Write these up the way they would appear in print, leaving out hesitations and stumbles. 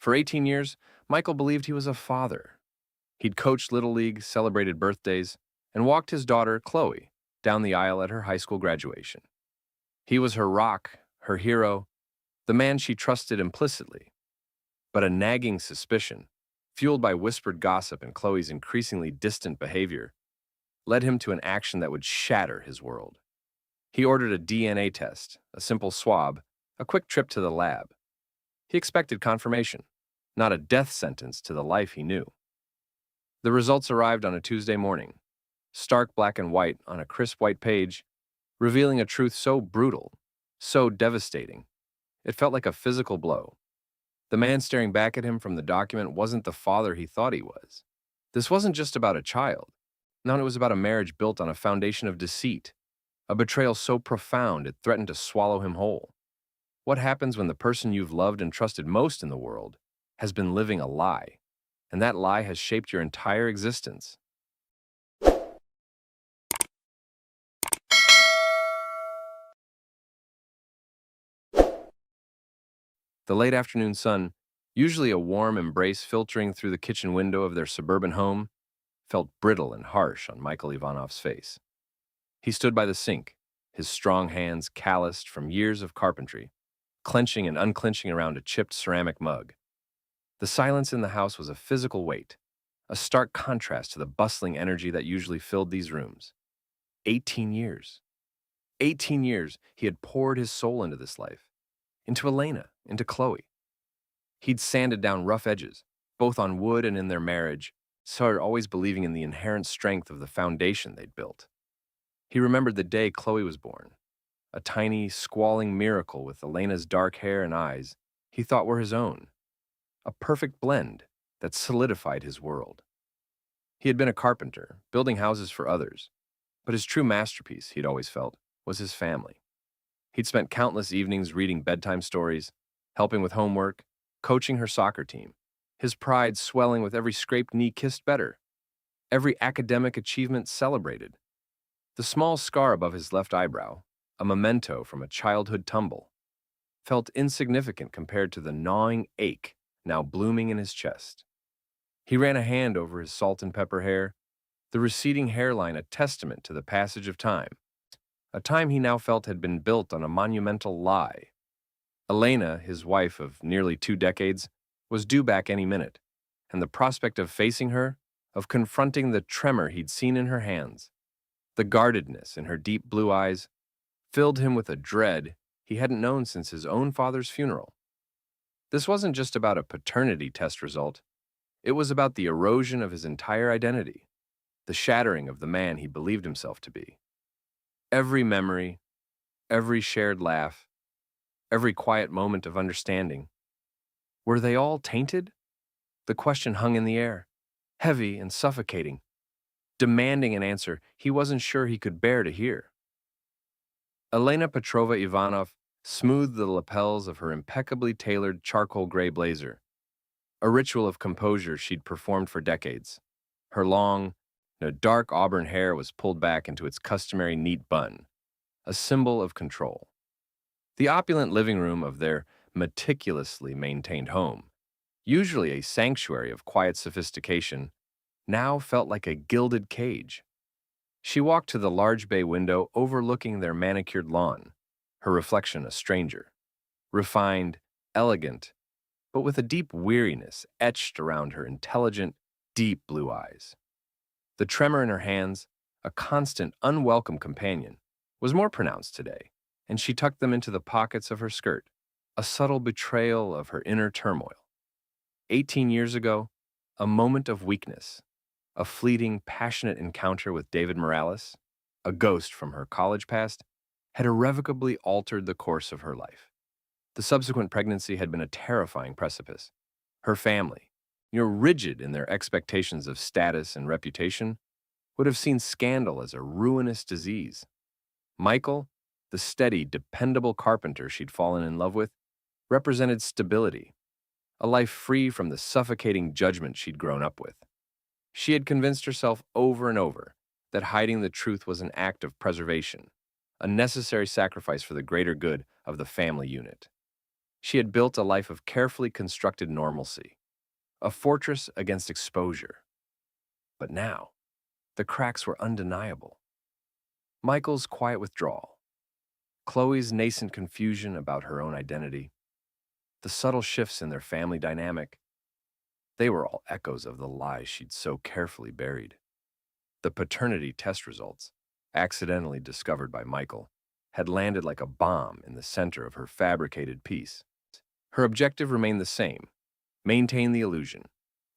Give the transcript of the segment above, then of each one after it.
For 18 years, Michael believed he was a father. He'd coached Little League, celebrated birthdays, and walked his daughter, Chloe, down the aisle at her high school graduation. He was her rock, her hero, the man she trusted implicitly. But a nagging suspicion, fueled by whispered gossip and Chloe's increasingly distant behavior, led him to an action that would shatter his world. He ordered a DNA test, a simple swab, a quick trip to the lab. He expected confirmation, not a death sentence to the life he knew. The results arrived on a Tuesday morning, stark black and white on a crisp white page, revealing a truth so brutal, so devastating, it felt like a physical blow. The man staring back at him from the document wasn't the father he thought he was. This wasn't just about a child. No, it was about a marriage built on a foundation of deceit, a betrayal so profound it threatened to swallow him whole. What happens when the person you've loved and trusted most in the world has been living a lie, and that lie has shaped your entire existence? The late afternoon sun, usually a warm embrace filtering through the kitchen window of their suburban home, felt brittle and harsh on Michael Ivanov's face. He stood by the sink, his strong hands calloused from years of carpentry, clenching and unclenching around a chipped ceramic mug. The silence in the house was a physical weight, a stark contrast to the bustling energy that usually filled these rooms. 18 years. 18 years he had poured his soul into this life, into Elena, into Chloe. He'd sanded down rough edges, both on wood and in their marriage, so always believing in the inherent strength of the foundation they'd built. He remembered the day Chloe was born, a tiny, squalling miracle with Elena's dark hair and eyes he thought were his own, a perfect blend that solidified his world. He had been a carpenter, building houses for others, but his true masterpiece, he'd always felt, was his family. He'd spent countless evenings reading bedtime stories, helping with homework, coaching her soccer team, his pride swelling with every scraped knee kissed better, every academic achievement celebrated. The small scar above his left eyebrow, a memento from a childhood tumble, felt insignificant compared to the gnawing ache now blooming in his chest. He ran a hand over his salt and pepper hair, the receding hairline a testament to the passage of time, a time he now felt had been built on a monumental lie. Elena, his wife of nearly 2 decades, was due back any minute, and the prospect of facing her, of confronting the tremor he'd seen in her hands, the guardedness in her deep blue eyes, filled him with a dread he hadn't known since his own father's funeral. This wasn't just about a paternity test result. It was about the erosion of his entire identity, the shattering of the man he believed himself to be. Every memory, every shared laugh, every quiet moment of understanding, were they all tainted? The question hung in the air, heavy and suffocating, demanding an answer he wasn't sure he could bear to hear. Elena Petrovna Ivanov smoothed the lapels of her impeccably tailored charcoal gray blazer, a ritual of composure she'd performed for decades. Her long, dark auburn hair was pulled back into its customary neat bun, a symbol of control. The opulent living room of their meticulously maintained home, usually a sanctuary of quiet sophistication, now felt like a gilded cage. She walked to the large bay window overlooking their manicured lawn, her reflection a stranger, refined, elegant, but with a deep weariness etched around her intelligent, deep blue eyes. The tremor in her hands, a constant, unwelcome companion, was more pronounced today, and she tucked them into the pockets of her skirt, a subtle betrayal of her inner turmoil. 18 years ago, a moment of weakness, a fleeting, passionate encounter with David Morales, a ghost from her college past, had irrevocably altered the course of her life. The subsequent pregnancy had been a terrifying precipice. Her family, rigid in their expectations of status and reputation, would have seen scandal as a ruinous disease. Michael, the steady, dependable carpenter she'd fallen in love with, represented stability, a life free from the suffocating judgment she'd grown up with. She had convinced herself over and over that hiding the truth was an act of preservation, a necessary sacrifice for the greater good of the family unit. She had built a life of carefully constructed normalcy, a fortress against exposure. But now, the cracks were undeniable. Michael's quiet withdrawal, Chloe's nascent confusion about her own identity, the subtle shifts in their family dynamic, they were all echoes of the lies she'd so carefully buried. The paternity test results, accidentally discovered by Michael, had landed like a bomb in the center of her fabricated piece. Her objective remained the same: maintain the illusion,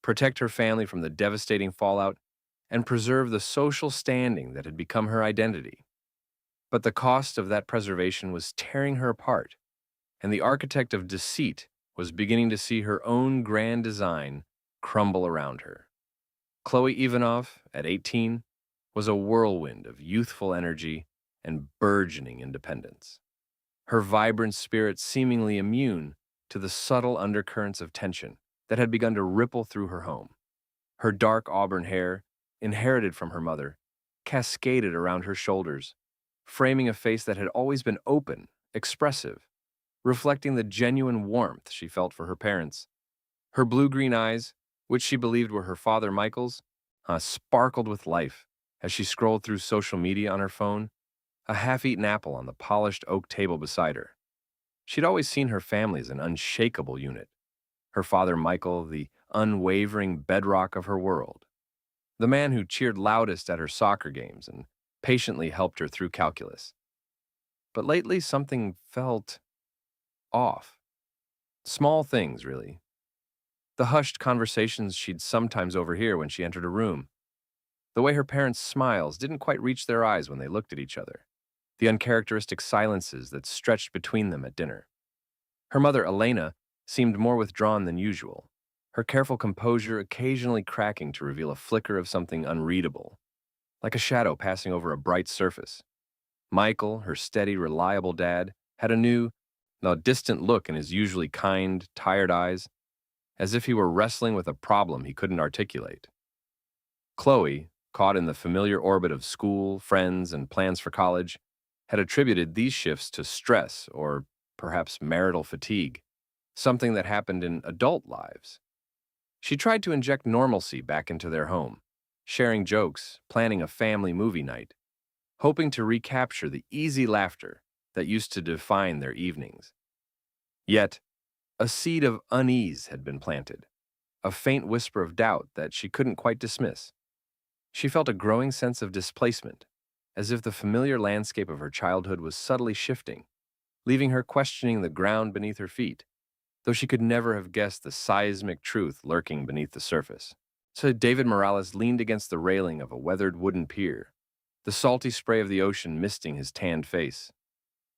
protect her family from the devastating fallout, and preserve the social standing that had become her identity. But the cost of that preservation was tearing her apart, and the architect of deceit was beginning to see her own grand design crumble around her. Chloe Ivanov, at 18, was a whirlwind of youthful energy and burgeoning independence. Her vibrant spirit seemingly immune to the subtle undercurrents of tension that had begun to ripple through her home. Her dark auburn hair, inherited from her mother, cascaded around her shoulders, framing a face that had always been open, expressive, reflecting the genuine warmth she felt for her parents. Her blue-green eyes, which she believed were her father Michael's, sparkled with life as she scrolled through social media on her phone, a half-eaten apple on the polished oak table beside her. She'd always seen her family as an unshakable unit, her father Michael the unwavering bedrock of her world, the man who cheered loudest at her soccer games and patiently helped her through calculus. But lately something felt off. Small things, really. The hushed conversations she'd sometimes overhear when she entered a room. The way her parents' smiles didn't quite reach their eyes when they looked at each other. The uncharacteristic silences that stretched between them at dinner. Her mother, Elena, seemed more withdrawn than usual, her careful composure occasionally cracking to reveal a flicker of something unreadable, like a shadow passing over a bright surface. Michael, her steady, reliable dad, had a new, though distant look in his usually kind, tired eyes, as if he were wrestling with a problem he couldn't articulate. Chloe, caught in the familiar orbit of school, friends, and plans for college, had attributed these shifts to stress or perhaps marital fatigue, something that happened in adult lives. She tried to inject normalcy back into their home, sharing jokes, planning a family movie night, hoping to recapture the easy laughter that used to define their evenings. Yet, a seed of unease had been planted, a faint whisper of doubt that she couldn't quite dismiss. She felt a growing sense of displacement, as if the familiar landscape of her childhood was subtly shifting, leaving her questioning the ground beneath her feet, though she could never have guessed the seismic truth lurking beneath the surface. So David Morales leaned against the railing of a weathered wooden pier, the salty spray of the ocean misting his tanned face.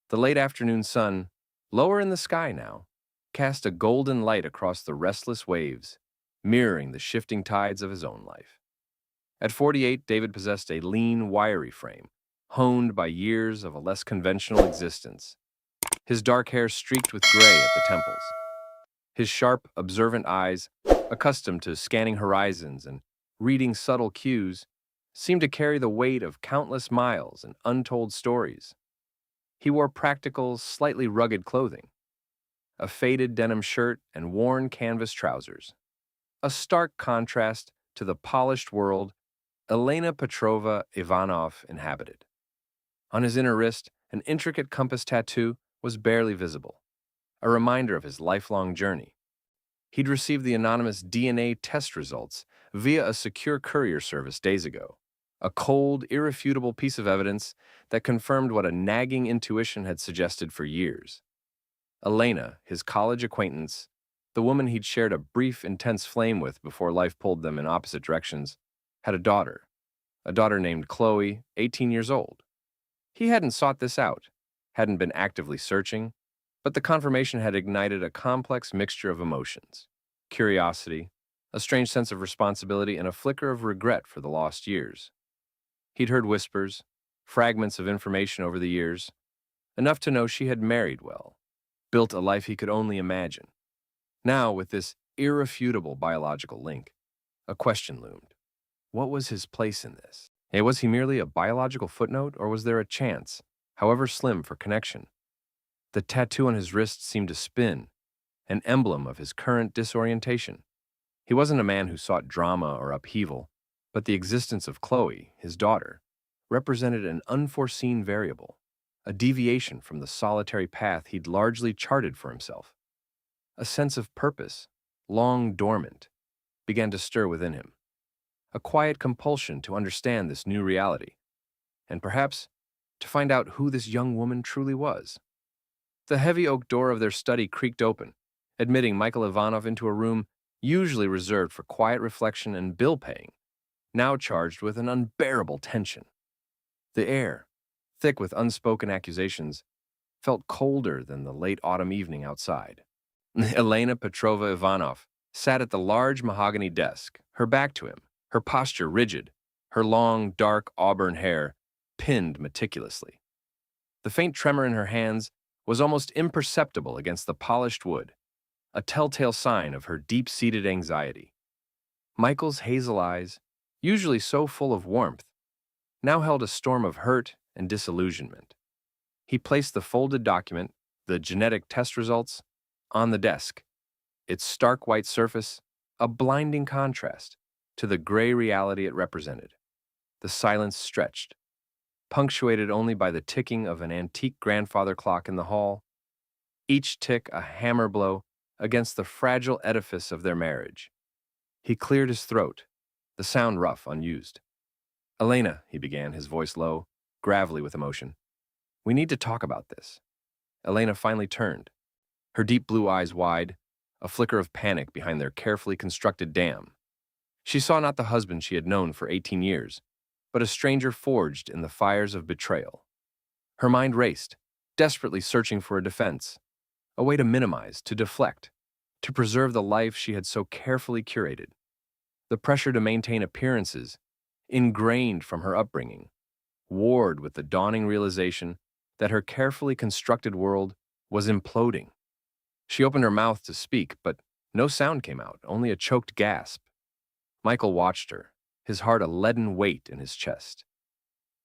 The late afternoon sun, lower in the sky now, cast a golden light across the restless waves, mirroring the shifting tides of his own life. At 48, David possessed a lean, wiry frame, honed by years of a less conventional existence. His dark hair streaked with gray at the temples. His sharp, observant eyes, accustomed to scanning horizons and reading subtle cues, seemed to carry the weight of countless miles and untold stories. He wore practical, slightly rugged clothing, a faded denim shirt and worn canvas trousers, a stark contrast to the polished world Elena Petrova Ivanov inhabited. On his inner wrist, an intricate compass tattoo was barely visible, a reminder of his lifelong journey. He'd received the anonymous DNA test results via a secure courier service days ago, a cold, irrefutable piece of evidence that confirmed what a nagging intuition had suggested for years. Elena, his college acquaintance, the woman he'd shared a brief, intense flame with before life pulled them in opposite directions, had a daughter named Chloe, 18 years old. He hadn't sought this out, hadn't been actively searching, but the confirmation had ignited a complex mixture of emotions: curiosity, a strange sense of responsibility, and a flicker of regret for the lost years. He'd heard whispers, fragments of information over the years, enough to know she had married well, built a life he could only imagine. Now, with this irrefutable biological link, a question loomed. What was his place in this? Was he merely a biological footnote, or was there a chance, however slim, for connection? The tattoo on his wrist seemed to spin, an emblem of his current disorientation. He wasn't a man who sought drama or upheaval, but the existence of Chloe, his daughter, represented an unforeseen variable, a deviation from the solitary path he'd largely charted for himself. A sense of purpose, long dormant, began to stir within him, a quiet compulsion to understand this new reality, and perhaps to find out who this young woman truly was. The heavy oak door of their study creaked open, admitting Michael Ivanov into a room usually reserved for quiet reflection and bill paying, now charged with an unbearable tension. The air, thick with unspoken accusations, felt colder than the late autumn evening outside. Elena Petrovna Ivanov sat at the large mahogany desk, her back to him, her posture rigid, her long, dark auburn hair pinned meticulously. The faint tremor in her hands was almost imperceptible against the polished wood, a telltale sign of her deep-seated anxiety. Michael's hazel eyes, usually so full of warmth, now held a storm of hurt and disillusionment. He placed the folded document, the genetic test results, on the desk, its stark white surface a blinding contrast to the gray reality it represented. The silence stretched, punctuated only by the ticking of an antique grandfather clock in the hall, each tick a hammer blow against the fragile edifice of their marriage. He cleared his throat, the sound rough, unused. "Elena," he began, his voice low, gravelly with emotion. "We need to talk about this." Elena finally turned, her deep blue eyes wide, a flicker of panic behind their carefully constructed dam. She saw not the husband she had known for 18 years, but a stranger forged in the fires of betrayal. Her mind raced, desperately searching for a defense, a way to minimize, to deflect, to preserve the life she had so carefully curated. The pressure to maintain appearances, ingrained from her upbringing, warred with the dawning realization that her carefully constructed world was imploding. She opened her mouth to speak, but no sound came out, only a choked gasp. Michael watched her, his heart a leaden weight in his chest.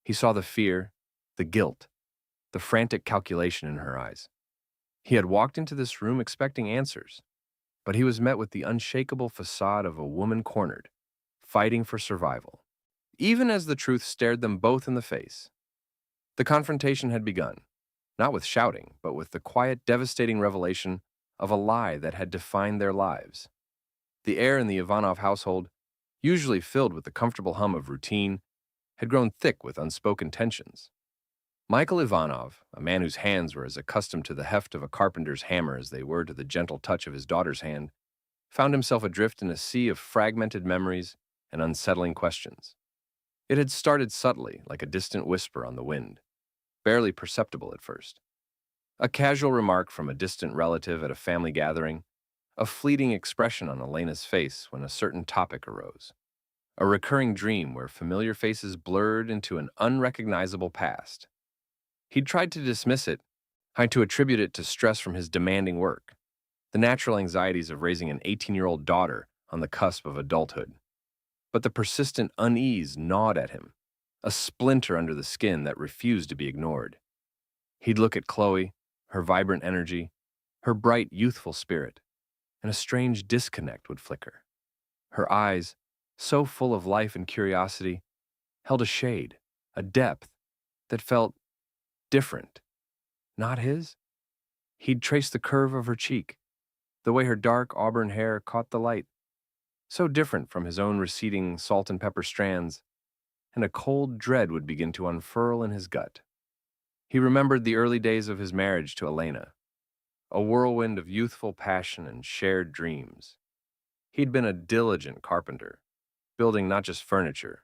He saw the fear, the guilt, the frantic calculation in her eyes. He had walked into this room expecting answers, but he was met with the unshakable facade of a woman cornered, fighting for survival. Even as the truth stared them both in the face, the confrontation had begun, not with shouting, but with the quiet, devastating revelation of a lie that had defined their lives. The air in the Ivanov household, usually filled with the comfortable hum of routine, had grown thick with unspoken tensions. Michael Ivanov, a man whose hands were as accustomed to the heft of a carpenter's hammer as they were to the gentle touch of his daughter's hand, found himself adrift in a sea of fragmented memories and unsettling questions. It had started subtly, like a distant whisper on the wind, barely perceptible at first. A casual remark from a distant relative at a family gathering, a fleeting expression on Elena's face when a certain topic arose, a recurring dream where familiar faces blurred into an unrecognizable past. He'd tried to dismiss it, tried to attribute it to stress from his demanding work, the natural anxieties of raising an 18-year-old daughter on the cusp of adulthood. But the persistent unease gnawed at him, a splinter under the skin that refused to be ignored. He'd look at Chloe, her vibrant energy, her bright, youthful spirit, and a strange disconnect would flicker. Her eyes, so full of life and curiosity, held a shade, a depth that felt different. Not his? He'd traced the curve of her cheek, the way her dark auburn hair caught the light, so different from his own receding salt and pepper strands, and a cold dread would begin to unfurl in his gut. He remembered the early days of his marriage to Elena, a whirlwind of youthful passion and shared dreams. He'd been a diligent carpenter, building not just furniture,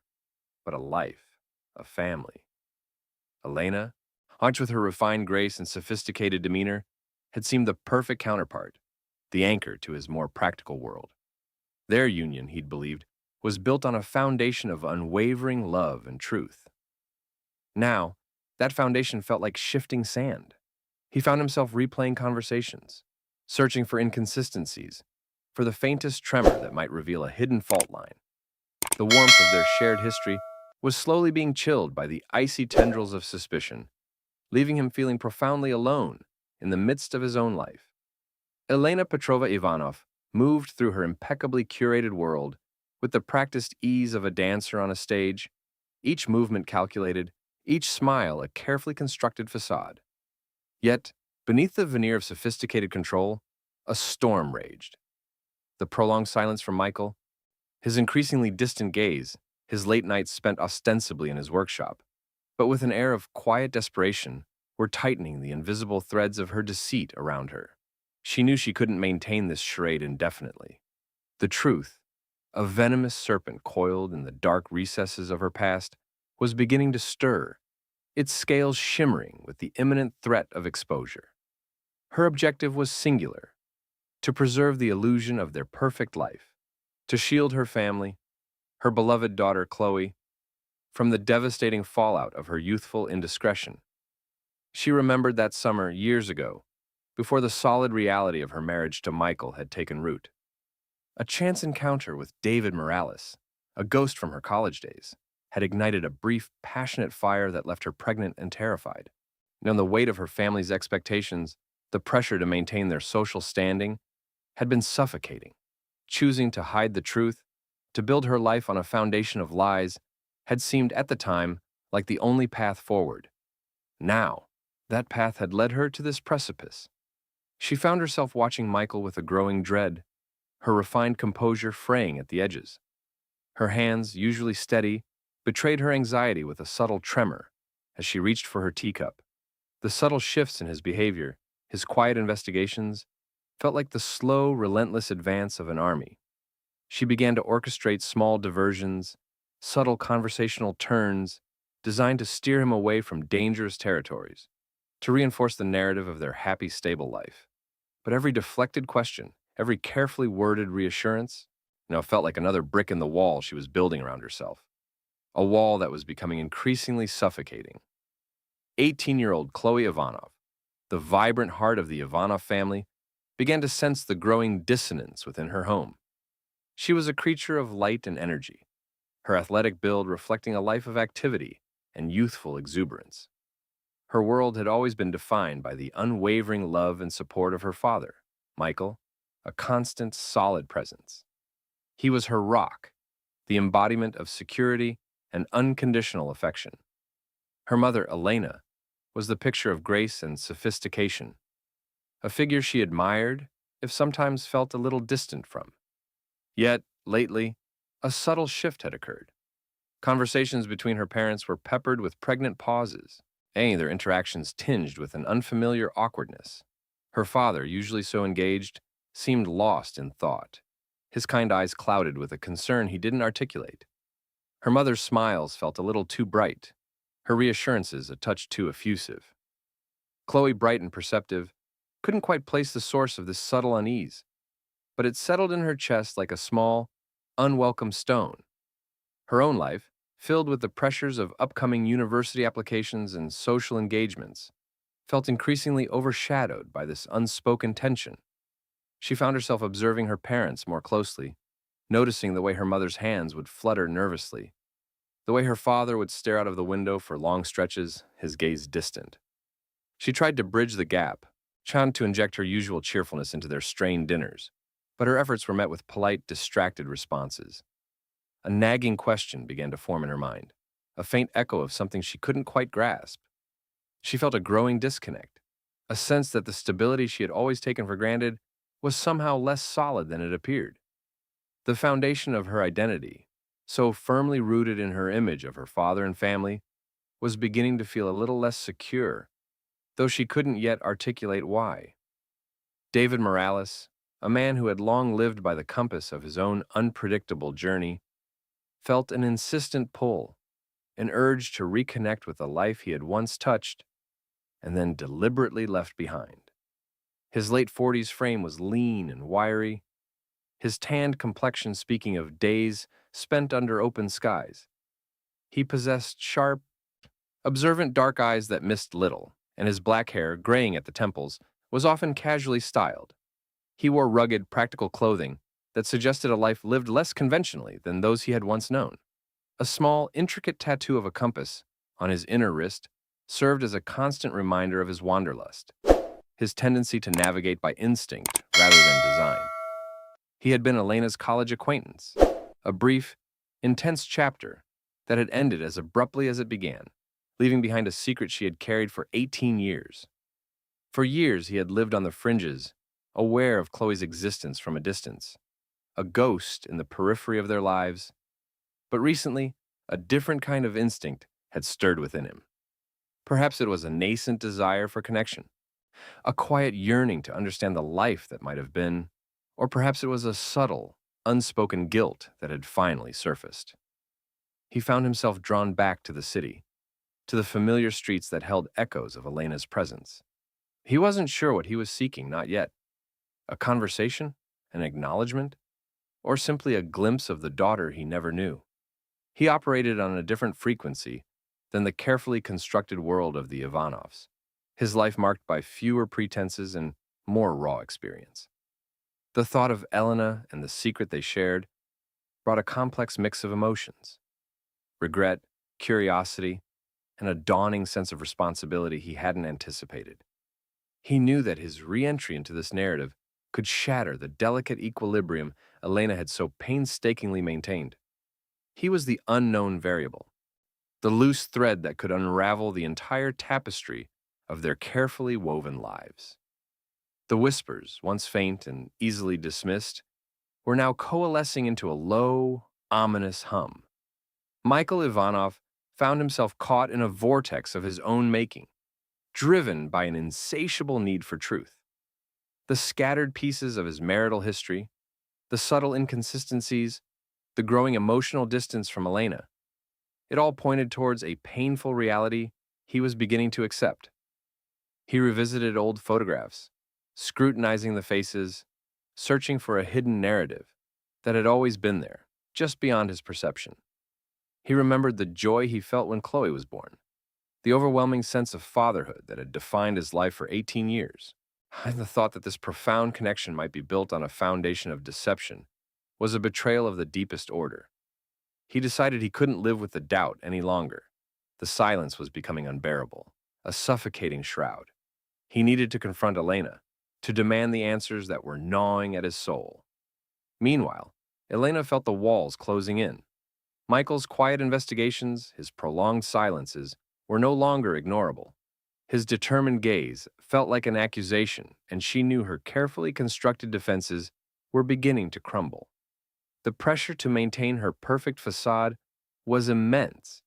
but a life, a family. Elena, armed with her refined grace and sophisticated demeanor, had seemed the perfect counterpart, the anchor to his more practical world. Their union, he'd believed, was built on a foundation of unwavering love and truth. Now, that foundation felt like shifting sand. He found himself replaying conversations, searching for inconsistencies, for the faintest tremor that might reveal a hidden fault line. The warmth of their shared history was slowly being chilled by the icy tendrils of suspicion, leaving him feeling profoundly alone in the midst of his own life. Elena Petrova Ivanov moved through her impeccably curated world with the practiced ease of a dancer on a stage, each movement calculated, each smile a carefully constructed facade. Yet, beneath the veneer of sophisticated control, a storm raged. The prolonged silence from Michael, his increasingly distant gaze, his late nights spent ostensibly in his workshop, but with an air of quiet desperation, were tightening the invisible threads of her deceit around her. She knew she couldn't maintain this charade indefinitely. The truth, a venomous serpent coiled in the dark recesses of her past, was beginning to stir, its scales shimmering with the imminent threat of exposure. Her objective was singular: to preserve the illusion of their perfect life, to shield her family, her beloved daughter Chloe, from the devastating fallout of her youthful indiscretion. She remembered that summer years ago, before the solid reality of her marriage to Michael had taken root. A chance encounter with David Morales, a ghost from her college days, had ignited a brief, passionate fire that left her pregnant and terrified. And the weight of her family's expectations, the pressure to maintain their social standing, had been suffocating. Choosing to hide the truth, to build her life on a foundation of lies, had seemed at the time like the only path forward. Now, that path had led her to this precipice. She found herself watching Michael with a growing dread, her refined composure fraying at the edges. Her hands, usually steady, betrayed her anxiety with a subtle tremor as she reached for her teacup. The subtle shifts in his behavior, his quiet investigations, felt like the slow, relentless advance of an army. She began to orchestrate small diversions, subtle conversational turns, designed to steer him away from dangerous territories, to reinforce the narrative of their happy, stable life. But every deflected question, every carefully worded reassurance, felt like another brick in the wall she was building around herself. A wall that was becoming increasingly suffocating. 18-year-old Chloe Ivanov, the vibrant heart of the Ivanov family, began to sense the growing dissonance within her home. She was a creature of light and energy, her athletic build reflecting a life of activity and youthful exuberance. Her world had always been defined by the unwavering love and support of her father, Michael, a constant, solid presence. He was her rock, the embodiment of security and unconditional affection. Her mother, Elena, was the picture of grace and sophistication, a figure she admired, if sometimes felt a little distant from. Yet, lately, a subtle shift had occurred. Conversations between her parents were peppered with pregnant pauses, their interactions tinged with an unfamiliar awkwardness. Her father, usually so engaged, seemed lost in thought, his kind eyes clouded with a concern he didn't articulate. Her mother's smiles felt a little too bright, her reassurances a touch too effusive. Chloe, bright and perceptive, couldn't quite place the source of this subtle unease, but it settled in her chest like a small, unwelcome stone. Her own life, filled with the pressures of upcoming university applications and social engagements, felt increasingly overshadowed by this unspoken tension. She found herself observing her parents more closely, noticing the way her mother's hands would flutter nervously, the way her father would stare out of the window for long stretches, his gaze distant. She tried to bridge the gap, trying to inject her usual cheerfulness into their strained dinners, but her efforts were met with polite, distracted responses. A nagging question began to form in her mind, a faint echo of something she couldn't quite grasp. She felt a growing disconnect, a sense that the stability she had always taken for granted was somehow less solid than it appeared. The foundation of her identity, so firmly rooted in her image of her father and family, was beginning to feel a little less secure, though she couldn't yet articulate why. David Morales, a man who had long lived by the compass of his own unpredictable journey, felt an insistent pull, an urge to reconnect with the life he had once touched and then deliberately left behind. His late 40s frame was lean and wiry, his tanned complexion speaking of days spent under open skies. He possessed sharp, observant dark eyes that missed little, and his black hair, graying at the temples, was often casually styled. He wore rugged, practical clothing that suggested a life lived less conventionally than those he had once known. A small, intricate tattoo of a compass on his inner wrist served as a constant reminder of his wanderlust, his tendency to navigate by instinct rather than design. He had been Elena's college acquaintance, a brief, intense chapter that had ended as abruptly as it began, leaving behind a secret she had carried for 18 years. For years, he had lived on the fringes, aware of Chloe's existence from a distance, a ghost in the periphery of their lives. But recently, a different kind of instinct had stirred within him. Perhaps it was a nascent desire for connection, a quiet yearning to understand the life that might have been, or perhaps it was a subtle, unspoken guilt that had finally surfaced. He found himself drawn back to the city, to the familiar streets that held echoes of Elena's presence. He wasn't sure what he was seeking, not yet. A conversation? An acknowledgement? Or simply a glimpse of the daughter he never knew? He operated on a different frequency than the carefully constructed world of the Ivanovs, his life marked by fewer pretenses and more raw experience. The thought of Elena and the secret they shared brought a complex mix of emotions: regret, curiosity, and a dawning sense of responsibility he hadn't anticipated. He knew that his re-entry into this narrative could shatter the delicate equilibrium Elena had so painstakingly maintained. He was the unknown variable, the loose thread that could unravel the entire tapestry of their carefully woven lives. The whispers, once faint and easily dismissed, were now coalescing into a low, ominous hum. Michael Ivanov found himself caught in a vortex of his own making, driven by an insatiable need for truth. The scattered pieces of his marital history, the subtle inconsistencies, the growing emotional distance from Elena, it all pointed towards a painful reality he was beginning to accept. He revisited old photographs, scrutinizing the faces, searching for a hidden narrative that had always been there, just beyond his perception. He remembered the joy he felt when Chloe was born, the overwhelming sense of fatherhood that had defined his life for 18 years. And the thought that this profound connection might be built on a foundation of deception was a betrayal of the deepest order. He decided he couldn't live with the doubt any longer. The silence was becoming unbearable, a suffocating shroud. He needed to confront Elena, to demand the answers that were gnawing at his soul. Meanwhile, Elena felt the walls closing in. Michael's quiet investigations, his prolonged silences, were no longer ignorable. His determined gaze felt like an accusation, and she knew her carefully constructed defenses were beginning to crumble. The pressure to maintain her perfect facade was immense,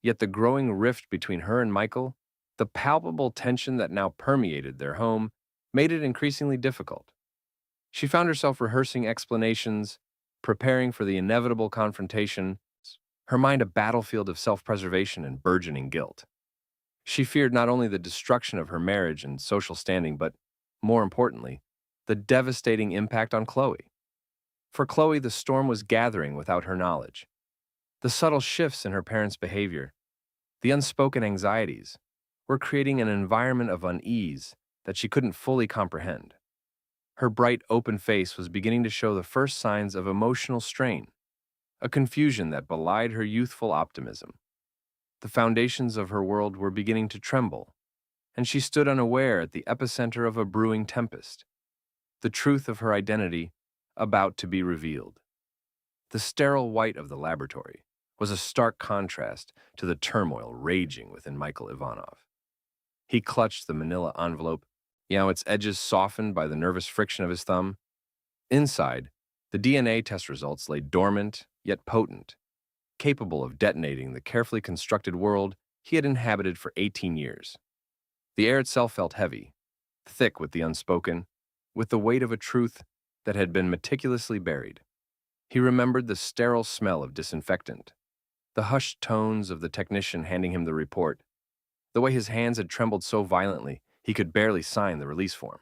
yet the growing rift between her and Michael, the palpable tension that now permeated their home, made it increasingly difficult. She found herself rehearsing explanations, preparing for the inevitable confrontation, her mind a battlefield of self-preservation and burgeoning guilt. She feared not only the destruction of her marriage and social standing, but, more importantly, the devastating impact on Chloe. For Chloe, the storm was gathering without her knowledge. The subtle shifts in her parents' behavior, the unspoken anxieties, were creating an environment of unease that she couldn't fully comprehend. Her bright, open face was beginning to show the first signs of emotional strain, a confusion that belied her youthful optimism. The foundations of her world were beginning to tremble, and she stood unaware at the epicenter of a brewing tempest, the truth of her identity about to be revealed. The sterile white of the laboratory was a stark contrast to the turmoil raging within Michael Ivanov. He clutched the manila envelope, its edges softened by the nervous friction of his thumb. Inside, the DNA test results lay dormant, yet potent, capable of detonating the carefully constructed world he had inhabited for 18 years. The air itself felt heavy, thick with the unspoken, with the weight of a truth that had been meticulously buried. He remembered the sterile smell of disinfectant, the hushed tones of the technician handing him the report, the way his hands had trembled so violently he could barely sign the release form.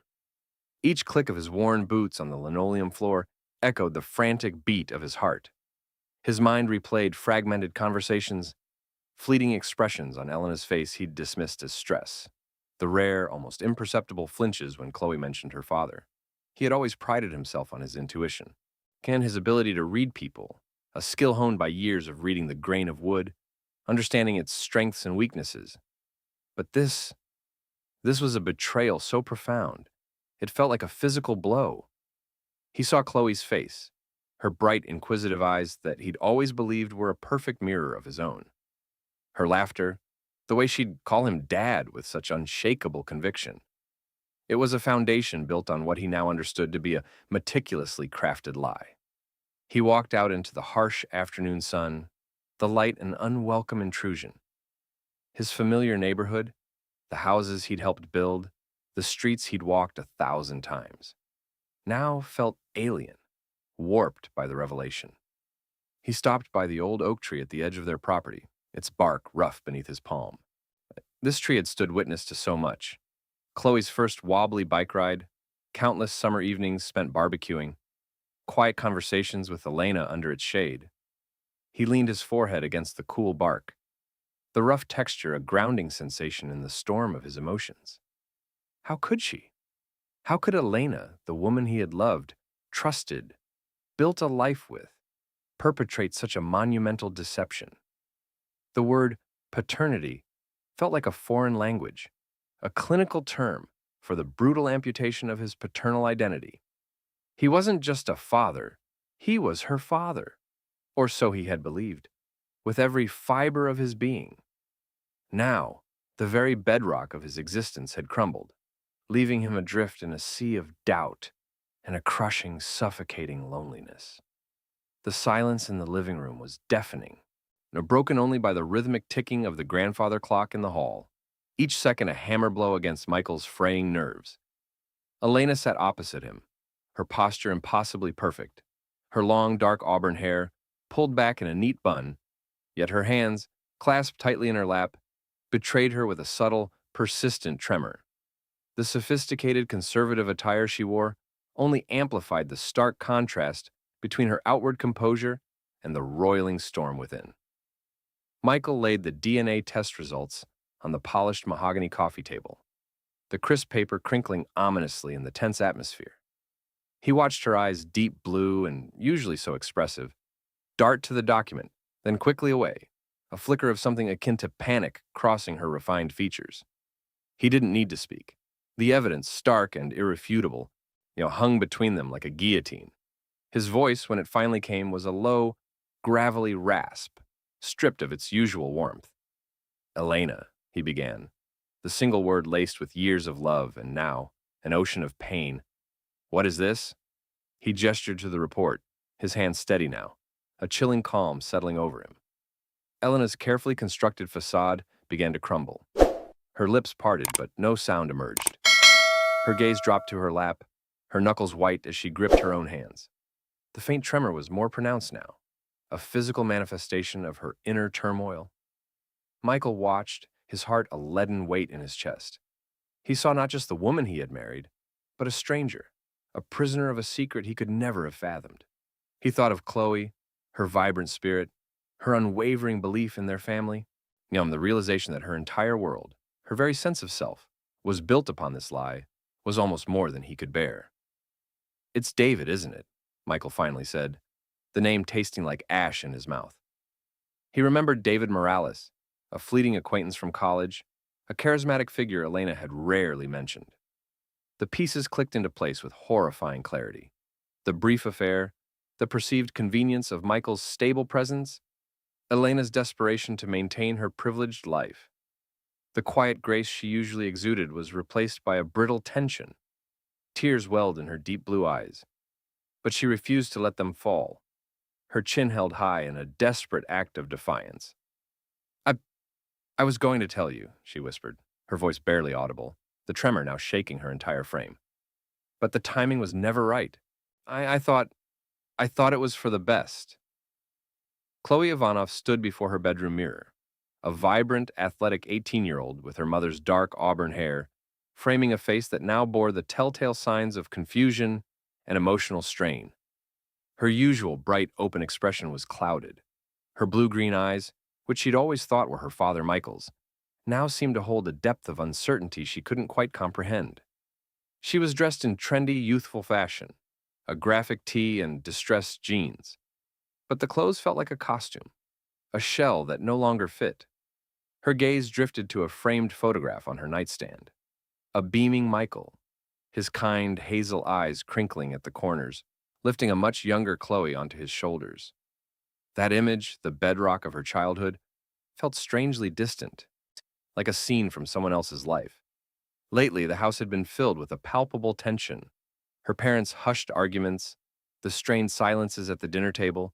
Each click of his worn boots on the linoleum floor echoed the frantic beat of his heart. His mind replayed fragmented conversations, fleeting expressions on Elena's face he'd dismissed as stress, the rare, almost imperceptible flinches when Chloe mentioned her father. He had always prided himself on his intuition, and his ability to read people, a skill honed by years of reading the grain of wood, understanding its strengths and weaknesses. But this was a betrayal so profound, It felt like a physical blow. He saw Chloe's face, her bright, inquisitive eyes that he'd always believed were a perfect mirror of his own. Her laughter, the way she'd call him dad with such unshakable conviction. It was a foundation built on what he now understood to be a meticulously crafted lie. He walked out into the harsh afternoon sun, the light an unwelcome intrusion. His familiar neighborhood, the houses he'd helped build, the streets he'd walked 1,000 times, now felt alien, warped by the revelation. He stopped by the old oak tree at the edge of their property, its bark rough beneath his palm. This tree had stood witness to so much. Chloe's first wobbly bike ride, countless summer evenings spent barbecuing, quiet conversations with Elena under its shade. He leaned his forehead against the cool bark, the rough texture a grounding sensation in the storm of his emotions. How could she? How could Elena, the woman he had loved, trusted, built a life with, perpetrate such a monumental deception? The word paternity felt like a foreign language, a clinical term for the brutal amputation of his paternal identity. He wasn't just a father, he was her father, or so he had believed, with every fiber of his being. Now, the very bedrock of his existence had crumbled, leaving him adrift in a sea of doubt and a crushing, suffocating loneliness. The silence in the living room was deafening, broken only by the rhythmic ticking of the grandfather clock in the hall, each second a hammer blow against Michael's fraying nerves. Elena sat opposite him, her posture impossibly perfect, her long, dark auburn hair pulled back in a neat bun, yet her hands, clasped tightly in her lap, betrayed her with a subtle, persistent tremor. The sophisticated, conservative attire she wore only amplified the stark contrast between her outward composure and the roiling storm within. Michael laid the DNA test results on the polished mahogany coffee table, the crisp paper crinkling ominously in the tense atmosphere. He watched her eyes, deep blue and usually so expressive, dart to the document, then quickly away, a flicker of something akin to panic crossing her refined features. He didn't need to speak. The evidence, stark and irrefutable, hung between them like a guillotine. His voice, when it finally came, was a low, gravelly rasp, stripped of its usual warmth. "Elena," he began, the single word laced with years of love and now an ocean of pain. "What is this?" He gestured to the report, his hand steady now, a chilling calm settling over him. Elena's carefully constructed facade began to crumble. Her lips parted, but no sound emerged. Her gaze dropped to her lap, her knuckles white as she gripped her own hands. The faint tremor was more pronounced now, a physical manifestation of her inner turmoil. Michael watched, his heart a leaden weight in his chest. He saw not just the woman he had married, but a stranger, a prisoner of a secret he could never have fathomed. He thought of Chloe, her vibrant spirit, her unwavering belief in their family, the realization that her entire world, her very sense of self, was built upon this lie, was almost more than he could bear. "It's David, isn't it?" Michael finally said, the name tasting like ash in his mouth. He remembered David Morales, a fleeting acquaintance from college, a charismatic figure Elena had rarely mentioned. The pieces clicked into place with horrifying clarity. The brief affair, the perceived convenience of Michael's stable presence, Elena's desperation to maintain her privileged life. The quiet grace she usually exuded was replaced by a brittle tension. Tears welled in her deep blue eyes, but she refused to let them fall, her chin held high in a desperate act of defiance. I was going to tell you," she whispered, her voice barely audible, the tremor now shaking her entire frame. "But the timing was never right. I thought it was for the best." Chloe Ivanov stood before her bedroom mirror, a vibrant, athletic 18-year-old with her mother's dark auburn hair, framing a face that now bore the telltale signs of confusion and emotional strain. Her usual bright, open expression was clouded. Her blue-green eyes, which she'd always thought were her father Michael's, now seemed to hold a depth of uncertainty she couldn't quite comprehend. She was dressed in trendy, youthful fashion, a graphic tee and distressed jeans. But the clothes felt like a costume, a shell that no longer fit. Her gaze drifted to a framed photograph on her nightstand. A beaming Michael, his kind hazel eyes crinkling at the corners, lifting a much younger Chloe onto his shoulders. That image, the bedrock of her childhood, felt strangely distant, like a scene from someone else's life. Lately, the house had been filled with a palpable tension. Her parents' hushed arguments, the strained silences at the dinner table,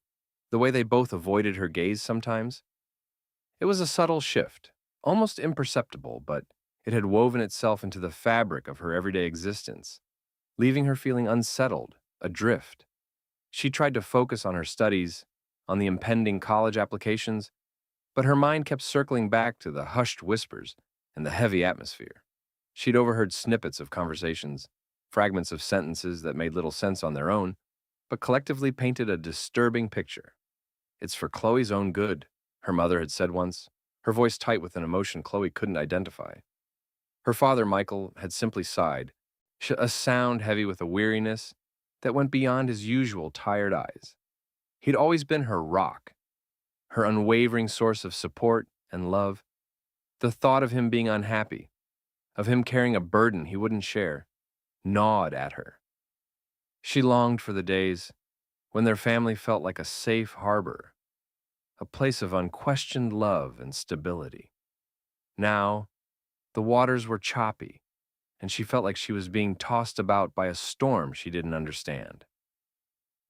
the way they both avoided her gaze sometimes. It was a subtle shift, almost imperceptible, but it had woven itself into the fabric of her everyday existence, leaving her feeling unsettled, adrift. She tried to focus on her studies, on the impending college applications, but her mind kept circling back to the hushed whispers and the heavy atmosphere. She'd overheard snippets of conversations, fragments of sentences that made little sense on their own, but collectively painted a disturbing picture. "It's for Chloe's own good," her mother had said once, her voice tight with an emotion Chloe couldn't identify. Her father, Michael, had simply sighed, a sound heavy with a weariness that went beyond his usual tired eyes. He'd always been her rock, her unwavering source of support and love. The thought of him being unhappy, of him carrying a burden he wouldn't share, gnawed at her. She longed for the days when their family felt like a safe harbor, a place of unquestioned love and stability. Now, the waters were choppy, and she felt like she was being tossed about by a storm she didn't understand.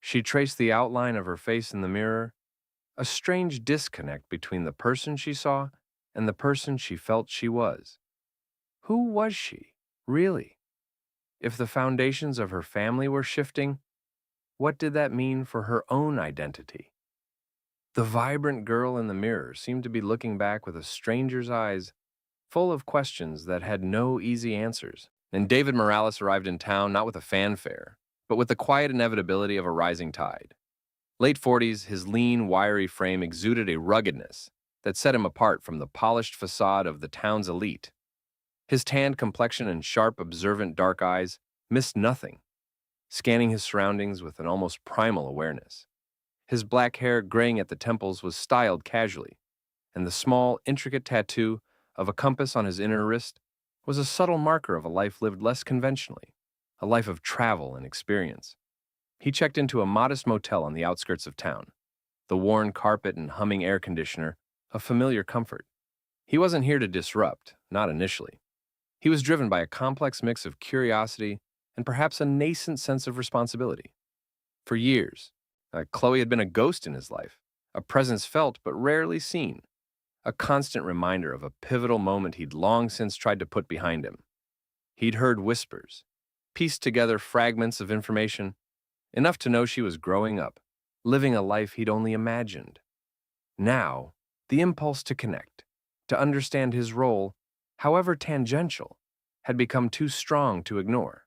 She traced the outline of her face in the mirror, a strange disconnect between the person she saw and the person she felt she was. Who was she, really? If the foundations of her family were shifting, what did that mean for her own identity? The vibrant girl in the mirror seemed to be looking back with a stranger's eyes, full of questions that had no easy answers. And David Morales arrived in town not with a fanfare, but with the quiet inevitability of a rising tide. Late 40s, his lean, wiry frame exuded a ruggedness that set him apart from the polished facade of the town's elite. His tanned complexion and sharp, observant dark eyes missed nothing, scanning his surroundings with an almost primal awareness. His black hair, graying at the temples, was styled casually, and the small, intricate tattoo of a compass on his inner wrist was a subtle marker of a life lived less conventionally, a life of travel and experience. He checked into a modest motel on the outskirts of town, the worn carpet and humming air conditioner a familiar comfort. He wasn't here to disrupt, not initially. He was driven by a complex mix of curiosity and perhaps a nascent sense of responsibility. For years, Chloe had been a ghost in his life, a presence felt but rarely seen, a constant reminder of a pivotal moment he'd long since tried to put behind him. He'd heard whispers, pieced together fragments of information, enough to know she was growing up, living a life he'd only imagined. Now, the impulse to connect, to understand his role, however tangential, had become too strong to ignore.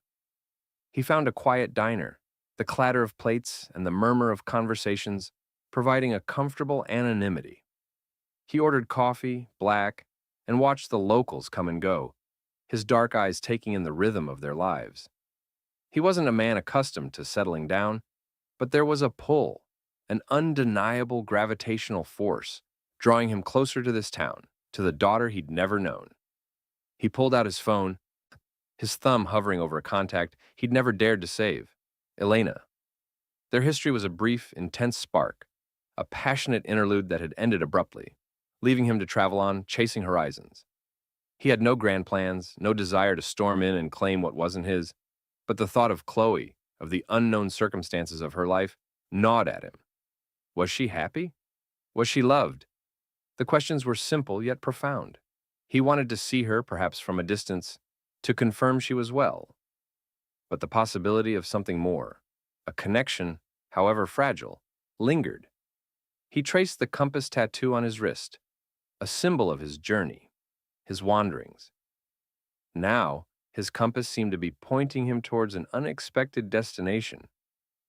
He found a quiet diner, the clatter of plates and the murmur of conversations providing a comfortable anonymity. He ordered coffee, black, and watched the locals come and go, his dark eyes taking in the rhythm of their lives. He wasn't a man accustomed to settling down, but there was a pull, an undeniable gravitational force, drawing him closer to this town, to the daughter he'd never known. He pulled out his phone, his thumb hovering over a contact he'd never dared to save, Elena. Their history was a brief, intense spark, a passionate interlude that had ended abruptly, leaving him to travel on, chasing horizons. He had no grand plans, no desire to storm in and claim what wasn't his, but the thought of Chloe, of the unknown circumstances of her life, gnawed at him. Was she happy? Was she loved? The questions were simple yet profound. He wanted to see her, perhaps from a distance, to confirm she was well. But the possibility of something more, a connection, however fragile, lingered. He traced the compass tattoo on his wrist, a symbol of his journey, his wanderings. Now, his compass seemed to be pointing him towards an unexpected destination,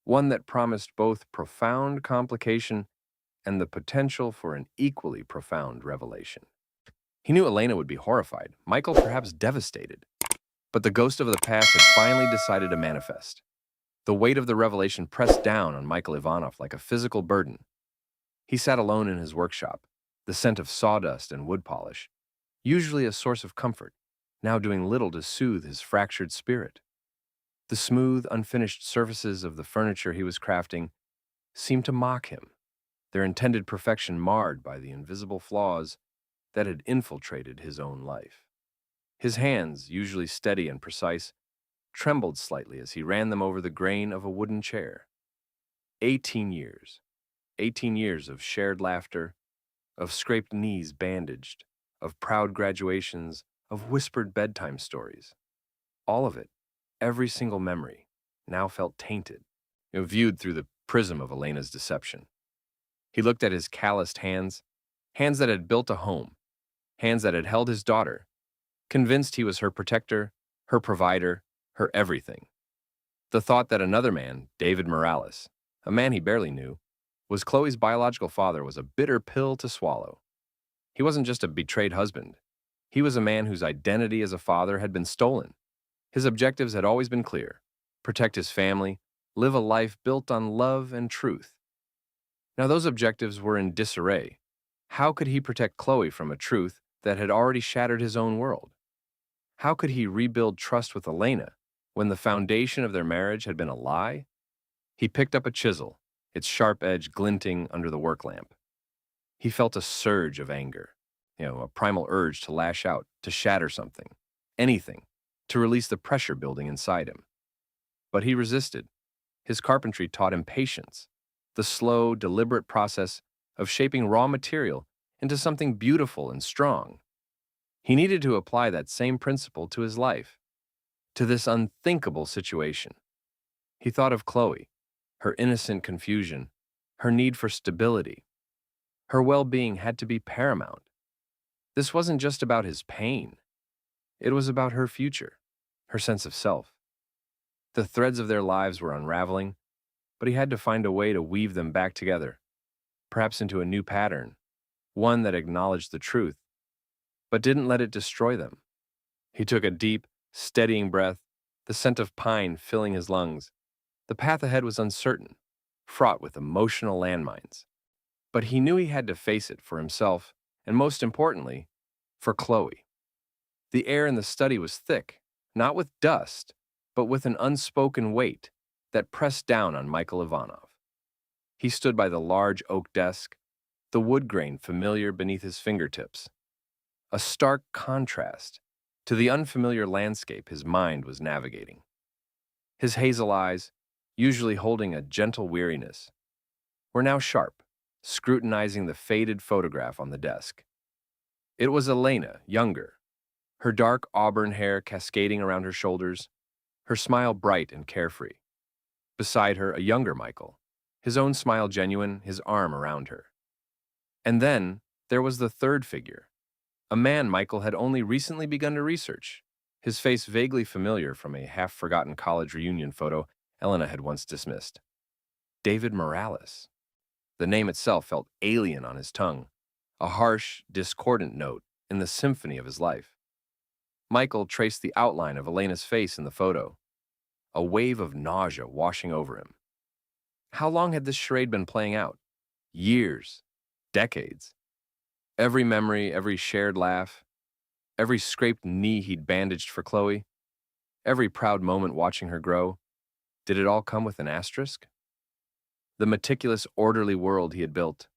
one that promised both profound complication and the potential for an equally profound revelation. He knew Elena would be horrified, Michael perhaps devastated, but the ghost of the past had finally decided to manifest. The weight of the revelation pressed down on Michael Ivanov like a physical burden. He sat alone in his workshop, the scent of sawdust and wood polish, usually a source of comfort, now doing little to soothe his fractured spirit. The smooth, unfinished surfaces of the furniture he was crafting seemed to mock him, their intended perfection marred by the invisible flaws that had infiltrated his own life. His hands, usually steady and precise, trembled slightly as he ran them over the grain of a wooden chair. 18 years. 18 years of shared laughter, of scraped knees bandaged, of proud graduations, of whispered bedtime stories. All of it, every single memory, now felt tainted, viewed through the prism of Elena's deception. He looked at his calloused hands, hands that had built a home, hands that had held his daughter, convinced he was her protector, her provider, her everything. The thought that another man, David Morales, a man he barely knew, was Chloe's biological father was a bitter pill to swallow. He wasn't just a betrayed husband. He was a man whose identity as a father had been stolen. His objectives had always been clear: protect his family, live a life built on love and truth. Now those objectives were in disarray. How could he protect Chloe from a truth that had already shattered his own world? How could he rebuild trust with Elena when the foundation of their marriage had been a lie? He picked up a chisel, its sharp edge glinting under the work lamp. He felt a surge of anger, a primal urge to lash out, to shatter something, anything, to release the pressure building inside him. But he resisted. His carpentry taught him patience, the slow, deliberate process of shaping raw material into something beautiful and strong. He needed to apply that same principle to his life, to this unthinkable situation. He thought of Chloe, her innocent confusion, her need for stability. Her well-being had to be paramount. This wasn't just about his pain. It was about her future, her sense of self. The threads of their lives were unraveling, but he had to find a way to weave them back together, perhaps into a new pattern, one that acknowledged the truth, but didn't let it destroy them. He took a deep, steadying breath, the scent of pine filling his lungs. The path ahead was uncertain, fraught with emotional landmines. But he knew he had to face it for himself, and most importantly, for Chloe. The air in the study was thick, not with dust, but with an unspoken weight that pressed down on Michael Ivanov. He stood by the large oak desk, the wood grain familiar beneath his fingertips. A stark contrast to the unfamiliar landscape his mind was navigating. His hazel eyes, usually holding a gentle weariness, were now sharp, scrutinizing the faded photograph on the desk. It was Elena, younger, her dark auburn hair cascading around her shoulders, her smile bright and carefree. Beside her, a younger Michael, his own smile genuine, his arm around her. And then there was the third figure, a man Michael had only recently begun to research, his face vaguely familiar from a half-forgotten college reunion photo Elena had once dismissed. David Morales. The name itself felt alien on his tongue, a harsh, discordant note in the symphony of his life. Michael traced the outline of Elena's face in the photo, a wave of nausea washing over him. How long had this charade been playing out? Years, decades. Every memory, every shared laugh, every scraped knee he'd bandaged for Chloe, every proud moment watching her grow, did it all come with an asterisk? The meticulous, orderly world he had built,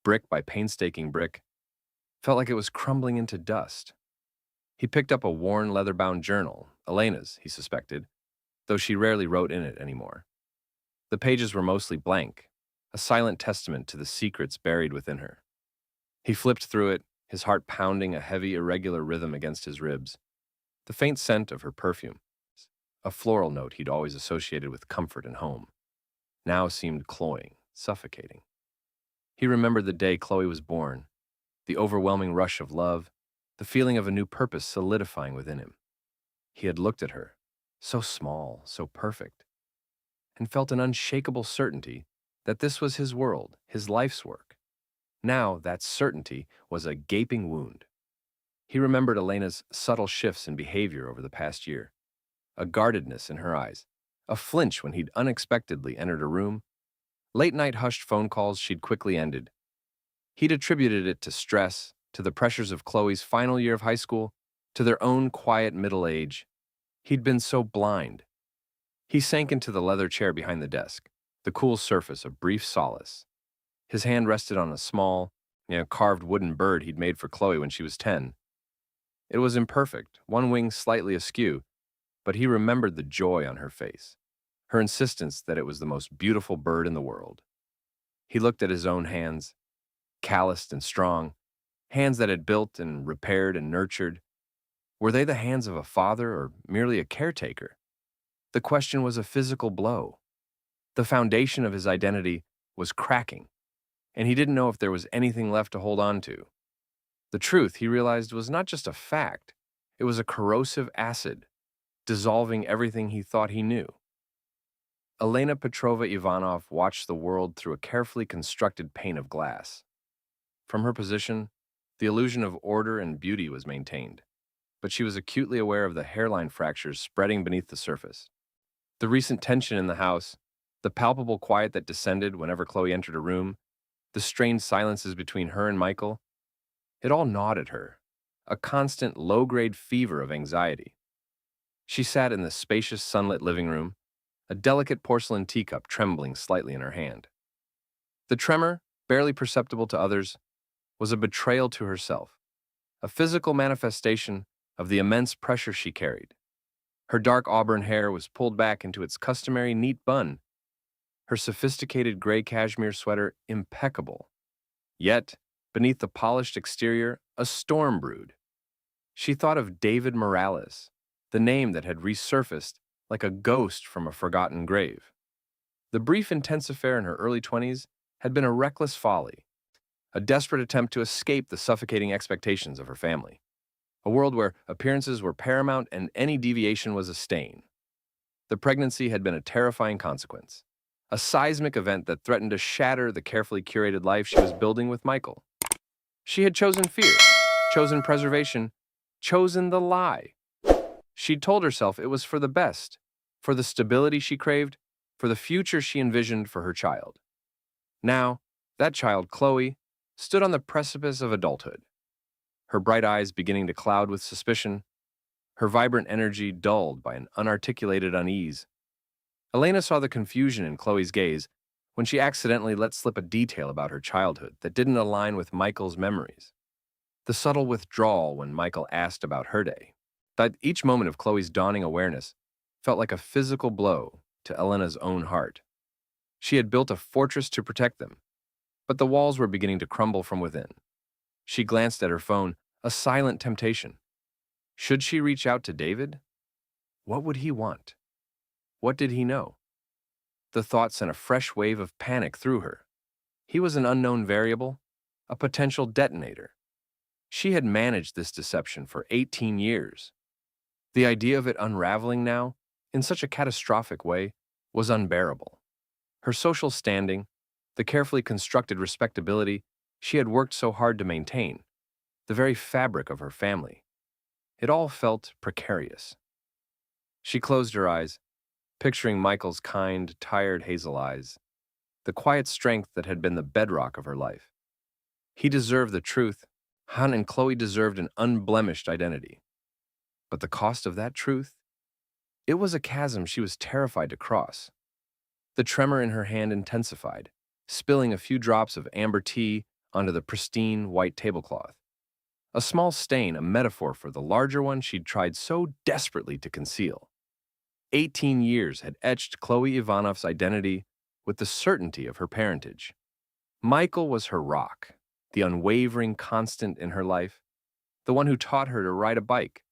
brick by painstaking brick, felt like it was crumbling into dust. He picked up a worn, leather-bound journal, Elena's, he suspected, though she rarely wrote in it anymore. The pages were mostly blank, a silent testament to the secrets buried within her. He flipped through it, his heart pounding a heavy, irregular rhythm against his ribs. The faint scent of her perfume, a floral note he'd always associated with comfort and home, now seemed cloying, suffocating. He remembered the day Chloe was born, the overwhelming rush of love, the feeling of a new purpose solidifying within him. He had looked at her, so small, so perfect, and felt an unshakable certainty that this was his world, his life's work. Now that certainty was a gaping wound. He remembered Elena's subtle shifts in behavior over the past year, a guardedness in her eyes, a flinch when he'd unexpectedly entered a room, late-night hushed phone calls she'd quickly ended. He'd attributed it to stress, to the pressures of Chloe's final year of high school, to their own quiet middle age. He'd been so blind. He sank into the leather chair behind the desk, the cool surface a brief solace. His hand rested on a small, carved wooden bird he'd made for Chloe when she was 10. It was imperfect, one wing slightly askew, but he remembered the joy on her face, her insistence that it was the most beautiful bird in the world. He looked at his own hands, calloused and strong, hands that had built and repaired and nurtured. Were they the hands of a father or merely a caretaker? The question was a physical blow. The foundation of his identity was cracking, and he didn't know if there was anything left to hold on to. The truth, he realized, was not just a fact, it was a corrosive acid, dissolving everything he thought he knew. Elena Petrovna Ivanov watched the world through a carefully constructed pane of glass. From her position, the illusion of order and beauty was maintained, but she was acutely aware of the hairline fractures spreading beneath the surface. The recent tension in the house, the palpable quiet that descended whenever Chloe entered a room, the strained silences between her and Michael, it all gnawed at her, a constant low-grade fever of anxiety. She sat in the spacious sunlit living room, a delicate porcelain teacup trembling slightly in her hand. The tremor, barely perceptible to others, was a betrayal to herself, a physical manifestation of the immense pressure she carried. Her dark auburn hair was pulled back into its customary neat bun, her sophisticated gray cashmere sweater impeccable. Yet, beneath the polished exterior, a storm brewed. She thought of David Morales, the name that had resurfaced like a ghost from a forgotten grave. The brief intense affair in her early 20s had been a reckless folly, a desperate attempt to escape the suffocating expectations of her family, a world where appearances were paramount and any deviation was a stain. The pregnancy had been a terrifying consequence, a seismic event that threatened to shatter the carefully curated life she was building with Michael. She had chosen fear, chosen preservation, chosen the lie. She'd told herself it was for the best, for the stability she craved, for the future she envisioned for her child. Now, that child, Chloe, stood on the precipice of adulthood, her bright eyes beginning to cloud with suspicion, her vibrant energy dulled by an unarticulated unease. Elena saw the confusion in Chloe's gaze when she accidentally let slip a detail about her childhood that didn't align with Michael's memories. The subtle withdrawal when Michael asked about her day. That each moment of Chloe's dawning awareness felt like a physical blow to Elena's own heart. She had built a fortress to protect them, but the walls were beginning to crumble from within. She glanced at her phone, a silent temptation. Should she reach out to David? What would he want? What did he know? The thought sent a fresh wave of panic through her. He was an unknown variable, a potential detonator. She had managed this deception for 18 years. The idea of it unraveling now, in such a catastrophic way, was unbearable. Her social standing, the carefully constructed respectability she had worked so hard to maintain, the very fabric of her family. It all felt precarious. She closed her eyes, picturing Michael's kind, tired hazel eyes, the quiet strength that had been the bedrock of her life. He deserved the truth. Han and Chloe deserved an unblemished identity. But the cost of that truth? It was a chasm she was terrified to cross. The tremor in her hand intensified, spilling a few drops of amber tea onto the pristine white tablecloth. A small stain, a metaphor for the larger one she'd tried so desperately to conceal. 18 years had etched Chloe Ivanov's identity with the certainty of her parentage. Michael was her rock, the unwavering constant in her life, the one who taught her to ride a bike,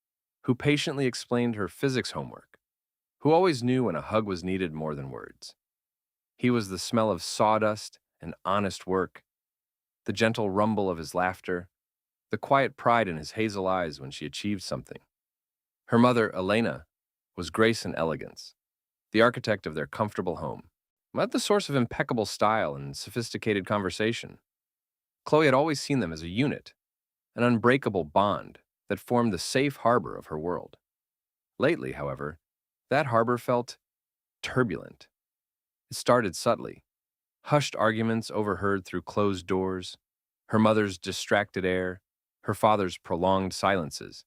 who patiently explained her physics homework, who always knew when a hug was needed more than words. He was the smell of sawdust and honest work, the gentle rumble of his laughter, the quiet pride in his hazel eyes when she achieved something. Her mother, Elena, was grace and elegance, the architect of their comfortable home, but the source of impeccable style and sophisticated conversation. Chloe had always seen them as a unit, an unbreakable bond that formed the safe harbor of her world. Lately, however, that harbor felt turbulent. It started subtly. Hushed arguments overheard through closed doors, her mother's distracted air, her father's prolonged silences.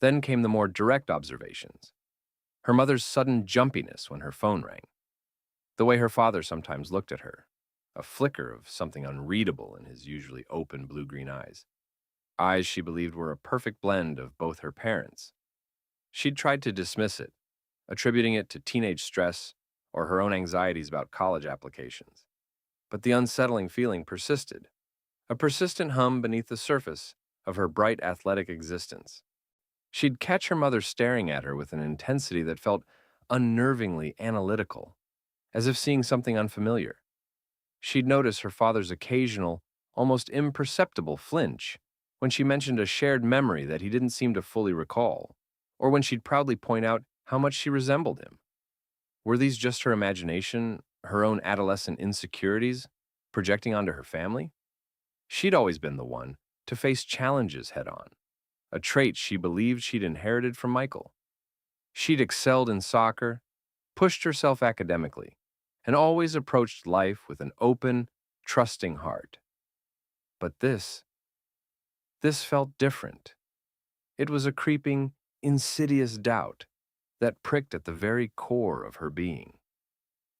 Then came the more direct observations. her mother's sudden jumpiness when her phone rang, the way her father sometimes looked at her, a flicker of something unreadable in his usually open blue-green eyes she believed were a perfect blend of both her parents. She'd tried to dismiss it, attributing it to teenage stress or her own anxieties about college applications. But the unsettling feeling persisted, a persistent hum beneath the surface of her bright athletic existence. She'd catch her mother staring at her with an intensity that felt unnervingly analytical, as if seeing something unfamiliar. She'd notice her father's occasional, almost imperceptible flinch when she mentioned a shared memory that he didn't seem to fully recall, or when she'd proudly point out how much she resembled him. Were these just her imagination, her own adolescent insecurities, projecting onto her family? She'd always been the one to face challenges head on, a trait she believed she'd inherited from Michael. She'd excelled in soccer, pushed herself academically, and always approached life with an open, trusting heart. But this felt different. It was a creeping, insidious doubt that pricked at the very core of her being.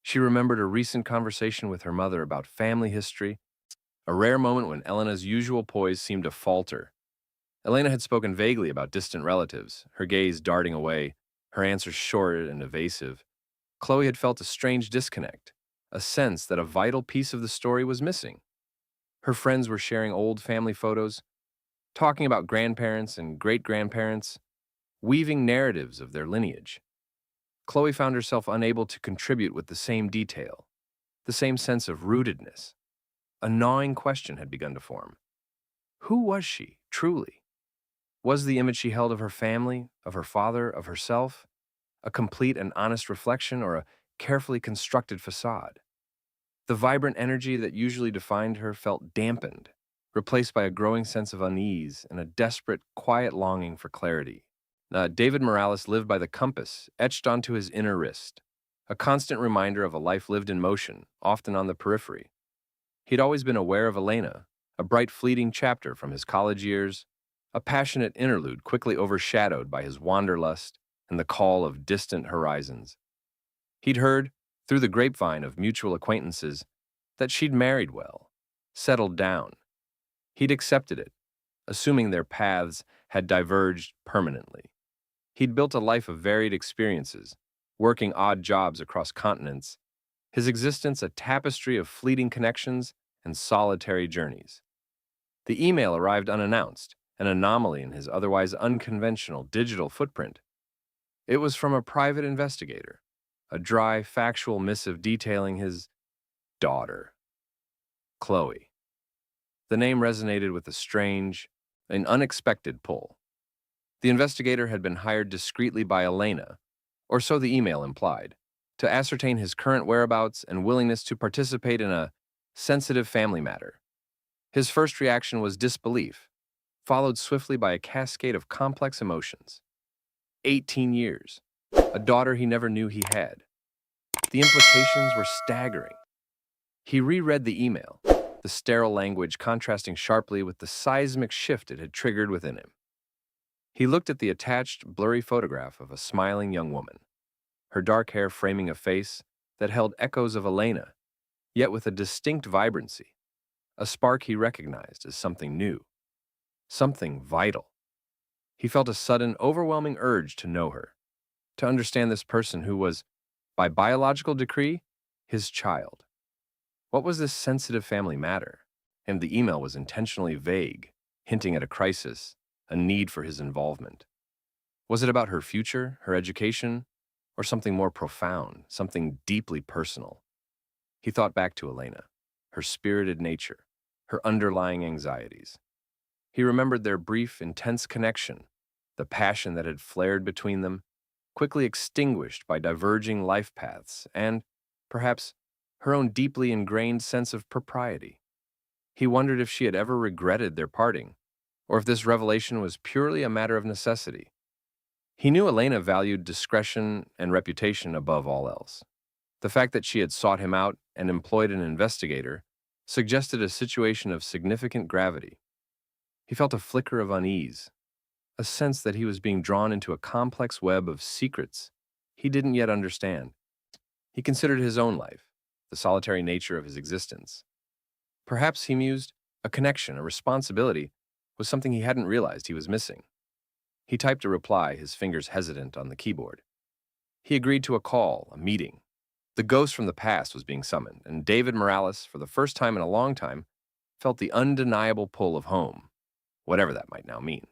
She remembered a recent conversation with her mother about family history, a rare moment when Elena's usual poise seemed to falter. Elena had spoken vaguely about distant relatives, her gaze darting away, her answers short and evasive. Chloe had felt a strange disconnect, a sense that a vital piece of the story was missing. Her friends were sharing old family photos, talking about grandparents and great-grandparents, weaving narratives of their lineage. Chloe found herself unable to contribute with the same detail, the same sense of rootedness. A gnawing question had begun to form. Who was she, truly? Was the image she held of her family, of her father, of herself, a complete and honest reflection or a carefully constructed facade? The vibrant energy that usually defined her felt dampened, replaced by a growing sense of unease and a desperate, quiet longing for clarity. David Morales lived by the compass etched onto his inner wrist, a constant reminder of a life lived in motion, often on the periphery. He'd always been aware of Elena, a bright fleeting chapter from his college years, a passionate interlude quickly overshadowed by his wanderlust and the call of distant horizons. He'd heard, through the grapevine of mutual acquaintances, that she'd married well, settled down. He'd accepted it, assuming their paths had diverged permanently. He'd built a life of varied experiences, working odd jobs across continents, his existence a tapestry of fleeting connections and solitary journeys. The email arrived unannounced, an anomaly in his otherwise unconventional digital footprint. It was from a private investigator, a dry, factual missive detailing his daughter, Chloe. The name resonated with a strange, an unexpected pull. The investigator had been hired discreetly by Elena, or so the email implied, to ascertain his current whereabouts and willingness to participate in a sensitive family matter. His first reaction was disbelief, followed swiftly by a cascade of complex emotions. 18 years, a daughter he never knew he had. The implications were staggering. He reread the email, the sterile language contrasting sharply with the seismic shift it had triggered within him. He looked at the attached, blurry photograph of a smiling young woman, her dark hair framing a face that held echoes of Elena, yet with a distinct vibrancy, a spark he recognized as something new, something vital. He felt a sudden, overwhelming urge to know her, to understand this person who was, by biological decree, his child. What was this sensitive family matter? And the email was intentionally vague, hinting at a crisis, a need for his involvement. Was it about her future, her education, or something more profound, something deeply personal? He thought back to Elena, her spirited nature, her underlying anxieties. He remembered their brief, intense connection, the passion that had flared between them, quickly extinguished by diverging life paths, and, perhaps, her own deeply ingrained sense of propriety. He wondered if she had ever regretted their parting, or if this revelation was purely a matter of necessity. He knew Elena valued discretion and reputation above all else. The fact that she had sought him out and employed an investigator suggested a situation of significant gravity. He felt a flicker of unease, a sense that he was being drawn into a complex web of secrets he didn't yet understand. He considered his own life, the solitary nature of his existence. Perhaps, he mused, a connection, a responsibility, was something he hadn't realized he was missing. He typed a reply, his fingers hesitant on the keyboard. He agreed to a call, a meeting. The ghost from the past was being summoned, and David Morales, for the first time in a long time, felt the undeniable pull of home, whatever that might now mean.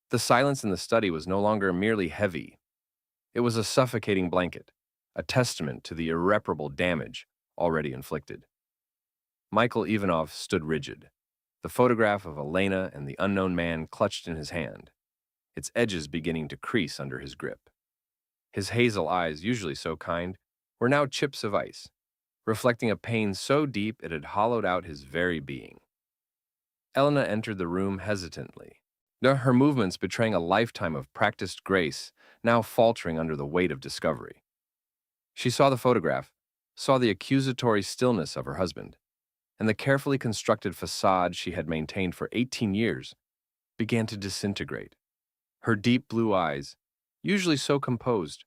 The silence in the study was no longer merely heavy. It was a suffocating blanket, a testament to the irreparable damage already inflicted. Michael Ivanov stood rigid, the photograph of Elena and the unknown man clutched in his hand, its edges beginning to crease under his grip. His hazel eyes, usually so kind, were now chips of ice, reflecting a pain so deep it had hollowed out his very being. Elena entered the room hesitantly, her movements betraying a lifetime of practiced grace, now faltering under the weight of discovery. She saw the photograph, saw the accusatory stillness of her husband, and the carefully constructed facade she had maintained for 18 years began to disintegrate. Her deep blue eyes, usually so composed,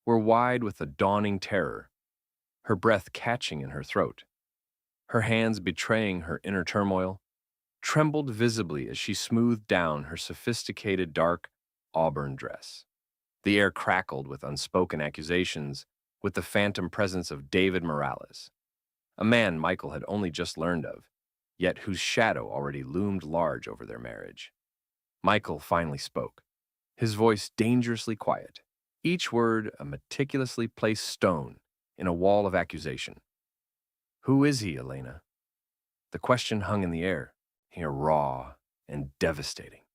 were wide with a dawning terror, her breath catching in her throat. Her hands, betraying her inner turmoil, trembled visibly as she smoothed down her sophisticated dark auburn dress. The air crackled with unspoken accusations, with the phantom presence of David Morales, a man Michael had only just learned of, yet whose shadow already loomed large over their marriage. Michael finally spoke, his voice dangerously quiet, each word a meticulously placed stone in a wall of accusation. "Who is he, Elena?" The question hung in the air, here raw and devastating.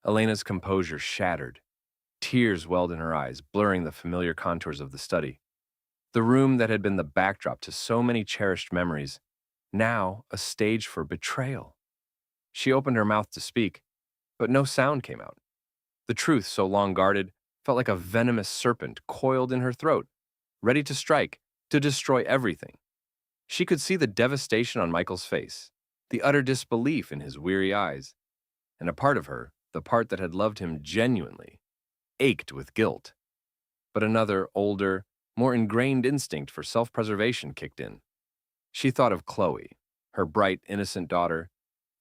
Elena's composure shattered. Tears welled in her eyes, blurring the familiar contours of the study. The room that had been the backdrop to so many cherished memories, now a stage for betrayal. She opened her mouth to speak, but no sound came out. The truth, so long guarded, felt like a venomous serpent coiled in her throat, ready to strike, to destroy everything. She could see the devastation on Michael's face, the utter disbelief in his weary eyes, and a part of her, the part that had loved him genuinely, ached with guilt. But another, older, more ingrained instinct for self-preservation kicked in. She thought of Chloe, her bright, innocent daughter,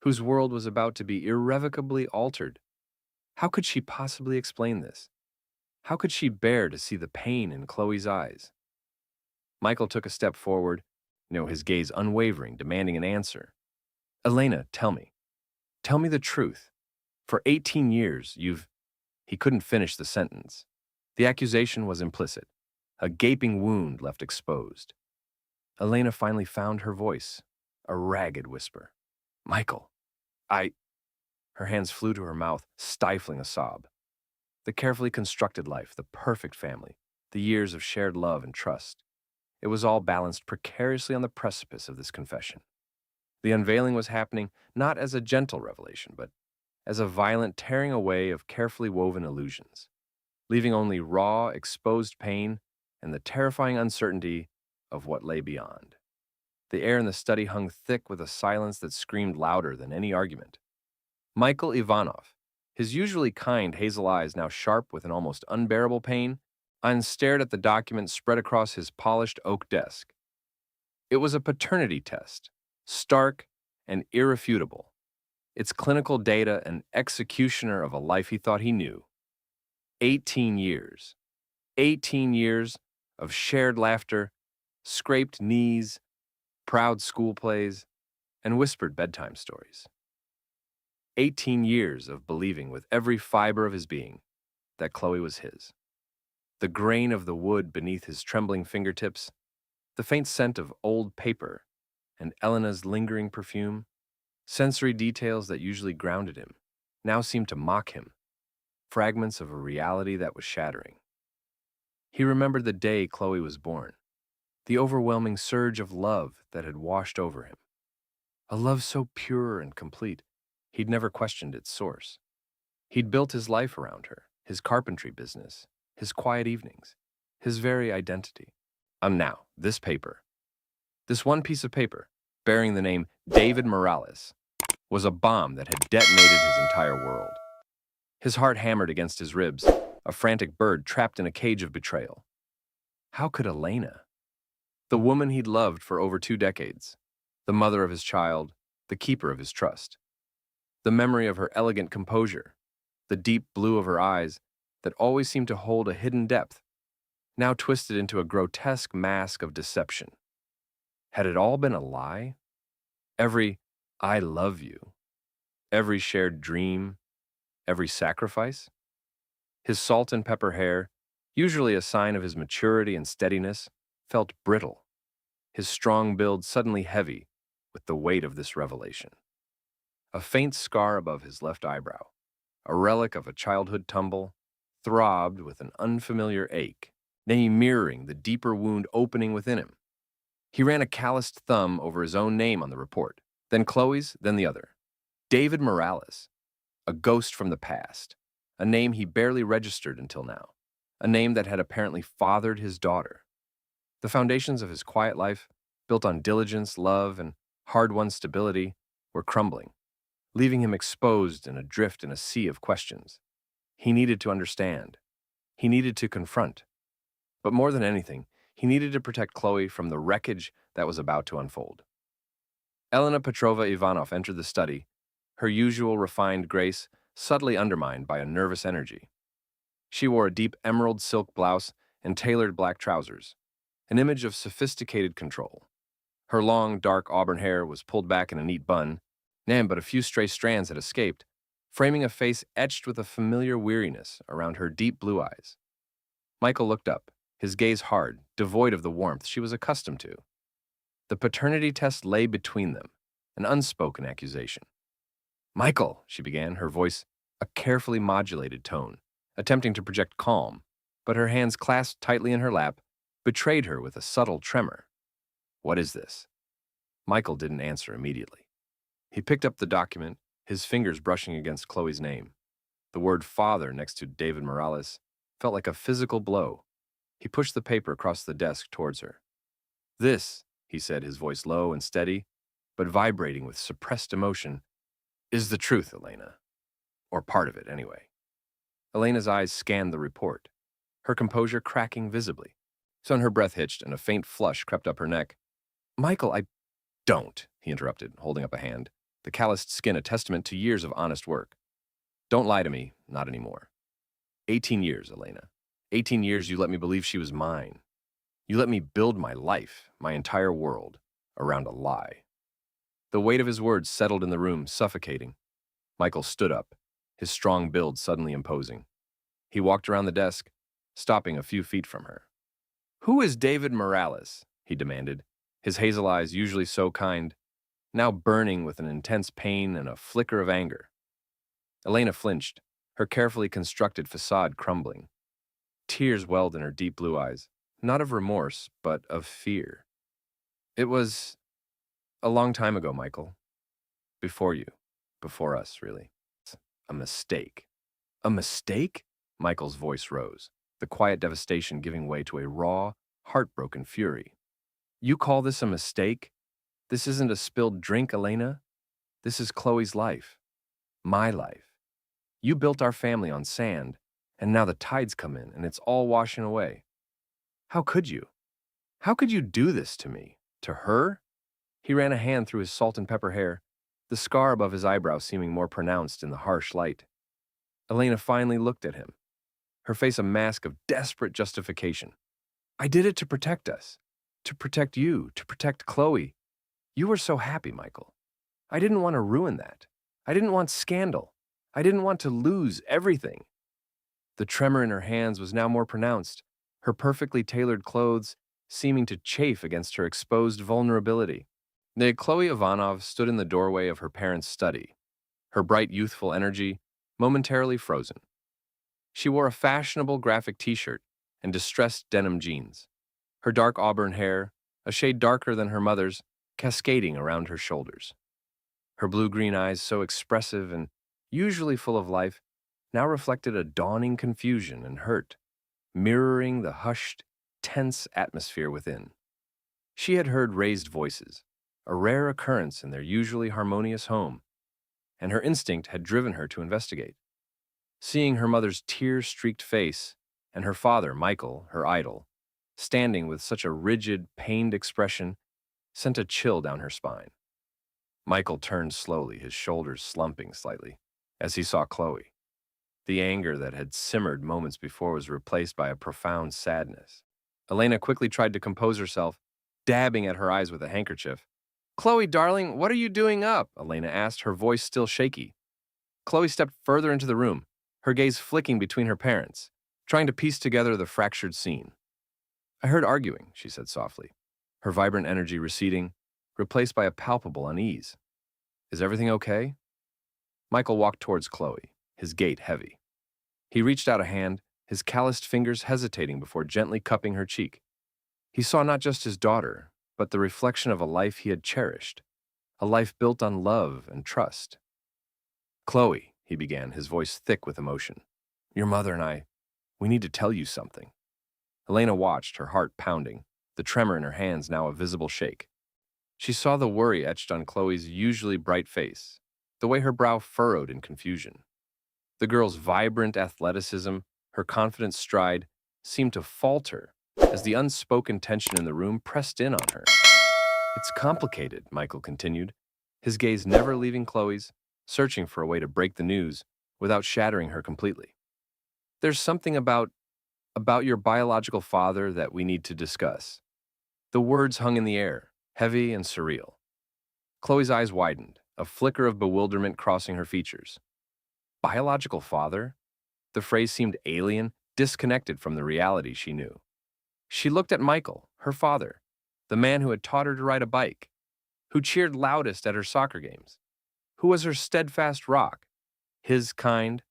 whose world was about to be irrevocably altered. How could she possibly explain this? How could she bear to see the pain in Chloe's eyes? Michael took a step forward, his gaze unwavering, demanding an answer. "Elena, tell me. Tell me the truth. For 18 years, you've—" He couldn't finish the sentence. The accusation was implicit, a gaping wound left exposed. Elena finally found her voice, a ragged whisper. "Michael, I—" Her hands flew to her mouth, stifling a sob. The carefully constructed life, the perfect family, the years of shared love and trust. It was all balanced precariously on the precipice of this confession. The unveiling was happening not as a gentle revelation, but as a violent tearing away of carefully woven illusions, leaving only raw, exposed pain and the terrifying uncertainty of what lay beyond. The air in the study hung thick with a silence that screamed louder than any argument. Michael Ivanov, his usually kind hazel eyes now sharp with an almost unbearable pain, stared at the document spread across his polished oak desk. It was a paternity test, stark and irrefutable, its clinical data an executioner of a life he thought he knew. 18 years. 18 years of shared laughter, scraped knees, proud school plays, and whispered bedtime stories. 18 years of believing with every fiber of his being that Chloe was his. The grain of the wood beneath his trembling fingertips, the faint scent of old paper, and Elena's lingering perfume, sensory details that usually grounded him, now seemed to mock him, fragments of a reality that was shattering. He remembered the day Chloe was born, the overwhelming surge of love that had washed over him. A love so pure and complete, he'd never questioned its source. He'd built his life around her, his carpentry business, his quiet evenings, his very identity. And now, this paper, this one piece of paper, bearing the name David Morales, was a bomb that had detonated his entire world. His heart hammered against his ribs, a frantic bird trapped in a cage of betrayal. How could Elena, the woman he'd loved for over 2 decades, the mother of his child, the keeper of his trust, the memory of her elegant composure, the deep blue of her eyes that always seemed to hold a hidden depth, now twisted into a grotesque mask of deception? Had it all been a lie? Every "I love you," every shared dream, every sacrifice? His salt and pepper hair, usually a sign of his maturity and steadiness, felt brittle, his strong build suddenly heavy with the weight of this revelation. A faint scar above his left eyebrow, a relic of a childhood tumble, throbbed with an unfamiliar ache, maybe mirroring the deeper wound opening within him. He ran a calloused thumb over his own name on the report, then Chloe's, then the other. David Morales, a ghost from the past, a name he barely registered until now, a name that had apparently fathered his daughter. The foundations of his quiet life, built on diligence, love, and hard-won stability, were crumbling, leaving him exposed and adrift in a sea of questions. He needed to understand. He needed to confront. But more than anything, he needed to protect Chloe from the wreckage that was about to unfold. Elena Petrova Ivanov entered the study, her usual refined grace subtly undermined by a nervous energy. She wore a deep emerald silk blouse and tailored black trousers, an image of sophisticated control. Her long, dark auburn hair was pulled back in a neat bun, but a few stray strands had escaped, framing a face etched with a familiar weariness around her deep blue eyes. Michael looked up, his gaze hard, devoid of the warmth she was accustomed to. The paternity test lay between them, an unspoken accusation. "Michael," she began, her voice a carefully modulated tone, attempting to project calm, but her hands clasped tightly in her lap betrayed her with a subtle tremor. "What is this?" Michael didn't answer immediately. He picked up the document, his fingers brushing against Chloe's name. The word father next to David Morales felt like a physical blow. He pushed the paper across the desk towards her. "This," he said, his voice low and steady, but vibrating with suppressed emotion, "is the truth, Elena. Or part of it, anyway." Elena's eyes scanned the report, her composure cracking visibly. Soon her breath hitched and a faint flush crept up her neck. "Michael, I don't," he interrupted, holding up a hand, the calloused skin a testament to years of honest work. "Don't lie to me, not anymore. 18 years, Elena. 18 years you let me believe she was mine. You let me build my life, my entire world, around a lie." The weight of his words settled in the room, suffocating. Michael stood up, his strong build suddenly imposing. He walked around the desk, stopping a few feet from her. "Who is David Morales?" he demanded, his hazel eyes, usually so kind, now burning with an intense pain and a flicker of anger. Elena flinched, her carefully constructed facade crumbling. Tears welled in her deep blue eyes, not of remorse, but of fear. "It was a long time ago, Michael. Before you. Before us, really. It's a mistake." "A mistake?" Michael's voice rose, the quiet devastation giving way to a raw, heartbroken fury. "You call this a mistake? This isn't a spilled drink, Elena. This is Chloe's life. My life. You built our family on sand, and now the tides come in, and it's all washing away. How could you? How could you do this to me? To her?" He ran a hand through his salt and pepper hair, the scar above his eyebrow seeming more pronounced in the harsh light. Elena finally looked at him, her face a mask of desperate justification. "I did it to protect us. To protect you, to protect Chloe. You were so happy, Michael. I didn't want to ruin that. I didn't want scandal. I didn't want to lose everything." The tremor in her hands was now more pronounced, her perfectly tailored clothes seeming to chafe against her exposed vulnerability. Chloe Ivanov stood in the doorway of her parents' study, her bright youthful energy momentarily frozen. She wore a fashionable graphic t-shirt and distressed denim jeans, her dark auburn hair, a shade darker than her mother's, cascading around her shoulders. Her blue-green eyes, so expressive and usually full of life, now reflected a dawning confusion and hurt, mirroring the hushed, tense atmosphere within. She had heard raised voices, a rare occurrence in their usually harmonious home, and her instinct had driven her to investigate. Seeing her mother's tear-streaked face and her father, Michael, her idol, standing with such a rigid, pained expression sent a chill down her spine. Michael turned slowly, his shoulders slumping slightly, as he saw Chloe. The anger that had simmered moments before was replaced by a profound sadness. Elena quickly tried to compose herself, dabbing at her eyes with a handkerchief. "Chloe, darling, what are you doing up?" Elena asked, her voice still shaky. Chloe stepped further into the room, her gaze flicking between her parents, trying to piece together the fractured scene. "I heard arguing," she said softly, her vibrant energy receding, replaced by a palpable unease. "Is everything okay?" Michael walked towards Chloe, his gait heavy. He reached out a hand, his calloused fingers hesitating before gently cupping her cheek. He saw not just his daughter, but the reflection of a life he had cherished, a life built on love and trust. "Chloe," he began, his voice thick with emotion, "your mother and I, we need to tell you something." Elena watched, her heart pounding, the tremor in her hands now a visible shake. She saw the worry etched on Chloe's usually bright face, the way her brow furrowed in confusion. The girl's vibrant athleticism, her confident stride, seemed to falter as the unspoken tension in the room pressed in on her. "It's complicated," Michael continued, his gaze never leaving Chloe's, searching for a way to break the news without shattering her completely. "There's something about your biological father that we need to discuss." The words hung in the air, heavy and surreal. Chloe's eyes widened, a flicker of bewilderment crossing her features. Biological father? The phrase seemed alien, disconnected from the reality she knew. She looked at Michael, her father, the man who had taught her to ride a bike, who cheered loudest at her soccer games, who was her steadfast rock. His kind,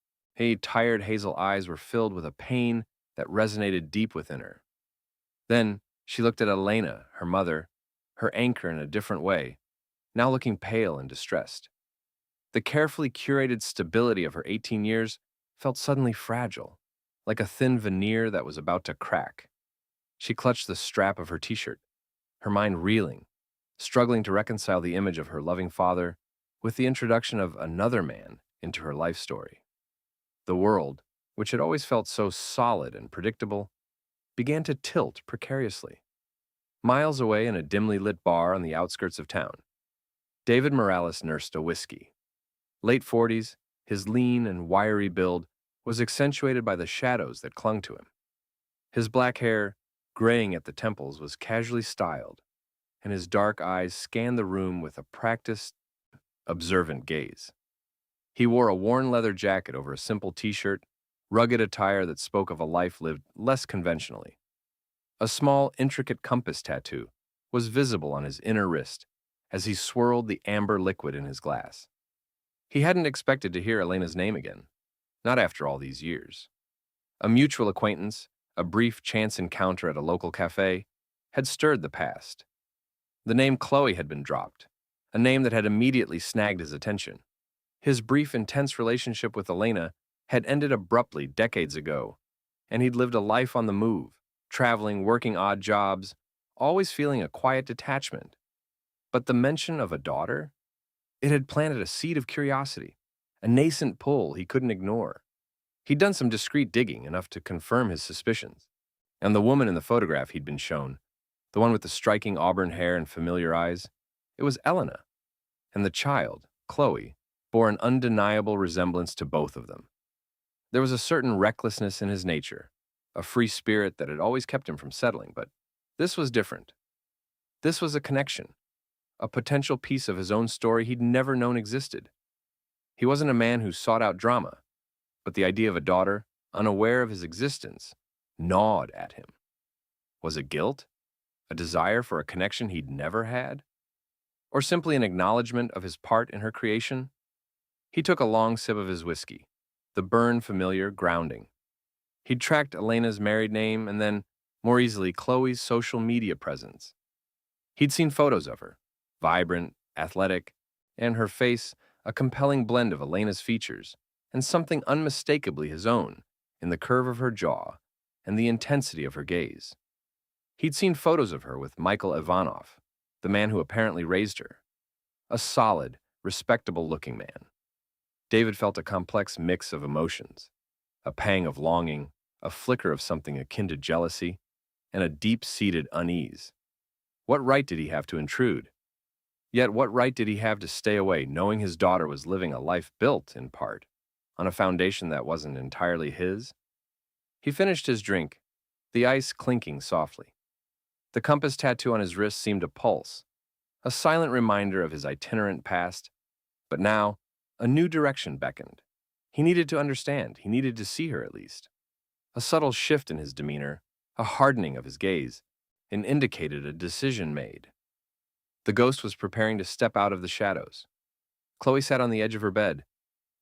tired hazel eyes were filled with a pain that resonated deep within her. Then she looked at Elena, her mother, her anchor in a different way, now looking pale and distressed. The carefully curated stability of her 18 years felt suddenly fragile, like a thin veneer that was about to crack. She clutched the strap of her t-shirt, her mind reeling, struggling to reconcile the image of her loving father with the introduction of another man into her life story. The world, which had always felt so solid and predictable, began to tilt precariously. Miles away in a dimly lit bar on the outskirts of town, David Morales nursed a whiskey. Late 40s, his lean and wiry build was accentuated by the shadows that clung to him. His black hair, graying at the temples, was casually styled, and his dark eyes scanned the room with a practiced, observant gaze. He wore a worn leather jacket over a simple t-shirt, rugged attire that spoke of a life lived less conventionally. A small, intricate compass tattoo was visible on his inner wrist as he swirled the amber liquid in his glass. He hadn't expected to hear Elena's name again, not after all these years. A mutual acquaintance, a brief chance encounter at a local cafe, had stirred the past. The name Chloe had been dropped, a name that had immediately snagged his attention. His brief, intense relationship with Elena had ended abruptly decades ago, and he'd lived a life on the move, traveling, working odd jobs, always feeling a quiet detachment. But the mention of a daughter? It had planted a seed of curiosity, a nascent pull he couldn't ignore. He'd done some discreet digging, enough to confirm his suspicions. And the woman in the photograph he'd been shown, the one with the striking auburn hair and familiar eyes, it was Elena. And the child, Chloe, bore an undeniable resemblance to both of them. There was a certain recklessness in his nature, a free spirit that had always kept him from settling, but this was different. This was a connection, a potential piece of his own story he'd never known existed. He wasn't a man who sought out drama, but the idea of a daughter, unaware of his existence, gnawed at him. Was it guilt? A desire for a connection he'd never had? Or simply an acknowledgement of his part in her creation? He took a long sip of his whiskey, the burn familiar, grounding. He'd tracked Elena's married name and then, more easily, Chloe's social media presence. He'd seen photos of her, vibrant, athletic, and her face a compelling blend of Elena's features and something unmistakably his own in the curve of her jaw and the intensity of her gaze. He'd seen photos of her with Michael Ivanov, the man who apparently raised her, a solid, respectable-looking man. David felt a complex mix of emotions. a pang of longing, a flicker of something akin to jealousy, and a deep-seated unease. What right did he have to intrude? Yet what right did he have to stay away, knowing his daughter was living a life built, in part, on a foundation that wasn't entirely his? He finished his drink, the ice clinking softly. The compass tattoo on his wrist seemed to pulse, a silent reminder of his itinerant past. But now, a new direction beckoned. He needed to understand, he needed to see her at least. A subtle shift in his demeanor, a hardening of his gaze, and indicated a decision made. The ghost was preparing to step out of the shadows. Chloe sat on the edge of her bed,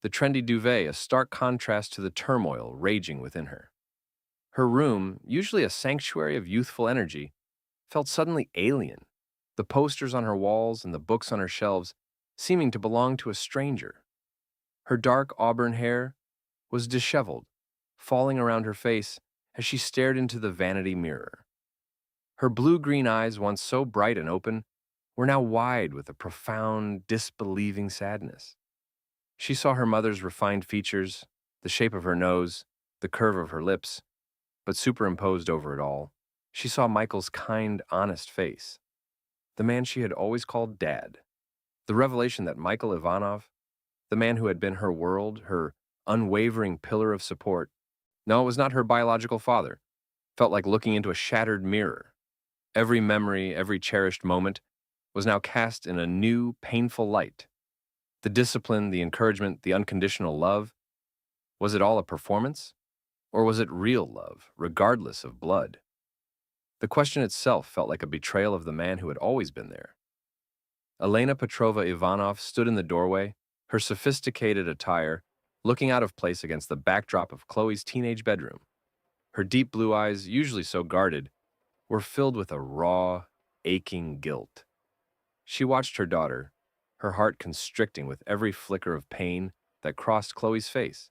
the trendy duvet a stark contrast to the turmoil raging within her. Her room, usually a sanctuary of youthful energy, felt suddenly alien, the posters on her walls and the books on her shelves seeming to belong to a stranger. Her dark auburn hair was disheveled, falling around her face as she stared into the vanity mirror. Her blue-green eyes, once so bright and open, were now wide with a profound, disbelieving sadness. She saw her mother's refined features, the shape of her nose, the curve of her lips, but superimposed over it all, she saw Michael's kind, honest face, the man she had always called Dad. The revelation that Michael Ivanov, the man who had been her world, her unwavering pillar of support, no, it was not her biological father, felt like looking into a shattered mirror. Every memory, every cherished moment was now cast in a new, painful light. The discipline, the encouragement, the unconditional love, was it all a performance? Or was it real love, regardless of blood? The question itself felt like a betrayal of the man who had always been there. Elena Petrova Ivanov stood in the doorway, her sophisticated attire looking out of place against the backdrop of Chloe's teenage bedroom. Her deep blue eyes, usually so guarded, were filled with a raw, aching guilt. She watched her daughter, her heart constricting with every flicker of pain that crossed Chloe's face.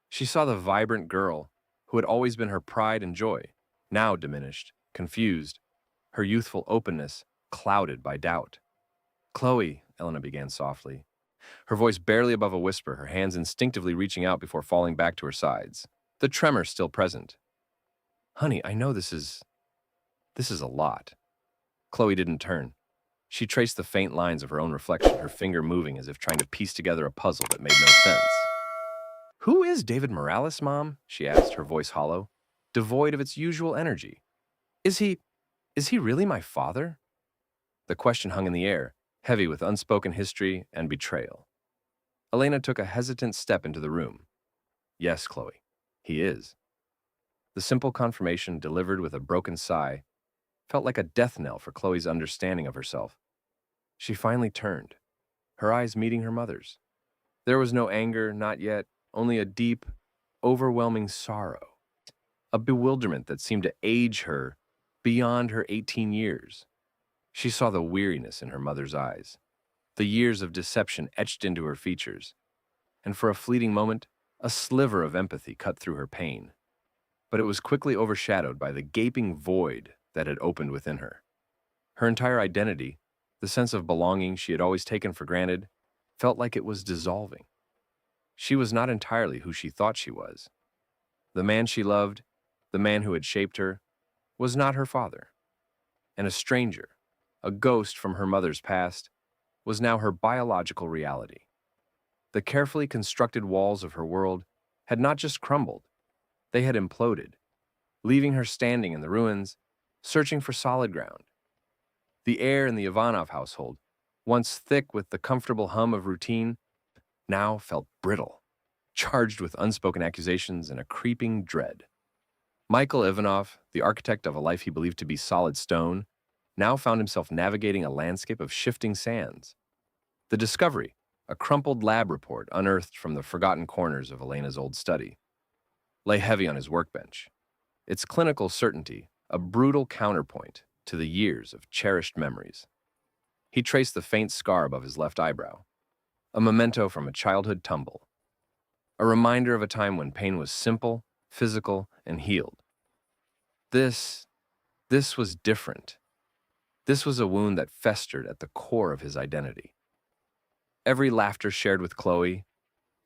She saw the vibrant girl who had always been her pride and joy, now diminished, confused, her youthful openness clouded by doubt. "Chloe," Elena began softly, her voice barely above a whisper, her hands instinctively reaching out before falling back to her sides, the tremor still present. "Honey, I know this is a lot." Chloe didn't turn. She traced the faint lines of her own reflection, her finger moving as if trying to piece together a puzzle that made no sense. "Who is David Morales, Mom?" she asked, her voice hollow, devoid of its usual energy. Is he really my father?" The question hung in the air, heavy with unspoken history and betrayal. Elena took a hesitant step into the room. "Yes, Chloe, he is." The simple confirmation, delivered with a broken sigh, felt like a death knell for Chloe's understanding of herself. She finally turned, her eyes meeting her mother's. There was no anger, not yet, only a deep, overwhelming sorrow, a bewilderment that seemed to age her beyond her 18 years. She saw the weariness in her mother's eyes, the years of deception etched into her features, and for a fleeting moment, a sliver of empathy cut through her pain. But it was quickly overshadowed by the gaping void that had opened within her. Her entire identity, the sense of belonging she had always taken for granted, felt like it was dissolving. She was not entirely who she thought she was. The man she loved, the man who had shaped her, was not her father. And a stranger, a ghost from her mother's past, was now her biological reality. The carefully constructed walls of her world had not just crumbled, they had imploded, leaving her standing in the ruins, searching for solid ground. The air in the Ivanov household, once thick with the comfortable hum of routine, now felt brittle, charged with unspoken accusations and a creeping dread. Michael Ivanov, the architect of a life he believed to be solid stone, now found himself navigating a landscape of shifting sands. The discovery, a crumpled lab report unearthed from the forgotten corners of Elena's old study, lay heavy on his workbench, its clinical certainty a brutal counterpoint to the years of cherished memories. He traced the faint scar above his left eyebrow, a memento from a childhood tumble, a reminder of a time when pain was simple, physical, and healed. This was different. This was a wound that festered at the core of his identity. Every laughter shared with Chloe,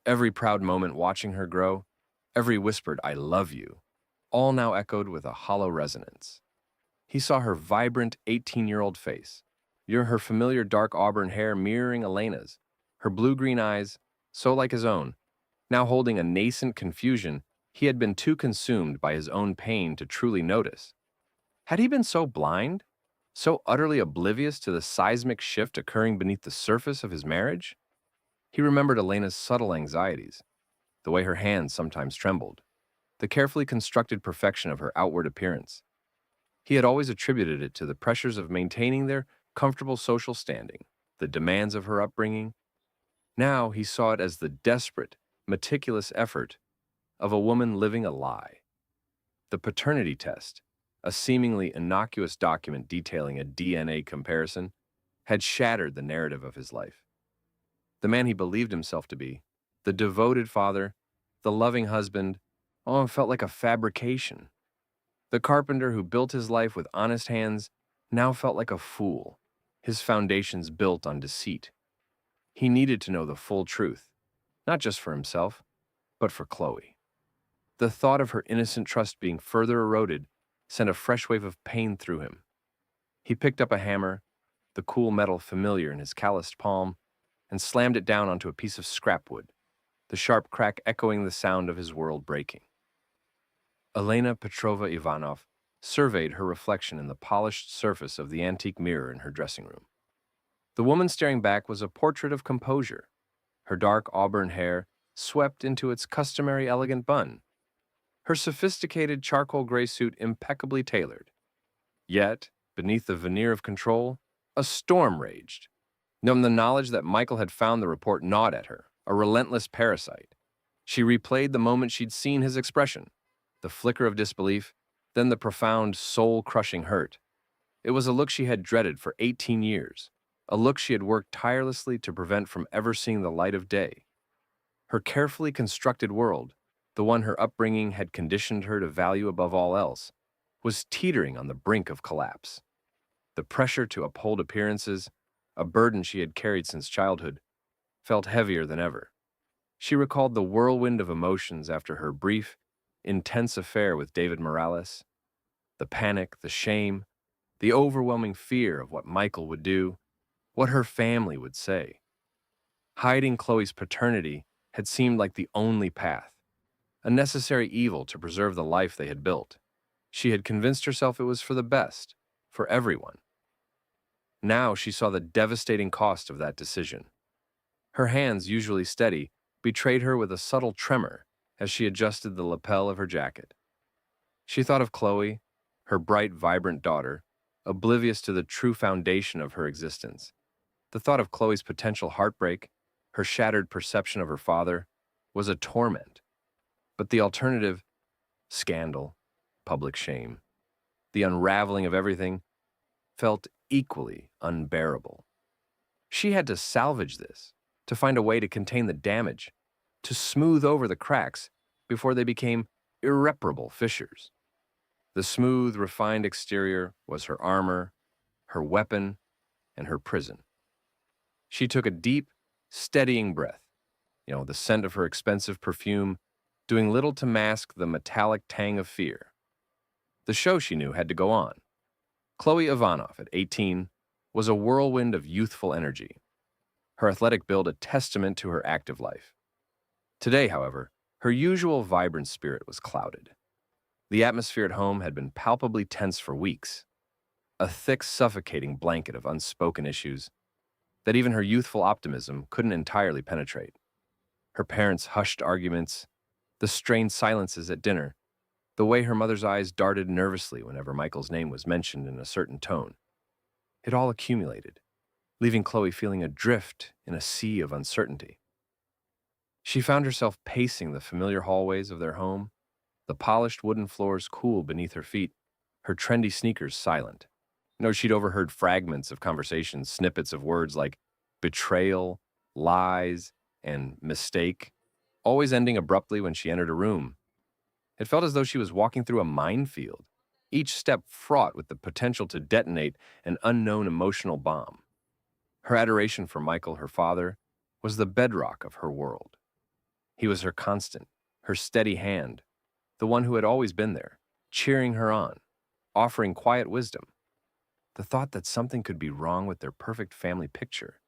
every proud moment watching her grow, Every whispered, "I love you," all now echoed with a hollow resonance. He saw her vibrant 18-year-old face, her familiar dark auburn hair mirroring Elena's, her blue-green eyes, so like his own, now holding a nascent confusion he had been too consumed by his own pain to truly notice. Had he been so blind? So utterly oblivious to the seismic shift occurring beneath the surface of his marriage? He remembered Elena's subtle anxieties, the way her hands sometimes trembled, the carefully constructed perfection of her outward appearance. He had always attributed it to the pressures of maintaining their comfortable social standing, the demands of her upbringing. Now he saw it as the desperate, meticulous effort of a woman living a lie. The paternity test, a seemingly innocuous document detailing a DNA comparison, had shattered the narrative of his life. The man he believed himself to be, the devoted father, the loving husband, it felt like a fabrication. The carpenter who built his life with honest hands now felt like a fool, his foundations built on deceit. He needed to know the full truth, not just for himself, but for Chloe. The thought of her innocent trust being further eroded sent a fresh wave of pain through him. He picked up a hammer, the cool metal familiar in his calloused palm, and slammed it down onto a piece of scrap wood, the sharp crack echoing the sound of his world breaking. Elena Petrovna Ivanov surveyed her reflection in the polished surface of the antique mirror in her dressing room. The woman staring back was a portrait of composure, her dark auburn hair swept into its customary elegant bun, her sophisticated charcoal gray suit impeccably tailored. Yet, beneath the veneer of control, a storm raged. From the knowledge that Michael had found the report gnawed at her, a relentless parasite. She replayed the moment she'd seen his expression, the flicker of disbelief, then the profound, soul-crushing hurt. It was a look she had dreaded for 18 years, a look she had worked tirelessly to prevent from ever seeing the light of day. Her carefully constructed world, the one her upbringing had conditioned her to value above all else, was teetering on the brink of collapse. The pressure to uphold appearances, a burden she had carried since childhood, felt heavier than ever. She recalled the whirlwind of emotions after her brief, intense affair with David Morales, the panic, the shame, the overwhelming fear of what Michael would do, what her family would say. Hiding Chloe's paternity had seemed like the only path, a necessary evil to preserve the life they had built. She had convinced herself it was for the best, for everyone. Now she saw the devastating cost of that decision. Her hands, usually steady, betrayed her with a subtle tremor as she adjusted the lapel of her jacket. She thought of Chloe, her bright, vibrant daughter, oblivious to the true foundation of her existence. The thought of Chloe's potential heartbreak, her shattered perception of her father, was a torment. But the alternative, scandal, public shame, the unraveling of everything, felt equally unbearable. She had to salvage this, to find a way to contain the damage, to smooth over the cracks before they became irreparable fissures. The smooth, refined exterior was her armor, her weapon, and her prison. She took a deep, steadying breath, the scent of her expensive perfume, doing little to mask the metallic tang of fear. The show, she knew, had to go on. Chloe Ivanov, at 18, was a whirlwind of youthful energy, her athletic build a testament to her active life. Today, however, her usual vibrant spirit was clouded. The atmosphere at home had been palpably tense for weeks, a thick, suffocating blanket of unspoken issues that even her youthful optimism couldn't entirely penetrate. Her parents' hushed arguments, the strained silences at dinner, the way her mother's eyes darted nervously whenever Michael's name was mentioned in a certain tone. It all accumulated, leaving Chloe feeling adrift in a sea of uncertainty. She found herself pacing the familiar hallways of their home, the polished wooden floors cool beneath her feet, her trendy sneakers silent. She'd overheard fragments of conversations, snippets of words like betrayal, lies, and mistake, always ending abruptly when she entered a room. It felt as though she was walking through a minefield, each step fraught with the potential to detonate an unknown emotional bomb. Her adoration for Michael, her father, was the bedrock of her world. He was her constant, her steady hand, the one who had always been there, cheering her on, offering quiet wisdom. The thought that something could be wrong with their perfect family picture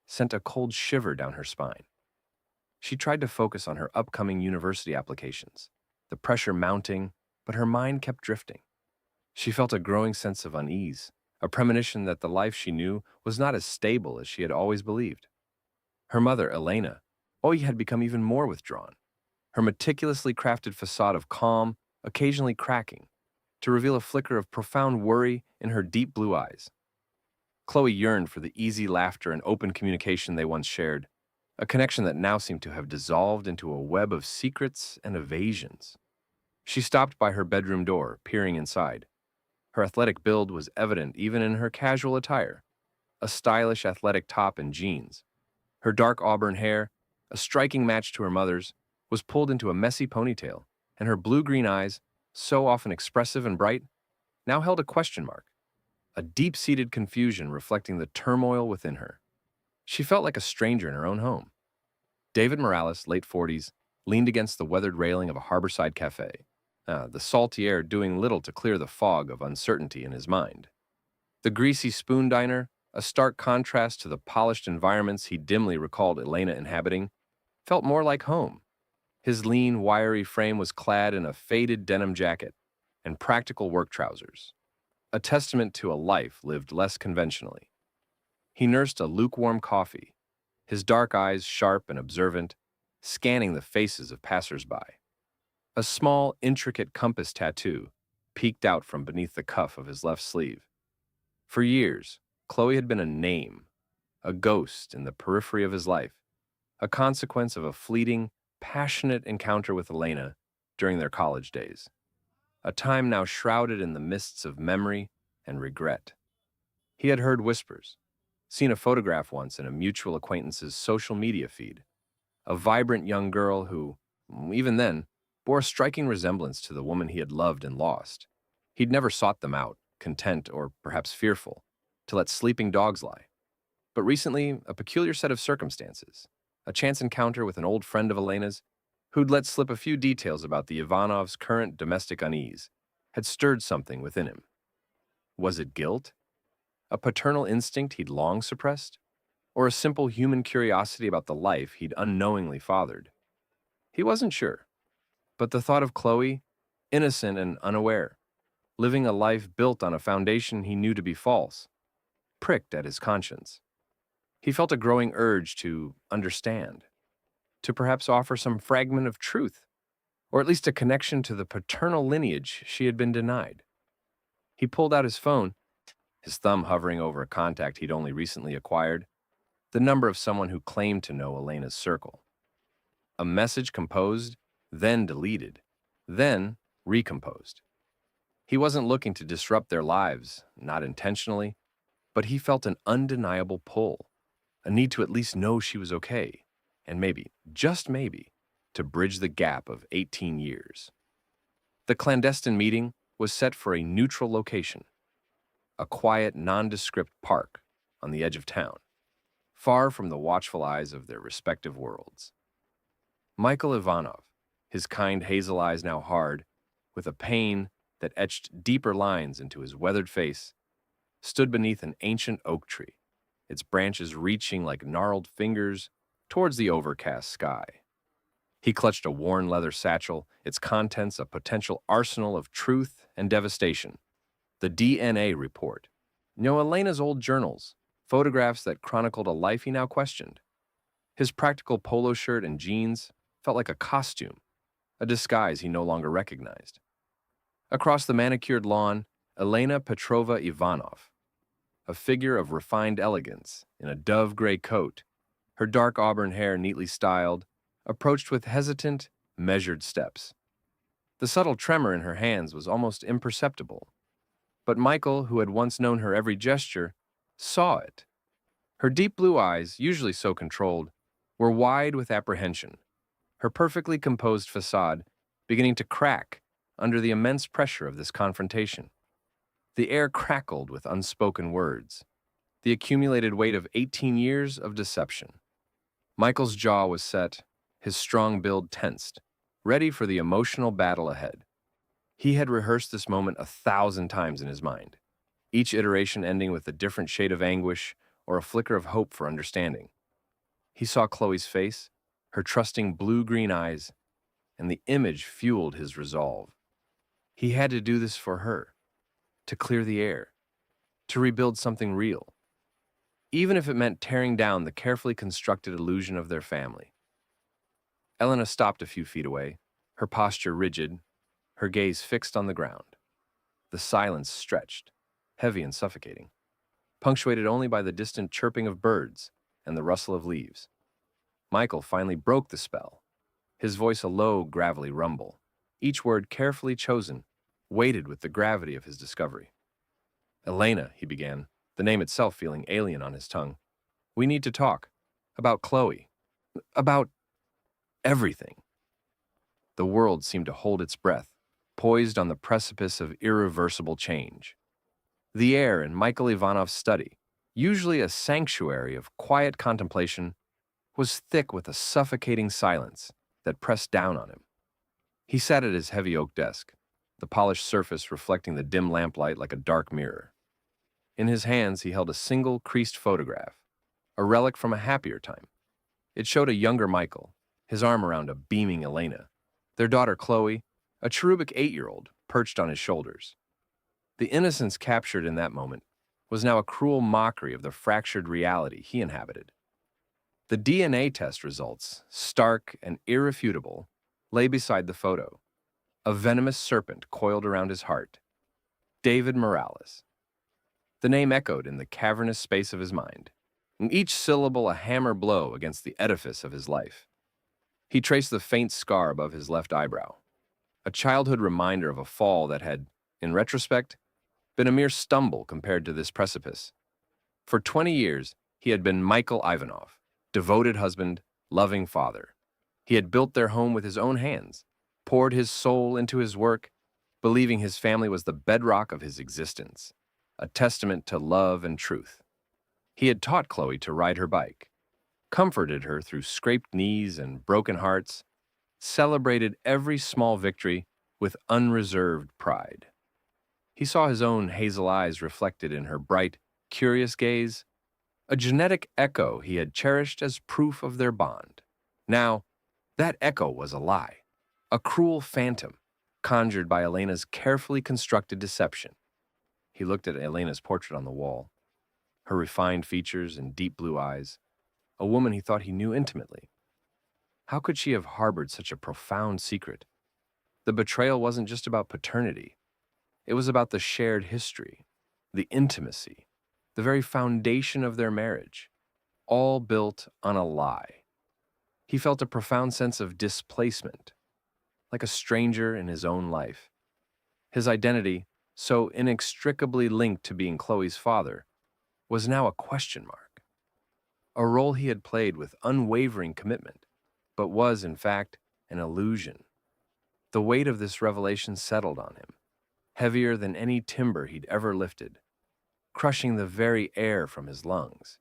sent a cold shiver down her spine. She tried to focus on her upcoming university applications, the pressure mounting, but her mind kept drifting. She felt a growing sense of unease, a premonition that the life she knew was not as stable as she had always believed. Her mother, Elena, had become even more withdrawn, her meticulously crafted facade of calm occasionally cracking to reveal a flicker of profound worry in her deep blue eyes. Chloe yearned for the easy laughter and open communication they once shared, a connection that now seemed to have dissolved into a web of secrets and evasions. She stopped by her bedroom door, peering inside. Her athletic build was evident even in her casual attire, a stylish athletic top and jeans. Her dark auburn hair, a striking match to her mother's, was pulled into a messy ponytail, and her blue-green eyes, so often expressive and bright, now held a question mark, a deep-seated confusion reflecting the turmoil within her. She felt like a stranger in her own home. David Morales, late 40s, leaned against the weathered railing of a harborside cafe, the salty air doing little to clear the fog of uncertainty in his mind. The greasy spoon diner, a stark contrast to the polished environments he dimly recalled Elena inhabiting, felt more like home. His lean, wiry frame was clad in a faded denim jacket and practical work trousers, a testament to a life lived less conventionally. He nursed a lukewarm coffee, his dark eyes sharp and observant, scanning the faces of passers-by. A small, intricate compass tattoo peeked out from beneath the cuff of his left sleeve. For years, Chloe had been a name, a ghost in the periphery of his life, a consequence of a fleeting, passionate encounter with Elena during their college days, a time now shrouded in the mists of memory and regret. He had heard whispers, seen a photograph once in a mutual acquaintance's social media feed, a vibrant young girl who, even then, bore a striking resemblance to the woman he had loved and lost. He'd never sought them out, content or perhaps fearful, to let sleeping dogs lie. But recently, a peculiar set of circumstances, a chance encounter with an old friend of Elena's, who'd let slip a few details about the Ivanovs' current domestic unease, had stirred something within him. Was it guilt? A paternal instinct he'd long suppressed? Or a simple human curiosity about the life he'd unknowingly fathered? He wasn't sure. But the thought of Chloe, innocent and unaware, living a life built on a foundation he knew to be false, pricked at his conscience. He felt a growing urge to understand, to perhaps offer some fragment of truth, or at least a connection to the paternal lineage she had been denied. He pulled out his phone, his thumb hovering over a contact he'd only recently acquired, the number of someone who claimed to know Elena's circle. A message composed, then deleted, then recomposed. He wasn't looking to disrupt their lives, not intentionally, but he felt an undeniable pull, a need to at least know she was okay, and maybe, just maybe, to bridge the gap of 18 years. The clandestine meeting was set for a neutral location, a quiet, nondescript park on the edge of town, far from the watchful eyes of their respective worlds. Michael Ivanov, his kind hazel eyes now hard, with a pain that etched deeper lines into his weathered face, stood beneath an ancient oak tree, its branches reaching like gnarled fingers towards the overcast sky. He clutched a worn leather satchel, its contents a potential arsenal of truth and devastation. The DNA report. Elena's old journals, photographs that chronicled a life he now questioned. His practical polo shirt and jeans felt like a costume, a disguise he no longer recognized. Across the manicured lawn, Elena Petrova Ivanov, a figure of refined elegance in a dove-gray coat, her dark auburn hair neatly styled, approached with hesitant, measured steps. The subtle tremor in her hands was almost imperceptible. But Michael, who had once known her every gesture, saw it. Her deep blue eyes, usually so controlled, were wide with apprehension, her perfectly composed facade beginning to crack under the immense pressure of this confrontation. The air crackled with unspoken words, the accumulated weight of 18 years of deception. Michael's jaw was set, his strong build tensed, ready for the emotional battle ahead. He had rehearsed this moment 1,000 times in his mind, each iteration ending with a different shade of anguish or a flicker of hope for understanding. He saw Chloe's face, her trusting blue-green eyes, and the image fueled his resolve. He had to do this for her, to clear the air, to rebuild something real, even if it meant tearing down the carefully constructed illusion of their family. Elena stopped a few feet away, her posture rigid, her gaze fixed on the ground. The silence stretched, heavy and suffocating, punctuated only by the distant chirping of birds and the rustle of leaves. Michael finally broke the spell, his voice a low, gravelly rumble, each word carefully chosen, weighted with the gravity of his discovery. "Elena," he began, the name itself feeling alien on his tongue. "We need to talk. About Chloe. About everything." The world seemed to hold its breath, poised on the precipice of irreversible change. The air in Michael Ivanov's study, usually a sanctuary of quiet contemplation, was thick with a suffocating silence that pressed down on him. He sat at his heavy oak desk, the polished surface reflecting the dim lamplight like a dark mirror. In his hands, he held a single creased photograph, a relic from a happier time. It showed a younger Michael, his arm around a beaming Elena, their daughter Chloe, a cherubic 8-year-old, perched on his shoulders. The innocence captured in that moment was now a cruel mockery of the fractured reality he inhabited. The DNA test results, stark and irrefutable, lay beside the photo. A venomous serpent coiled around his heart. David Morales. The name echoed in the cavernous space of his mind, and each syllable a hammer blow against the edifice of his life. He traced the faint scar above his left eyebrow, a childhood reminder of a fall that had, in retrospect, been a mere stumble compared to this precipice. For 20 years, he had been Michael Ivanov, devoted husband, loving father. He had built their home with his own hands, poured his soul into his work, believing his family was the bedrock of his existence, a testament to love and truth. He had taught Chloe to ride her bike, comforted her through scraped knees and broken hearts, celebrated every small victory with unreserved pride. He saw his own hazel eyes reflected in her bright, curious gaze, a genetic echo he had cherished as proof of their bond. Now, that echo was a lie, a cruel phantom, conjured by Elena's carefully constructed deception. He looked at Elena's portrait on the wall, her refined features and deep blue eyes, a woman he thought he knew intimately. How could she have harbored such a profound secret? The betrayal wasn't just about paternity. It was about the shared history, the intimacy, the very foundation of their marriage, all built on a lie. He felt a profound sense of displacement, like a stranger in his own life. His identity, so inextricably linked to being Chloe's father, was now a question mark. A role he had played with unwavering commitment, but was, in fact, an illusion. The weight of this revelation settled on him, heavier than any timber he'd ever lifted, crushing the very air from his lungs.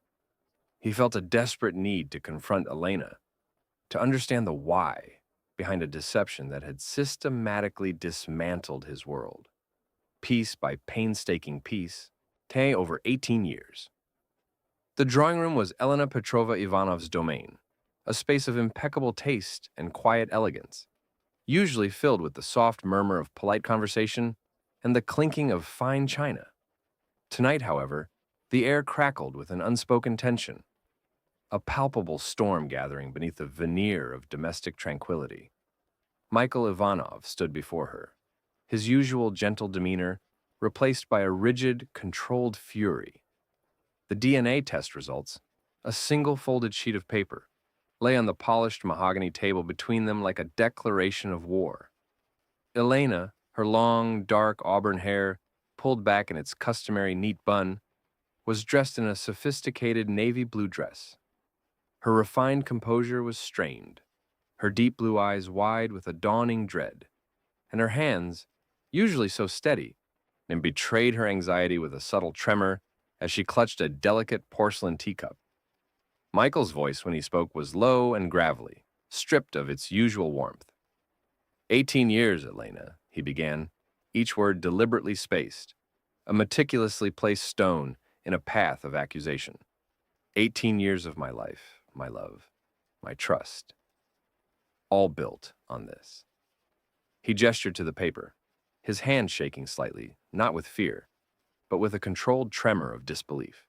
He felt a desperate need to confront Elena, to understand the why behind a deception that had systematically dismantled his world, piece by painstaking piece, over 18 years. The drawing room was Elena Petrovna Ivanov's domain, a space of impeccable taste and quiet elegance, usually filled with the soft murmur of polite conversation and the clinking of fine china. Tonight, however, the air crackled with an unspoken tension, a palpable storm gathering beneath a veneer of domestic tranquility. Michael Ivanov stood before her, his usual gentle demeanor replaced by a rigid, controlled fury. The DNA test results, a single folded sheet of paper, lay on the polished mahogany table between them like a declaration of war. Elena, her long, dark auburn hair pulled back in its customary neat bun, was dressed in a sophisticated navy blue dress. Her refined composure was strained, her deep blue eyes wide with a dawning dread, and her hands, usually so steady, and betrayed her anxiety with a subtle tremor as she clutched a delicate porcelain teacup. Michael's voice when he spoke was low and gravelly, stripped of its usual warmth. 18 years, Elena, he began, each word deliberately spaced, a meticulously placed stone in a path of accusation. 18 years of my life, my love, my trust, all built on this. He gestured to the paper, his hand shaking slightly, not with fear, but with a controlled tremor of disbelief.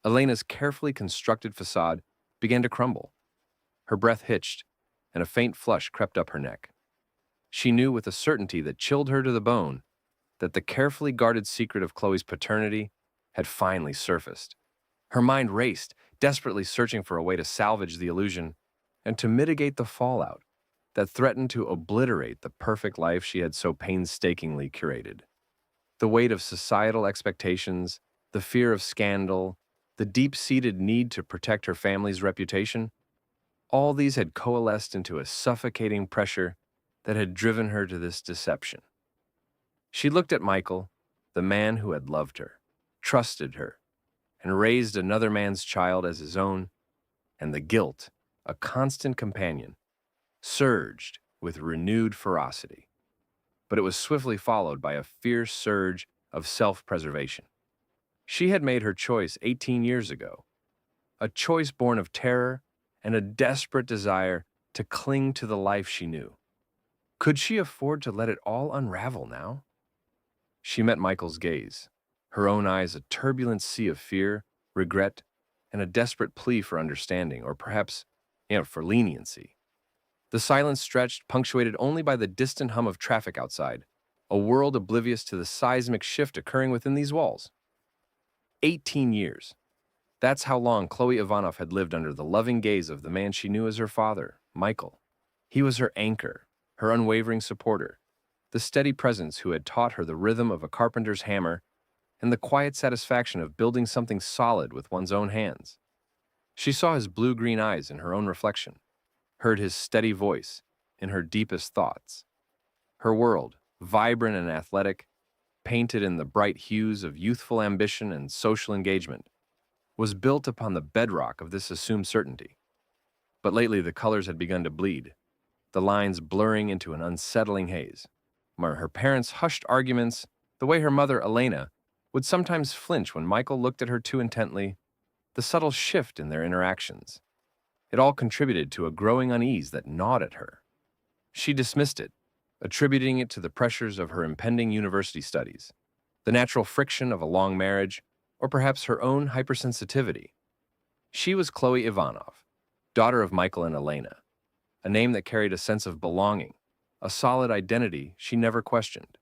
Elena's carefully constructed facade began to crumble. Her breath hitched, and a faint flush crept up her neck. She knew with a certainty that chilled her to the bone that the carefully guarded secret of Chloe's paternity had finally surfaced. Her mind raced, desperately searching for a way to salvage the illusion and to mitigate the fallout that threatened to obliterate the perfect life she had so painstakingly curated. The weight of societal expectations, the fear of scandal, the deep-seated need to protect her family's reputation, all these had coalesced into a suffocating pressure that had driven her to this deception. She looked at Michael, the man who had loved her, trusted her, and raised another man's child as his own, and the guilt, a constant companion, surged with renewed ferocity. But it was swiftly followed by a fierce surge of self-preservation. She had made her choice 18 years ago, a choice born of terror and a desperate desire to cling to the life she knew. Could she afford to let it all unravel now? She met Michael's gaze, her own eyes a turbulent sea of fear, regret, and a desperate plea for understanding, or perhaps, for leniency. The silence stretched, punctuated only by the distant hum of traffic outside, a world oblivious to the seismic shift occurring within these walls. 18 years. That's how long Chloe Ivanov had lived under the loving gaze of the man she knew as her father, Michael. He was her anchor, her unwavering supporter, the steady presence who had taught her the rhythm of a carpenter's hammer and the quiet satisfaction of building something solid with one's own hands. She saw his blue-green eyes in her own reflection, heard his steady voice in her deepest thoughts. Her world, vibrant and athletic, painted in the bright hues of youthful ambition and social engagement, was built upon the bedrock of this assumed certainty. But lately the colors had begun to bleed, the lines blurring into an unsettling haze. Her parents' hushed arguments, the way her mother, Elena, would sometimes flinch when Michael looked at her too intently, the subtle shift in their interactions. It all contributed to a growing unease that gnawed at her. She dismissed it, attributing it to the pressures of her impending university studies, the natural friction of a long marriage, or perhaps her own hypersensitivity. She was Chloe Ivanov, daughter of Michael and Elena, a name that carried a sense of belonging, a solid identity she never questioned.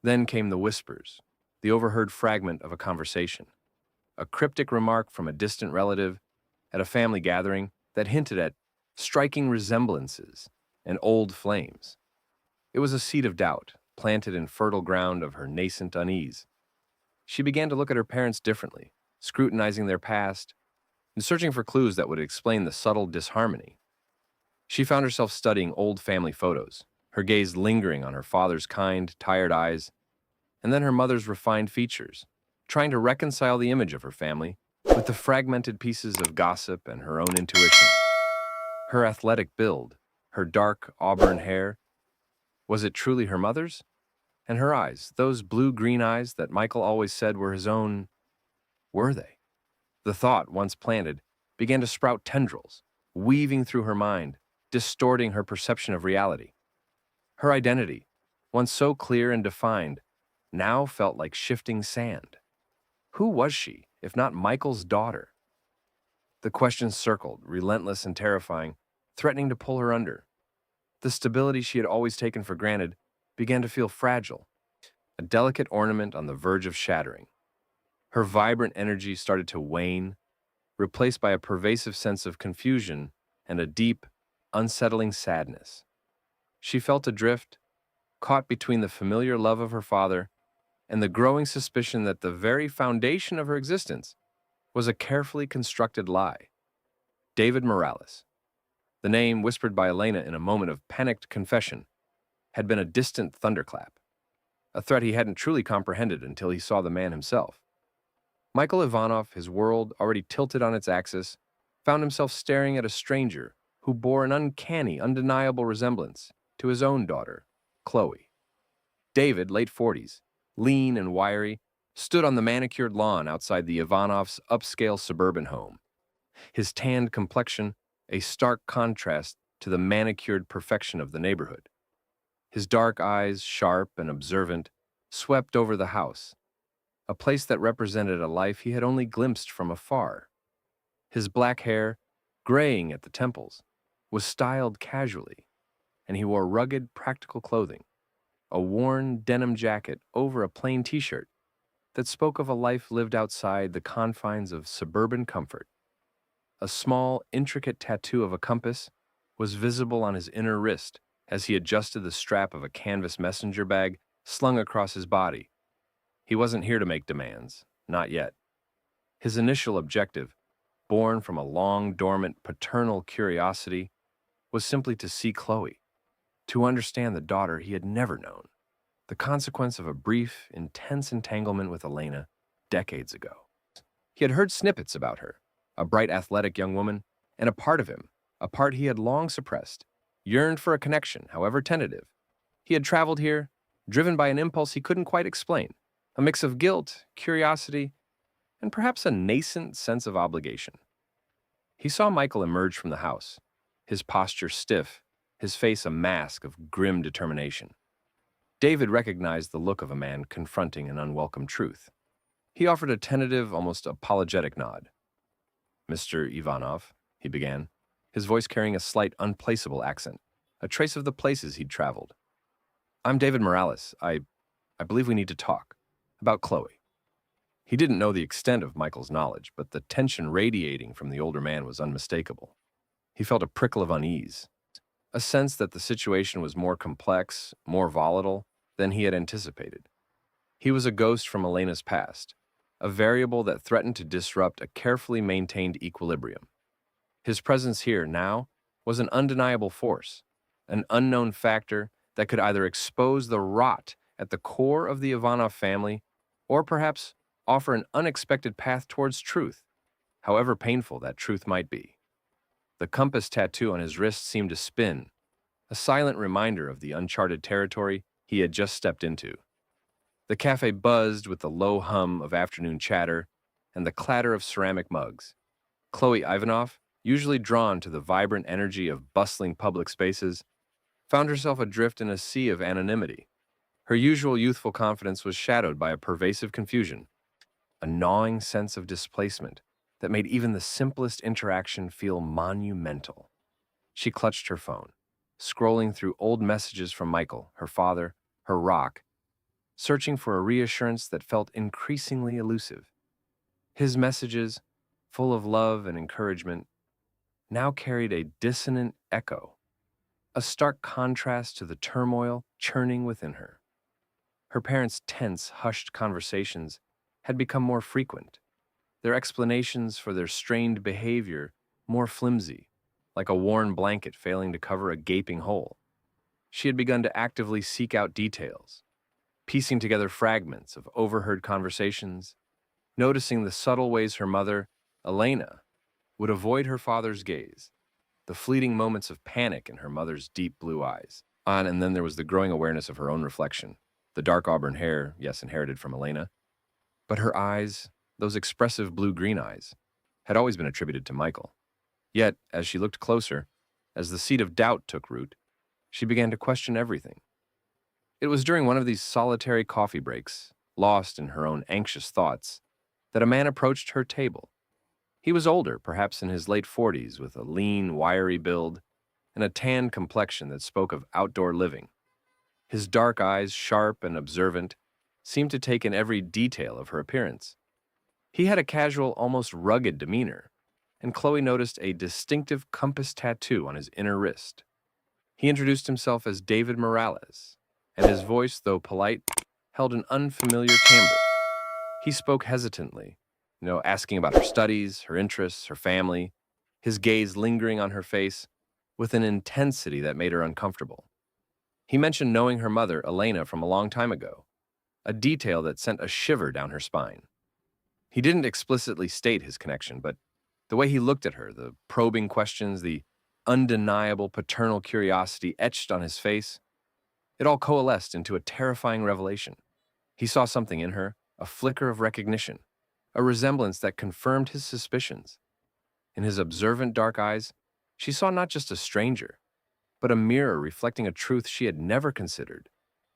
Then came the whispers, the overheard fragment of a conversation, a cryptic remark from a distant relative at a family gathering that hinted at striking resemblances and old flames. It was a seed of doubt, planted in fertile ground of her nascent unease. She began to look at her parents differently, scrutinizing their past and searching for clues that would explain the subtle disharmony. She found herself studying old family photos, her gaze lingering on her father's kind, tired eyes, and then her mother's refined features, trying to reconcile the image of her family with the fragmented pieces of gossip and her own intuition. Her athletic build, her dark auburn hair, was it truly her mother's? And her eyes, those blue-green eyes that Michael always said were his own, were they? The thought, once planted, began to sprout tendrils, weaving through her mind, distorting her perception of reality. Her identity, once so clear and defined, now felt like shifting sand. Who was she, if not Michael's daughter? The questions circled, relentless and terrifying, threatening to pull her under. The stability she had always taken for granted began to feel fragile, a delicate ornament on the verge of shattering. Her vibrant energy started to wane, replaced by a pervasive sense of confusion and a deep, unsettling sadness. She felt adrift, caught between the familiar love of her father and the growing suspicion that the very foundation of her existence was a carefully constructed lie. David Morales, the name whispered by Elena in a moment of panicked confession, had been a distant thunderclap, a threat he hadn't truly comprehended until he saw the man himself. Michael Ivanov, his world already tilted on its axis, found himself staring at a stranger who bore an uncanny, undeniable resemblance to his own daughter, Chloe. David, late 40s, lean and wiry, stood on the manicured lawn outside the Ivanovs' upscale suburban home, his tanned complexion a stark contrast to the manicured perfection of the neighborhood. His dark eyes, sharp and observant, swept over the house, a place that represented a life he had only glimpsed from afar. His black hair, graying at the temples, was styled casually, and he wore rugged, practical clothing, a worn denim jacket over a plain t-shirt that spoke of a life lived outside the confines of suburban comfort. A small, intricate tattoo of a compass was visible on his inner wrist as he adjusted the strap of a canvas messenger bag slung across his body. He wasn't here to make demands, not yet. His initial objective, born from a long dormant paternal curiosity, was simply to see Chloe, to understand the daughter he had never known, the consequence of a brief, intense entanglement with Elena decades ago. He had heard snippets about her, a bright athletic young woman, and a part of him, a part he had long suppressed, yearned for a connection, however tentative. He had traveled here, driven by an impulse he couldn't quite explain, a mix of guilt, curiosity, and perhaps a nascent sense of obligation. He saw Michael emerge from the house, his posture stiff, his face a mask of grim determination. David recognized the look of a man confronting an unwelcome truth. He offered a tentative, almost apologetic nod. "Mr. Ivanov," he began, his voice carrying a slight, unplaceable accent, a trace of the places he'd traveled. "I'm David Morales. I believe we need to talk. About Chloe." He didn't know the extent of Michael's knowledge, but the tension radiating from the older man was unmistakable. He felt a prickle of unease, a sense that the situation was more complex, more volatile than he had anticipated. He was a ghost from Elena's past, a variable that threatened to disrupt a carefully maintained equilibrium. His presence here now was an undeniable force, an unknown factor that could either expose the rot at the core of the Ivanov family or perhaps offer an unexpected path towards truth, however painful that truth might be. The compass tattoo on his wrist seemed to spin, a silent reminder of the uncharted territory he had just stepped into. The cafe buzzed with the low hum of afternoon chatter and the clatter of ceramic mugs. Chloe Ivanov, usually drawn to the vibrant energy of bustling public spaces, found herself adrift in a sea of anonymity. Her usual youthful confidence was shadowed by a pervasive confusion, a gnawing sense of displacement that made even the simplest interaction feel monumental. She clutched her phone, scrolling through old messages from Michael, her father, her rock, searching for a reassurance that felt increasingly elusive. His messages, full of love and encouragement, now carried a dissonant echo, a stark contrast to the turmoil churning within her. Her parents' tense, hushed conversations had become more frequent, their explanations for their strained behavior more flimsy, like a worn blanket failing to cover a gaping hole. She had begun to actively seek out details, piecing together fragments of overheard conversations, noticing the subtle ways her mother, Elena, would avoid her father's gaze, the fleeting moments of panic in her mother's deep blue eyes. And then there was the growing awareness of her own reflection, the dark auburn hair, yes, inherited from Elena, but her eyes, those expressive blue-green eyes, had always been attributed to Michael. Yet, as she looked closer, as the seed of doubt took root, she began to question everything. It was during one of these solitary coffee breaks, lost in her own anxious thoughts, that a man approached her table. He was older, perhaps in his late 40s, with a lean, wiry build and a tanned complexion that spoke of outdoor living. His dark eyes, sharp and observant, seemed to take in every detail of her appearance. He had a casual, almost rugged demeanor, and Chloe noticed a distinctive compass tattoo on his inner wrist. He introduced himself as David Morales, and his voice, though polite, held an unfamiliar timbre. He spoke hesitantly, asking about her studies, her interests, her family, his gaze lingering on her face with an intensity that made her uncomfortable. He mentioned knowing her mother, Elena, from a long time ago, a detail that sent a shiver down her spine. He didn't explicitly state his connection, but the way he looked at her, the probing questions, the undeniable paternal curiosity etched on his face. It all coalesced into a terrifying revelation. He saw something in her, a flicker of recognition, a resemblance that confirmed his suspicions. In his observant dark eyes, she saw not just a stranger, but a mirror reflecting a truth she had never considered,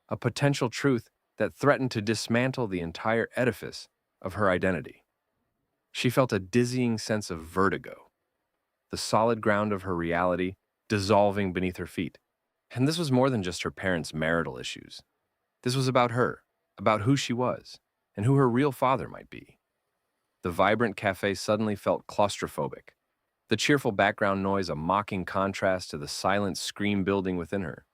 a potential truth that threatened to dismantle the entire edifice of her identity. She felt a dizzying sense of vertigo, the solid ground of her reality dissolving beneath her feet. And this was more than just her parents' marital issues. This was about her, about who she was, and who her real father might be. The vibrant cafe suddenly felt claustrophobic, the cheerful background noise a mocking contrast to the silent scream building within her.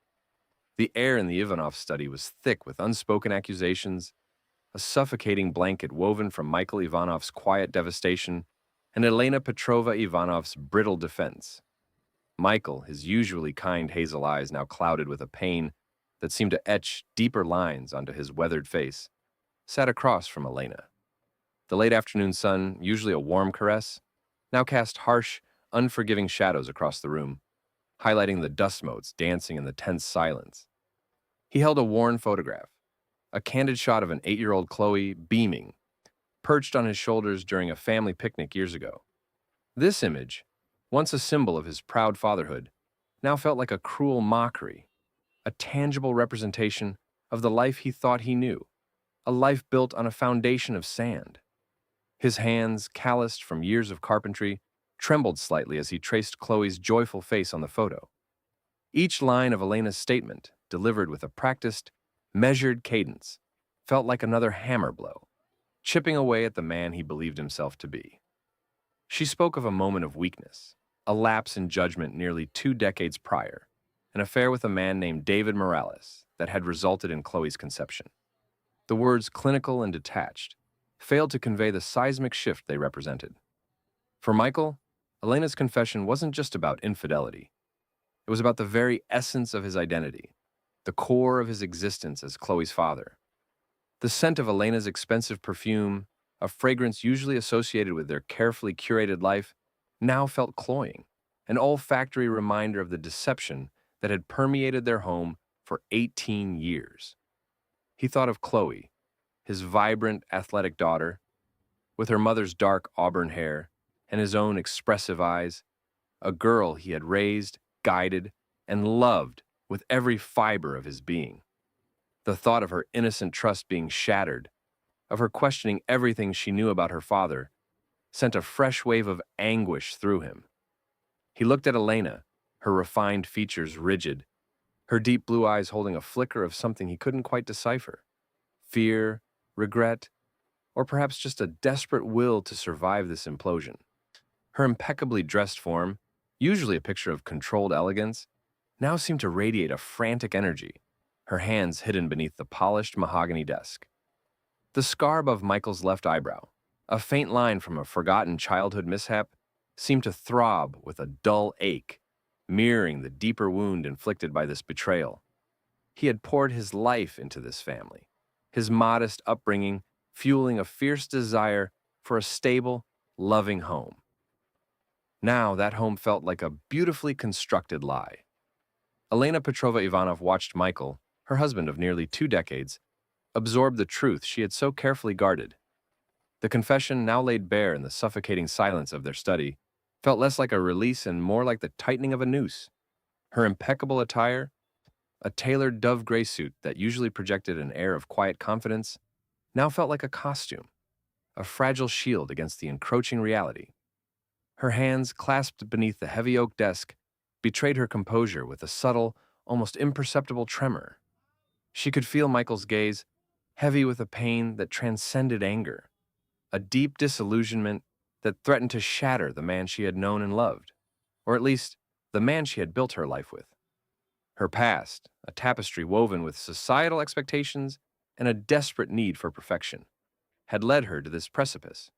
The air in the Ivanov study was thick with unspoken accusations, a suffocating blanket woven from Michael Ivanov's quiet devastation and Elena Petrovna Ivanov's brittle defense. Michael, his usually kind hazel eyes now clouded with a pain that seemed to etch deeper lines onto his weathered face, sat across from Elena. The late afternoon sun, usually a warm caress, now cast harsh, unforgiving shadows across the room, highlighting the dust motes dancing in the tense silence. He held a worn photograph, a candid shot of an 8-year-old Chloe beaming, perched on his shoulders during a family picnic years ago. This image, once a symbol of his proud fatherhood, now felt like a cruel mockery, a tangible representation of the life he thought he knew, a life built on a foundation of sand. His hands, calloused from years of carpentry, trembled slightly as he traced Chloe's joyful face on the photo. Each line of Elena's statement, delivered with a practiced, measured cadence, felt like another hammer blow, chipping away at the man he believed himself to be. She spoke of a moment of weakness, a lapse in judgment nearly 2 decades prior, an affair with a man named David Morales that had resulted in Chloe's conception. The words clinical and detached failed to convey the seismic shift they represented. For Michael, Elena's confession wasn't just about infidelity. It was about the very essence of his identity, the core of his existence as Chloe's father. The scent of Elena's expensive perfume, a fragrance usually associated with their carefully curated life, now felt cloying, an olfactory reminder of the deception that had permeated their home for 18 years. He thought of Chloe, his vibrant, athletic daughter, with her mother's dark auburn hair and his own expressive eyes, a girl he had raised, guided, and loved with every fiber of his being. The thought of her innocent trust being shattered, of her questioning everything she knew about her father, sent a fresh wave of anguish through him. He looked at Elena, her refined features rigid, her deep blue eyes holding a flicker of something he couldn't quite decipher: fear, regret, or perhaps just a desperate will to survive this implosion. Her impeccably dressed form, usually a picture of controlled elegance, now seemed to radiate a frantic energy, her hands hidden beneath the polished mahogany desk. The scar above Michael's left eyebrow, a faint line from a forgotten childhood mishap, seemed to throb with a dull ache, mirroring the deeper wound inflicted by this betrayal. He had poured his life into this family, his modest upbringing fueling a fierce desire for a stable, loving home. Now that home felt like a beautifully constructed lie. Elena Petrovna Ivanov watched Michael, her husband of nearly 2 decades, absorb the truth she had so carefully guarded. The confession, now laid bare in the suffocating silence of their study, felt less like a release and more like the tightening of a noose. Her impeccable attire, a tailored dove gray suit that usually projected an air of quiet confidence, now felt like a costume, a fragile shield against the encroaching reality. Her hands, clasped beneath the heavy oak desk, betrayed her composure with a subtle, almost imperceptible tremor. She could feel Michael's gaze, heavy with a pain that transcended anger, a deep disillusionment that threatened to shatter the man she had known and loved, or at least the man she had built her life with. Her past, a tapestry woven with societal expectations and a desperate need for perfection, had led her to this precipice.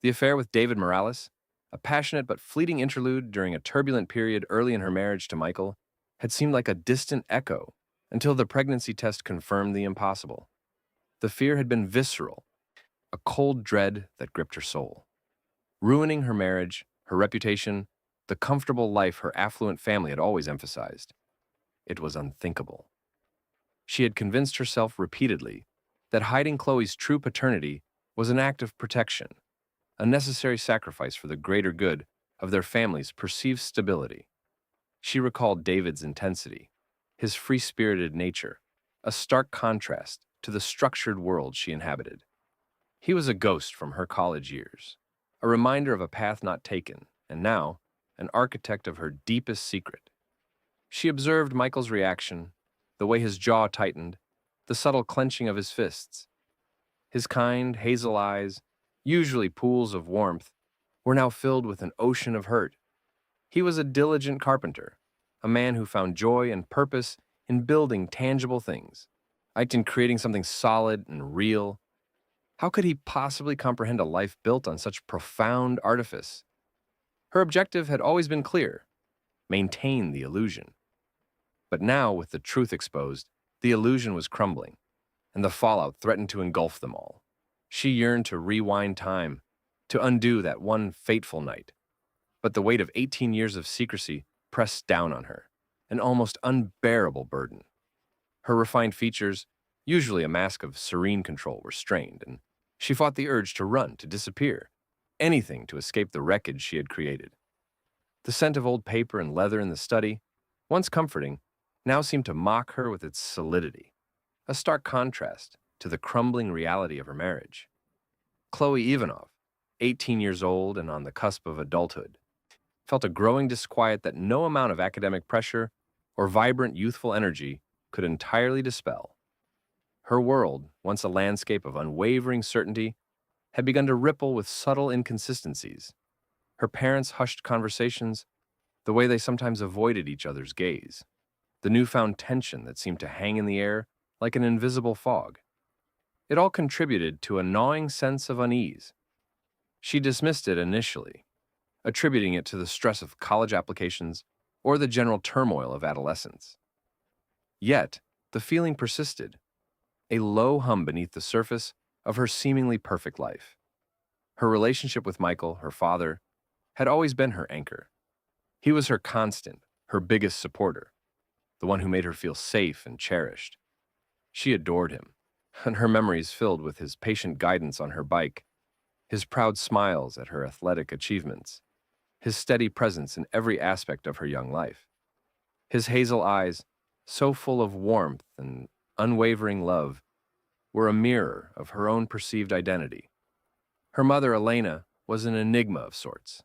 The affair with David Morales, a passionate but fleeting interlude during a turbulent period early in her marriage to Michael, had seemed like a distant echo until the pregnancy test confirmed the impossible. The fear had been visceral, a cold dread that gripped her soul. Ruining her marriage, her reputation, the comfortable life her affluent family had always emphasized. It was unthinkable. She had convinced herself repeatedly that hiding Chloe's true paternity was an act of protection, a necessary sacrifice for the greater good of their family's perceived stability. She recalled David's intensity, his free-spirited nature, a stark contrast to the structured world she inhabited. He was a ghost from her college years, a reminder of a path not taken, and now, an architect of her deepest secret. She observed Michael's reaction, the way his jaw tightened, the subtle clenching of his fists. His kind, hazel eyes, usually pools of warmth, were now filled with an ocean of hurt. He was a diligent carpenter, a man who found joy and purpose in building tangible things, in creating something solid and real. How could he possibly comprehend a life built on such profound artifice? Her objective had always been clear: maintain the illusion. But now, with the truth exposed, the illusion was crumbling, and the fallout threatened to engulf them all. She yearned to rewind time, to undo that one fateful night. But the weight of 18 years of secrecy pressed down on her, an almost unbearable burden. Her refined features, usually a mask of serene control, were strained, and she fought the urge to run, to disappear, anything to escape the wreckage she had created. The scent of old paper and leather in the study, once comforting, now seemed to mock her with its solidity, a stark contrast to the crumbling reality of her marriage. Chloe Ivanov, 18 years old and on the cusp of adulthood, felt a growing disquiet that no amount of academic pressure or vibrant youthful energy could entirely dispel. Her world, once a landscape of unwavering certainty, had begun to ripple with subtle inconsistencies. Her parents' hushed conversations, the way they sometimes avoided each other's gaze, the newfound tension that seemed to hang in the air like an invisible fog. It all contributed to a gnawing sense of unease. She dismissed it initially, attributing it to the stress of college applications or the general turmoil of adolescence. Yet, the feeling persisted, a low hum beneath the surface of her seemingly perfect life. Her relationship with Michael, her father, had always been her anchor. He was her constant, her biggest supporter, the one who made her feel safe and cherished. She adored him, and her memories filled with his patient guidance on her bike, his proud smiles at her athletic achievements, his steady presence in every aspect of her young life. His hazel eyes, so full of warmth and unwavering love, were a mirror of her own perceived identity. Her mother, Elena, was an enigma of sorts,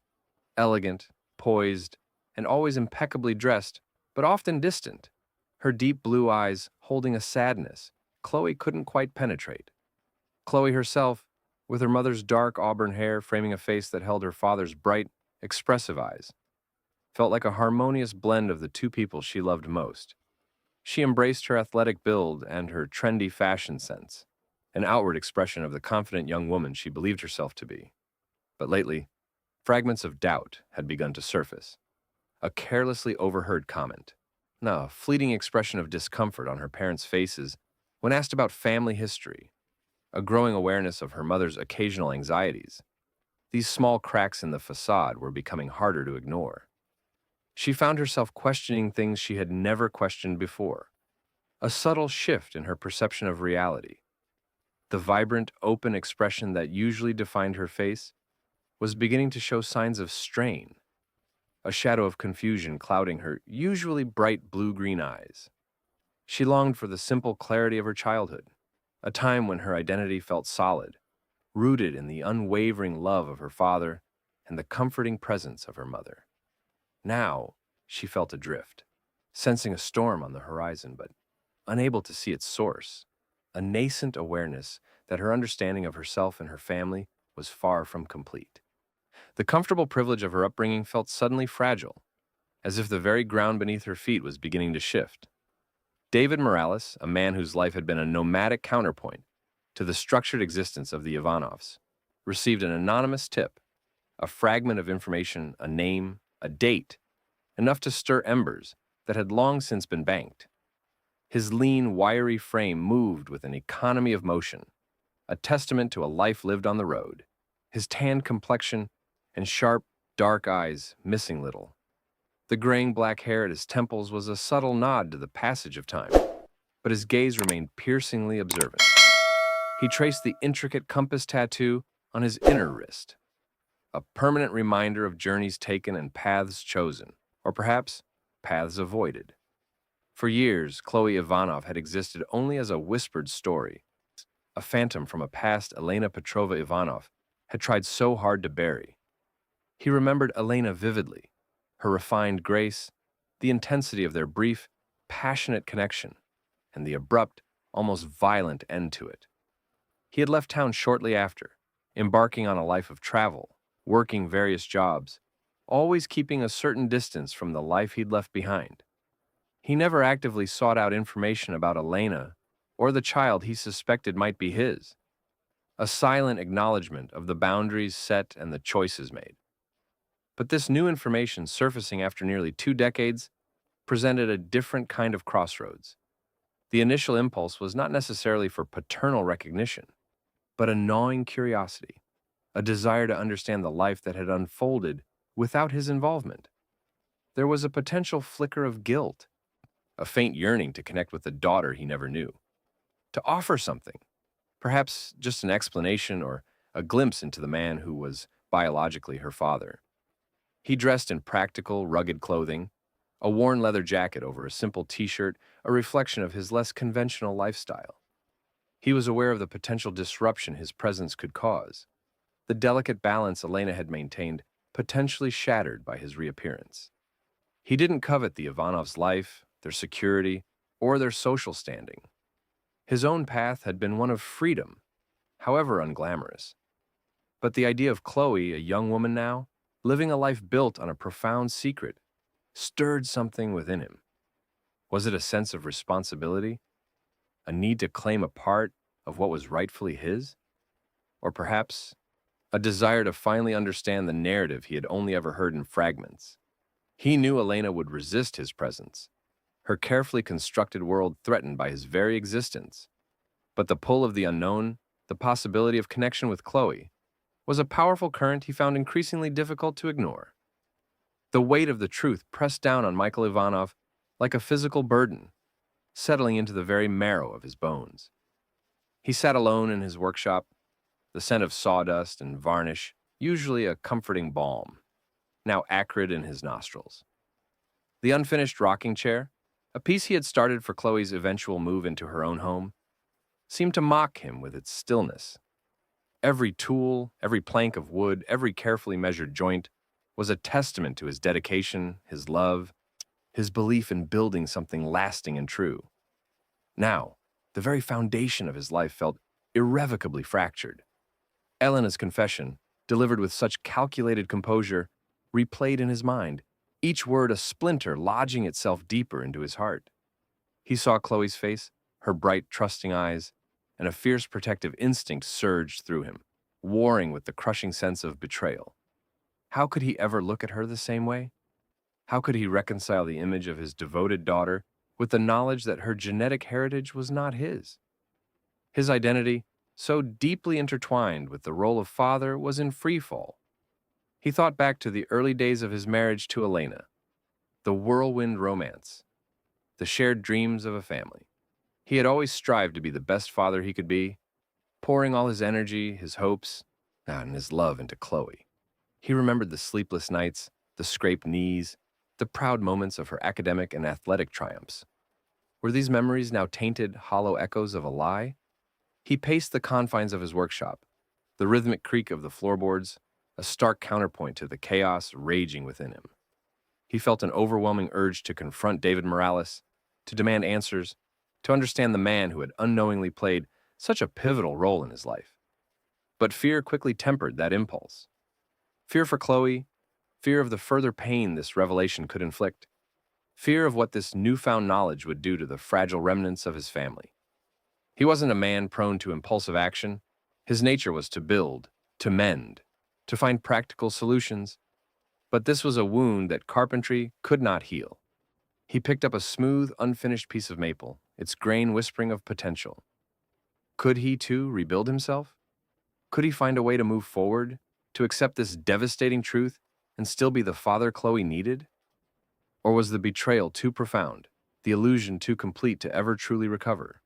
elegant, poised, and always impeccably dressed, but often distant, her deep blue eyes holding a sadness Chloe couldn't quite penetrate. Chloe herself, with her mother's dark auburn hair framing a face that held her father's bright, expressive eyes, felt like a harmonious blend of the two people she loved most. She embraced her athletic build and her trendy fashion sense, an outward expression of the confident young woman she believed herself to be. But lately, fragments of doubt had begun to surface. A carelessly overheard comment, a fleeting expression of discomfort on her parents' faces when asked about family history, a growing awareness of her mother's occasional anxieties. These small cracks in the facade were becoming harder to ignore. She found herself questioning things she had never questioned before, a subtle shift in her perception of reality. The vibrant, open expression that usually defined her face was beginning to show signs of strain, a shadow of confusion clouding her usually bright blue-green eyes. She longed for the simple clarity of her childhood, a time when her identity felt solid, rooted in the unwavering love of her father and the comforting presence of her mother. Now, she felt adrift, sensing a storm on the horizon, but unable to see its source, a nascent awareness that her understanding of herself and her family was far from complete. The comfortable privilege of her upbringing felt suddenly fragile, as if the very ground beneath her feet was beginning to shift. David Morales, a man whose life had been a nomadic counterpoint to the structured existence of the Ivanovs, received an anonymous tip, a fragment of information, a name, a date, enough to stir embers that had long since been banked. His lean, wiry frame moved with an economy of motion, a testament to a life lived on the road. His tanned complexion and sharp, dark eyes missing little. The graying black hair at his temples was a subtle nod to the passage of time, but his gaze remained piercingly observant. He traced the intricate compass tattoo on his inner wrist, a permanent reminder of journeys taken and paths chosen, or perhaps paths avoided. For years, Chloe Ivanov had existed only as a whispered story, a phantom from a past Elena Petrovna Ivanov had tried so hard to bury. He remembered Elena vividly, her refined grace, the intensity of their brief, passionate connection, and the abrupt, almost violent end to it. He had left town shortly after, embarking on a life of travel, working various jobs, always keeping a certain distance from the life he'd left behind. He never actively sought out information about Elena or the child he suspected might be his, a silent acknowledgement of the boundaries set and the choices made. But this new information surfacing after nearly 2 decades presented a different kind of crossroads. The initial impulse was not necessarily for paternal recognition, but a gnawing curiosity, a desire to understand the life that had unfolded without his involvement. There was a potential flicker of guilt, a faint yearning to connect with the daughter he never knew, to offer something, perhaps just an explanation or a glimpse into the man who was biologically her father. He dressed in practical, rugged clothing, a worn leather jacket over a simple t-shirt, a reflection of his less conventional lifestyle. He was aware of the potential disruption his presence could cause, the delicate balance Elena had maintained potentially shattered by his reappearance. He didn't covet the Ivanovs' life, their security, or their social standing. His own path had been one of freedom, however unglamorous. But the idea of Chloe, a young woman now, living a life built on a profound secret, stirred something within him. Was it a sense of responsibility? A need to claim a part of what was rightfully his? Or perhaps a desire to finally understand the narrative he had only ever heard in fragments? He knew Elena would resist his presence, her carefully constructed world threatened by his very existence. But the pull of the unknown, the possibility of connection with Chloe, was a powerful current he found increasingly difficult to ignore. The weight of the truth pressed down on Michael Ivanov like a physical burden, settling into the very marrow of his bones. He sat alone in his workshop, the scent of sawdust and varnish, usually a comforting balm, now acrid in his nostrils. The unfinished rocking chair, a piece he had started for Chloe's eventual move into her own home, seemed to mock him with its stillness. Every tool, every plank of wood, every carefully measured joint was a testament to his dedication, his love, his belief in building something lasting and true. Now, the very foundation of his life felt irrevocably fractured. Elena's confession, delivered with such calculated composure, replayed in his mind, each word a splinter lodging itself deeper into his heart. He saw Chloe's face, her bright, trusting eyes, and a fierce protective instinct surged through him, warring with the crushing sense of betrayal. How could he ever look at her the same way? How could he reconcile the image of his devoted daughter with the knowledge that her genetic heritage was not his? His identity, so deeply intertwined with the role of father, was in free fall. He thought back to the early days of his marriage to Elena, the whirlwind romance, the shared dreams of a family. He had always strived to be the best father he could be, pouring all his energy, his hopes, and his love into Chloe. He remembered the sleepless nights, the scraped knees, the proud moments of her academic and athletic triumphs. Were these memories now tainted, hollow echoes of a lie? He paced the confines of his workshop, the rhythmic creak of the floorboards, a stark counterpoint to the chaos raging within him. He felt an overwhelming urge to confront David Morales, to demand answers, to understand the man who had unknowingly played such a pivotal role in his life. But fear quickly tempered that impulse. Fear for Chloe, fear of the further pain this revelation could inflict, fear of what this newfound knowledge would do to the fragile remnants of his family. He wasn't a man prone to impulsive action. His nature was to build, to mend, to find practical solutions. But this was a wound that carpentry could not heal. He picked up a smooth, unfinished piece of maple, its grain whispering of potential. Could he, too, rebuild himself? Could he find a way to move forward, to accept this devastating truth and still be the father Chloe needed? Or was the betrayal too profound, the illusion too complete to ever truly recover?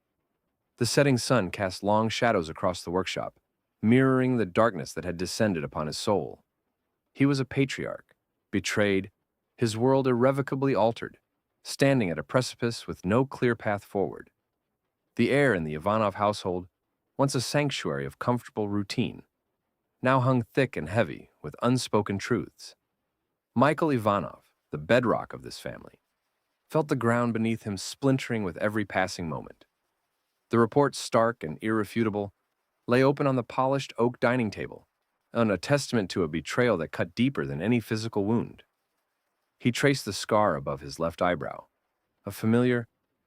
The setting sun cast long shadows across the workshop, mirroring the darkness that had descended upon his soul. He was a patriarch, betrayed, his world irrevocably altered, standing at a precipice with no clear path forward. The air in the Ivanov household, once a sanctuary of comfortable routine, now hung thick and heavy with unspoken truths. Michael Ivanov, the bedrock of this family, felt the ground beneath him splintering with every passing moment. The report, stark and irrefutable, lay open on the polished oak dining table, a testament to a betrayal that cut deeper than any physical wound. He traced the scar above his left eyebrow, a familiar,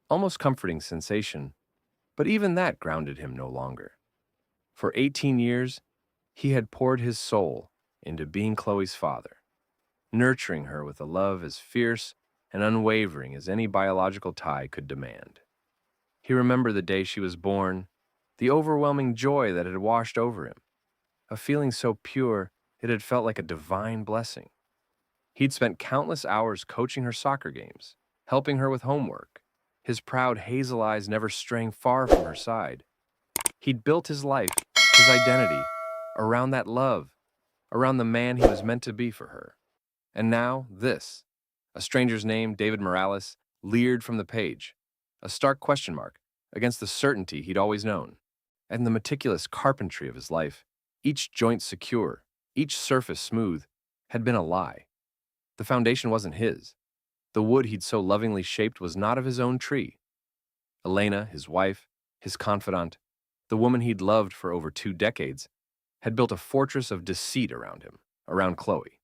almost comforting sensation, but even that grounded him no longer. For 18 years, he had poured his soul into being Chloe's father, nurturing her with a love as fierce and unwavering as any biological tie could demand. He remembered the day she was born, the overwhelming joy that had washed over him, a feeling so pure it had felt like a divine blessing. He'd spent countless hours coaching her soccer games, helping her with homework, his proud hazel eyes never straying far from her side. He'd built his life, his identity, around that love, around the man he was meant to be for her. And now, this. A stranger's name, David Morales, leered from the page, a stark question mark against the certainty he'd always known. And the meticulous carpentry of his life, each joint secure, each surface smooth, had been a lie. The foundation wasn't his. The wood he'd so lovingly shaped was not of his own tree. Elena, his wife, his confidant, the woman he'd loved for over 2 decades, had built a fortress of deceit around him, around Chloe.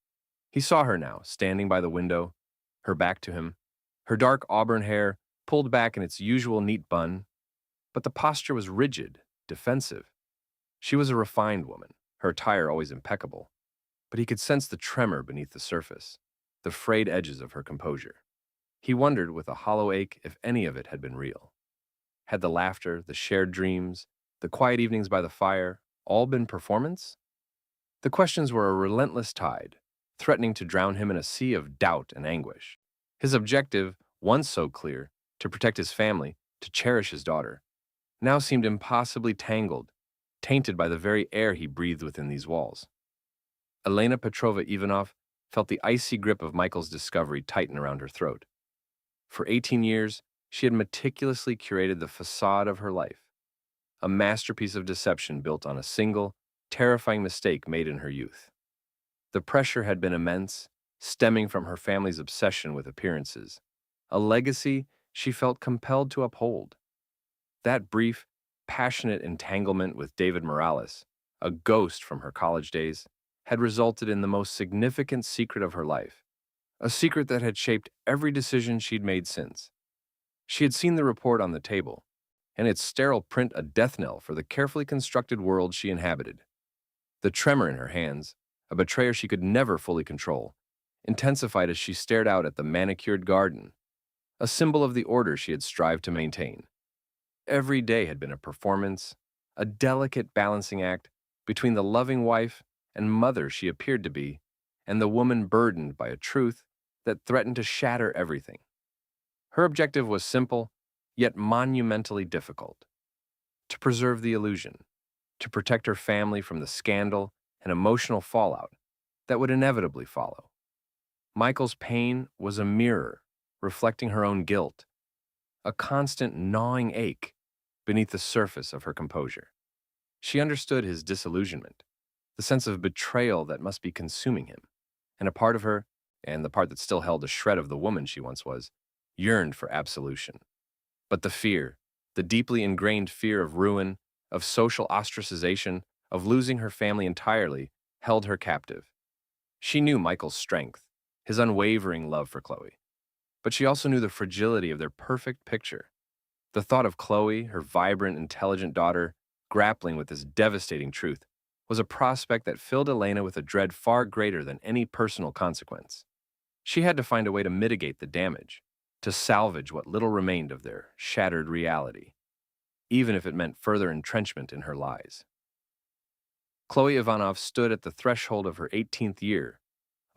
He saw her now, standing by the window, her back to him, her dark auburn hair pulled back in its usual neat bun, but the posture was rigid, defensive. She was a refined woman, her attire always impeccable, but he could sense the tremor beneath the surface, the frayed edges of her composure. He wondered with a hollow ache if any of it had been real. Had the laughter, the shared dreams, the quiet evenings by the fire, all been performance? The questions were a relentless tide, threatening to drown him in a sea of doubt and anguish. His objective, once so clear, to protect his family, to cherish his daughter, now seemed impossibly tangled, tainted by the very air he breathed within these walls. Elena Petrovna Ivanov felt the icy grip of Michael's discovery tighten around her throat. For 18 years, she had meticulously curated the facade of her life, a masterpiece of deception built on a single, terrifying mistake made in her youth. The pressure had been immense, stemming from her family's obsession with appearances, a legacy she felt compelled to uphold. That brief, passionate entanglement with David Morales, a ghost from her college days, had resulted in the most significant secret of her life, a secret that had shaped every decision she'd made since. She had seen the report on the table, and its sterile print a death knell for the carefully constructed world she inhabited. The tremor in her hands, a betrayer she could never fully control, intensified as she stared out at the manicured garden, a symbol of the order she had strived to maintain. Every day had been a performance, a delicate balancing act between the loving wife and mother she appeared to be, and the woman burdened by a truth that threatened to shatter everything. Her objective was simple, yet monumentally difficult: to preserve the illusion, to protect her family from the scandal and emotional fallout that would inevitably follow. Michael's pain was a mirror reflecting her own guilt, a constant gnawing ache beneath the surface of her composure. She understood his disillusionment, the sense of betrayal that must be consuming him, and a part of her, and the part that still held a shred of the woman she once was, yearned for absolution. But the fear, the deeply ingrained fear of ruin, of social ostracization, of losing her family entirely, held her captive. She knew Michael's strength, his unwavering love for Chloe, but she also knew the fragility of their perfect picture. The thought of Chloe, her vibrant, intelligent daughter, grappling with this devastating truth was a prospect that filled Elena with a dread far greater than any personal consequence. She had to find a way to mitigate the damage, to salvage what little remained of their shattered reality, even if it meant further entrenchment in her lies. Chloe Ivanov stood at the threshold of her 18th year,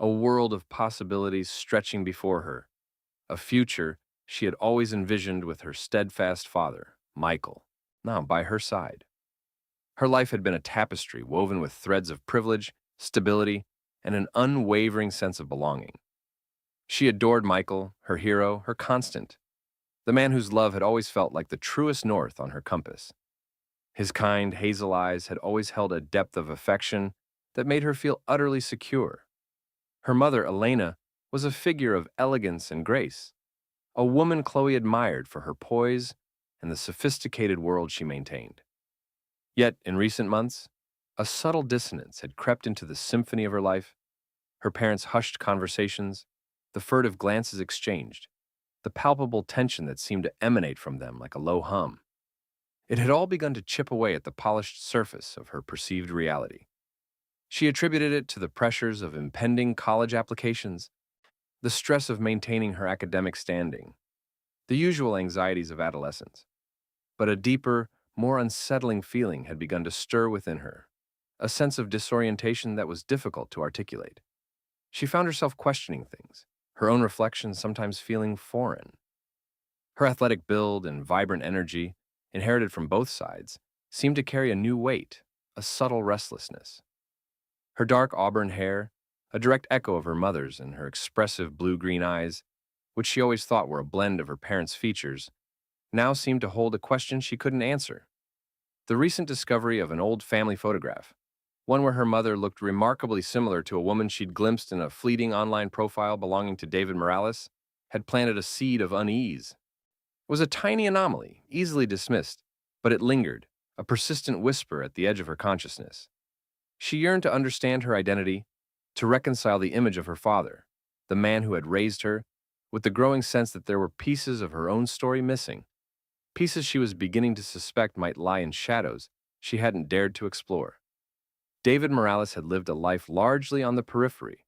a world of possibilities stretching before her, a future she had always envisioned with her steadfast father, Michael, now by her side. Her life had been a tapestry woven with threads of privilege, stability, and an unwavering sense of belonging. She adored Michael, her hero, her constant, the man whose love had always felt like the truest north on her compass. His kind, hazel eyes had always held a depth of affection that made her feel utterly secure. Her mother, Elena, was a figure of elegance and grace, a woman Chloe admired for her poise and the sophisticated world she maintained. Yet, in recent months, a subtle dissonance had crept into the symphony of her life, her parents' hushed conversations, the furtive glances exchanged, the palpable tension that seemed to emanate from them like a low hum. It had all begun to chip away at the polished surface of her perceived reality. She attributed it to the pressures of impending college applications, the stress of maintaining her academic standing, the usual anxieties of adolescence. But a deeper, more unsettling feeling had begun to stir within her, a sense of disorientation that was difficult to articulate. She found herself questioning things, her own reflections sometimes feeling foreign. Her athletic build and vibrant energy, inherited from both sides, seemed to carry a new weight, a subtle restlessness. Her dark auburn hair, a direct echo of her mother's, and her expressive blue-green eyes, which she always thought were a blend of her parents' features, now seemed to hold a question she couldn't answer. The recent discovery of an old family photograph, one where her mother looked remarkably similar to a woman she'd glimpsed in a fleeting online profile belonging to David Morales, had planted a seed of unease. It was a tiny anomaly, easily dismissed, but it lingered, a persistent whisper at the edge of her consciousness. She yearned to understand her identity, to reconcile the image of her father, the man who had raised her, with the growing sense that there were pieces of her own story missing, pieces she was beginning to suspect might lie in shadows she hadn't dared to explore. David Morales had lived a life largely on the periphery,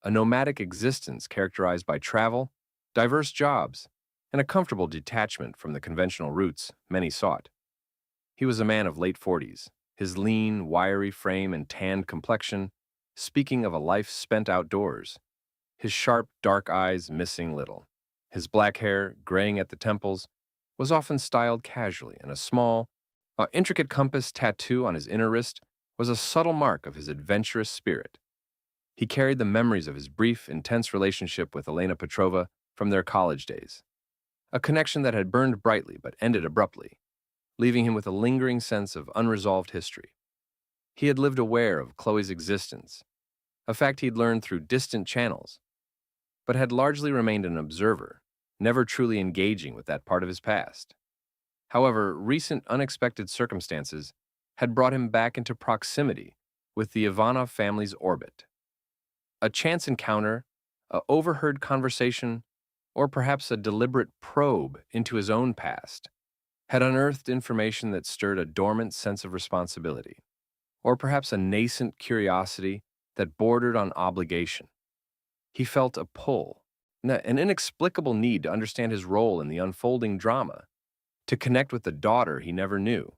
a nomadic existence characterized by travel, diverse jobs, and a comfortable detachment from the conventional routes many sought. He was a man of late 40s, his lean, wiry frame and tanned complexion speaking of a life spent outdoors, his sharp, dark eyes missing little. His black hair, graying at the temples, was often styled casually, and a small, intricate compass tattoo on his inner wrist was a subtle mark of his adventurous spirit. He carried the memories of his brief, intense relationship with Elena Petrova from their college days, a connection that had burned brightly but ended abruptly, leaving him with a lingering sense of unresolved history. He had lived aware of Chloe's existence, a fact he'd learned through distant channels, but had largely remained an observer, never truly engaging with that part of his past. However, recent unexpected circumstances had brought him back into proximity with the Ivanov family's orbit. A chance encounter, a overheard conversation, or perhaps a deliberate probe into his own past had unearthed information that stirred a dormant sense of responsibility, or perhaps a nascent curiosity that bordered on obligation. He felt a pull, an inexplicable need to understand his role in the unfolding drama, to connect with the daughter he never knew.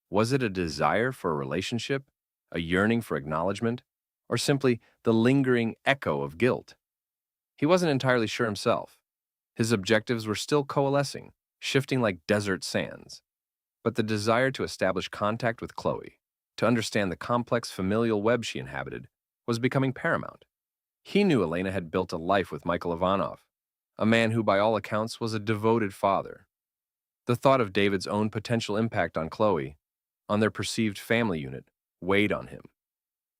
Was it a desire for a relationship, a yearning for acknowledgement, or simply the lingering echo of guilt? He wasn't entirely sure himself. His objectives were still coalescing, shifting like desert sands. But the desire to establish contact with Chloe, to understand the complex familial web she inhabited, was becoming paramount. He knew Elena had built a life with Michael Ivanov, a man who by all accounts was a devoted father. The thought of David's own potential impact on Chloe, on their perceived family unit, weighed on him.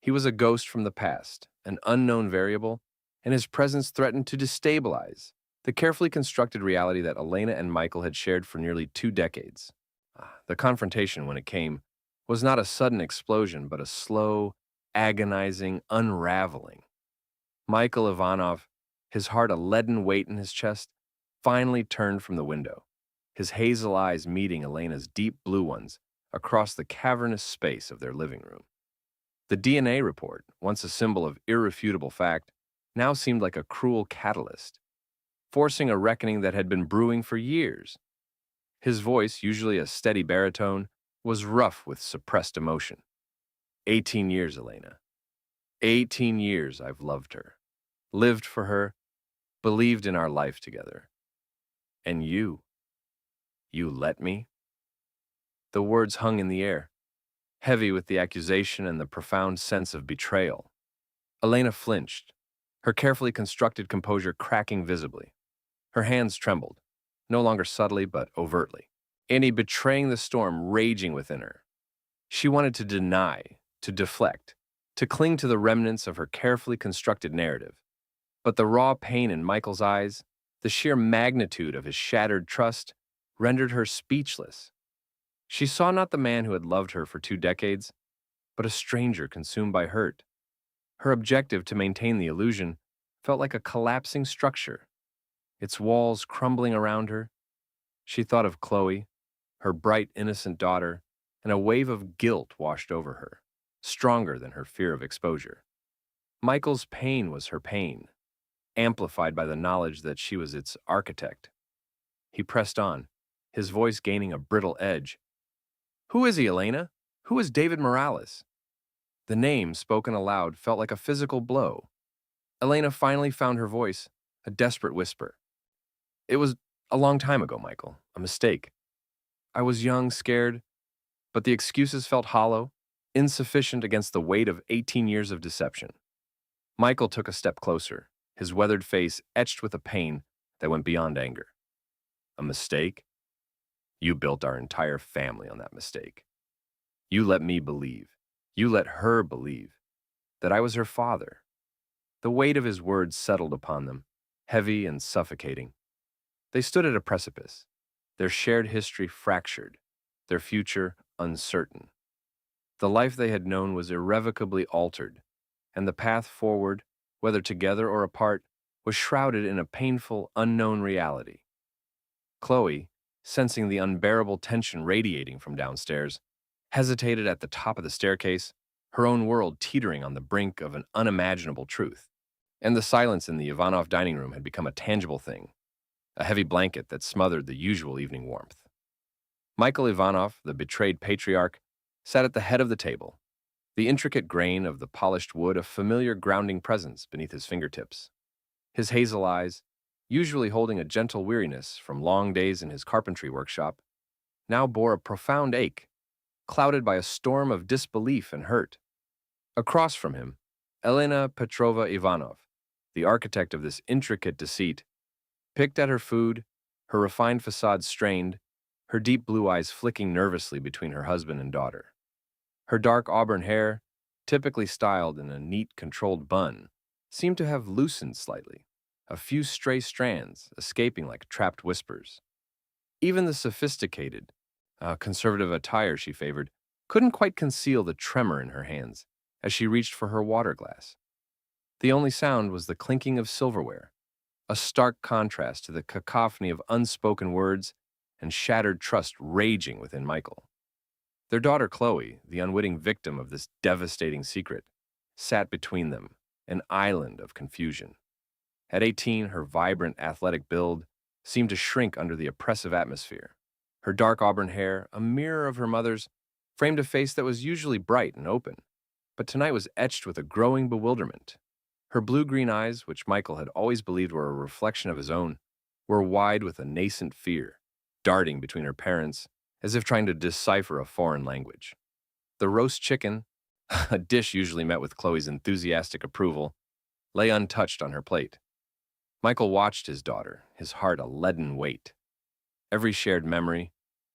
He was a ghost from the past, an unknown variable, and his presence threatened to destabilize the carefully constructed reality that Elena and Michael had shared for nearly 2 decades. The confrontation, when it came, was not a sudden explosion, but a slow, agonizing unraveling. Michael Ivanov, his heart a leaden weight in his chest, finally turned from the window, his hazel eyes meeting Elena's deep blue ones across the cavernous space of their living room. The DNA report, once a symbol of irrefutable fact, now seemed like a cruel catalyst, forcing a reckoning that had been brewing for years. His voice, usually a steady baritone, was rough with suppressed emotion. 18 years, Elena. 18 years I've loved her. lived for her, believed in our life together. And you let me? The words hung in the air, heavy with the accusation and the profound sense of betrayal. Elena flinched, her carefully constructed composure cracking visibly. Her hands trembled, no longer subtly but overtly. Annie betraying the storm raging within her. She wanted to deny, to deflect, to cling to the remnants of her carefully constructed narrative. But the raw pain in Michael's eyes, the sheer magnitude of his shattered trust, rendered her speechless. She saw not the man who had loved her for 2 decades, but a stranger consumed by hurt. Her objective to maintain the illusion felt like a collapsing structure, its walls crumbling around her. She thought of Chloe, her bright, innocent daughter, and a wave of guilt washed over her, stronger than her fear of exposure. Michael's pain was her pain, amplified by the knowledge that she was its architect. He pressed on, his voice gaining a brittle edge. "Who is he, Elena? Who is David Morales?" The name, spoken aloud, felt like a physical blow. Elena finally found her voice, a desperate whisper. "It was a long time ago, Michael. A mistake. I was young, scared, but the excuses felt hollow, insufficient against the weight of 18 years of deception." Michael took a step closer, his weathered face etched with a pain that went beyond anger. "A mistake? You built our entire family on that mistake. You let me believe, you let her believe, that I was her father." The weight of his words settled upon them, heavy and suffocating. They stood at a precipice, their shared history fractured, their future uncertain. The life they had known was irrevocably altered, and the path forward, whether together or apart, was shrouded in a painful, unknown reality. Chloe, sensing the unbearable tension radiating from downstairs, hesitated at the top of the staircase, her own world teetering on the brink of an unimaginable truth. And the silence in the Ivanov dining room had become a tangible thing, a heavy blanket that smothered the usual evening warmth. Michael Ivanov, the betrayed patriarch, sat at the head of the table, the intricate grain of the polished wood a familiar grounding presence beneath his fingertips. His hazel eyes, usually holding a gentle weariness from long days in his carpentry workshop, now bore a profound ache, clouded by a storm of disbelief and hurt. Across from him, Elena Petrovna Ivanov, the architect of this intricate deceit, picked at her food, her refined facade strained, her deep blue eyes flicking nervously between her husband and daughter. Her dark auburn hair, typically styled in a neat, controlled bun, seemed to have loosened slightly, a few stray strands escaping like trapped whispers. Even the sophisticated, conservative attire she favored couldn't quite conceal the tremor in her hands as she reached for her water glass. The only sound was the clinking of silverware, a stark contrast to the cacophony of unspoken words and shattered trust raging within Michael. Their daughter Chloe, the unwitting victim of this devastating secret, sat between them, an island of confusion. At 18, her vibrant, athletic build seemed to shrink under the oppressive atmosphere. Her dark auburn hair, a mirror of her mother's, framed a face that was usually bright and open, but tonight was etched with a growing bewilderment. Her blue-green eyes, which Michael had always believed were a reflection of his own, were wide with a nascent fear, darting between her parents as if trying to decipher a foreign language. The roast chicken, a dish usually met with Chloe's enthusiastic approval, lay untouched on her plate. Michael watched his daughter, his heart a leaden weight. Every shared memory,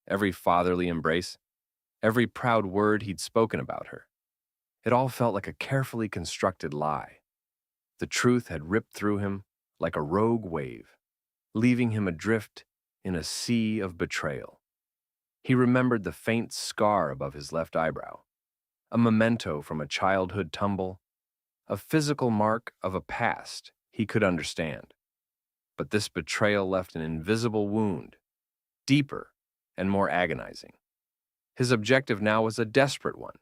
every fatherly embrace, every proud word he'd spoken about her. It all felt like a carefully constructed lie. The truth had ripped through him like a rogue wave, leaving him adrift in a sea of betrayal. He remembered the faint scar above his left eyebrow, a memento from a childhood tumble, a physical mark of a past he could understand. But this betrayal left an invisible wound, deeper and more agonizing. His objective now was a desperate one: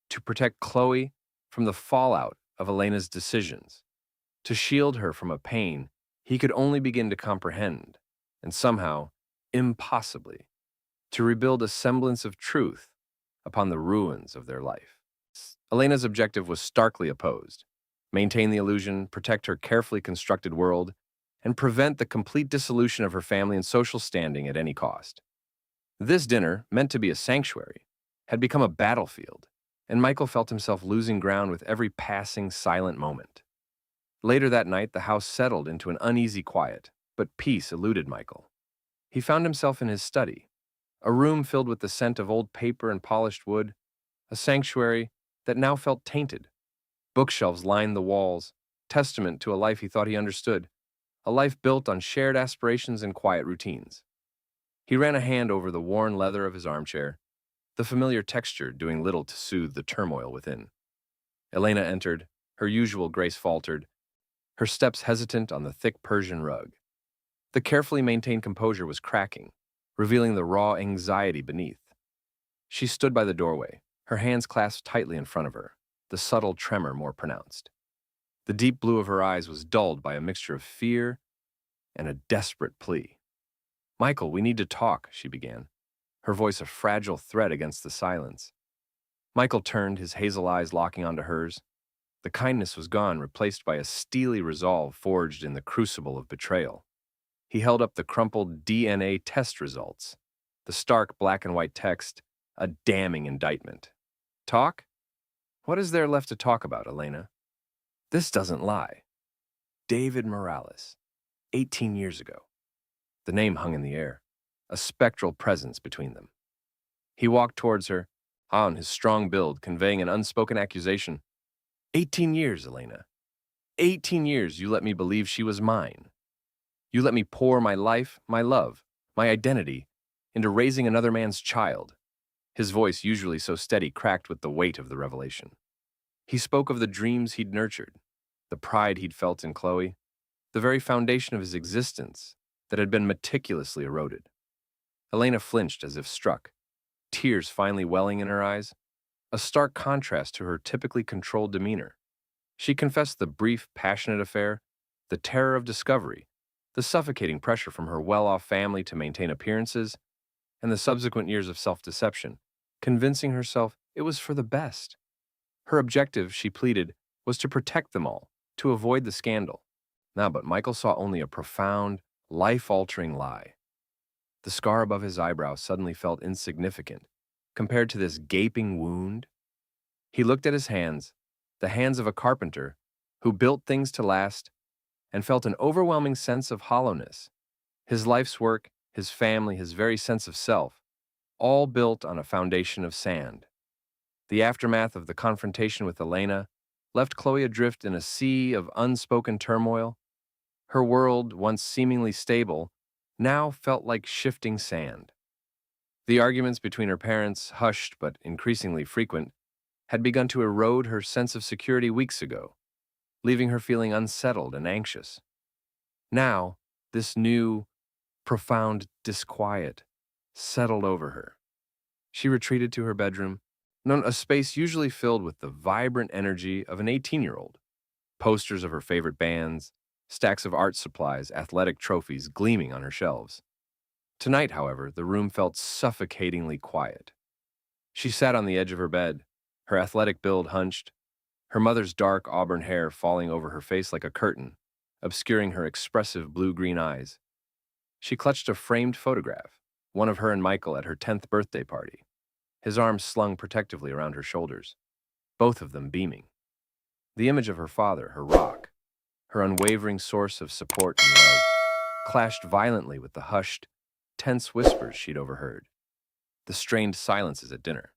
to protect Chloe from the fallout of Elena's decisions, to shield her from a pain he could only begin to comprehend, and somehow, impossibly, to rebuild a semblance of truth upon the ruins of their life. Elena's objective was starkly opposed. maintain the illusion, protect her carefully constructed world, and prevent the complete dissolution of her family and social standing at any cost. This dinner, meant to be a sanctuary, had become a battlefield, and Michael felt himself losing ground with every passing silent moment. Later that night, the house settled into an uneasy quiet, but peace eluded Michael. He found himself in his study, a room filled with the scent of old paper and polished wood, a sanctuary that now felt tainted. Bookshelves lined the walls, testament to a life he thought he understood, a life built on shared aspirations and quiet routines. He ran a hand over the worn leather of his armchair, the familiar texture doing little to soothe the turmoil within. Elena entered, her usual grace faltered, her steps hesitant on the thick Persian rug. The carefully maintained composure was cracking, revealing the raw anxiety beneath. She stood by the doorway, her hands clasped tightly in front of her, the subtle tremor more pronounced. The deep blue of her eyes was dulled by a mixture of fear and a desperate plea. "Michael, we need to talk," she began, her voice a fragile thread against the silence. Michael turned, his hazel eyes locking onto hers. The kindness was gone, replaced by a steely resolve forged in the crucible of betrayal. He held up the crumpled DNA test results, the stark black and white text, a damning indictment. "Talk? What is there left to talk about, Elena? This doesn't lie. David Morales, 18 years ago." The name hung in the air, a spectral presence between them. He walked towards her, on his strong build conveying an unspoken accusation. 18 years, Elena. 18 years you let me believe she was mine. You let me pour my life, my love, my identity into raising another man's child. His voice, usually so steady, cracked with the weight of the revelation. He spoke of the dreams he'd nurtured, the pride he'd felt in Chloe, the very foundation of his existence that had been meticulously eroded. Elena flinched as if struck, tears finally welling in her eyes, a stark contrast to her typically controlled demeanor. She confessed the brief, passionate affair, the terror of discovery, the suffocating pressure from her well-off family to maintain appearances, and the subsequent years of self-deception, convincing herself it was for the best. Her objective, she pleaded, was to protect them all, to avoid the scandal. Now, but Michael saw only a profound, life-altering lie. The scar above his eyebrow suddenly felt insignificant compared to this gaping wound. He looked at his hands, the hands of a carpenter who built things to last, and felt an overwhelming sense of hollowness. His life's work, his family, his very sense of self, all built on a foundation of sand. The aftermath of the confrontation with Elena left Chloe adrift in a sea of unspoken turmoil. Her world, once seemingly stable, now felt like shifting sand. The arguments between her parents, hushed but increasingly frequent, had begun to erode her sense of security weeks ago, leaving her feeling unsettled and anxious. Now, this new, profound disquiet settled over her. She retreated to her bedroom, a space usually filled with the vibrant energy of an 18-year-old. Posters of her favorite bands, stacks of art supplies, athletic trophies gleaming on her shelves. Tonight, however, the room felt suffocatingly quiet. She sat on the edge of her bed, her athletic build hunched, her mother's dark auburn hair falling over her face like a curtain, obscuring her expressive blue-green eyes. She clutched a framed photograph, one of her and Michael at her 10th birthday party, his arms slung protectively around her shoulders, both of them beaming. The image of her father, her rock, her unwavering source of support and love, clashed violently with the hushed, tense whispers she'd overheard, the strained silences at dinner.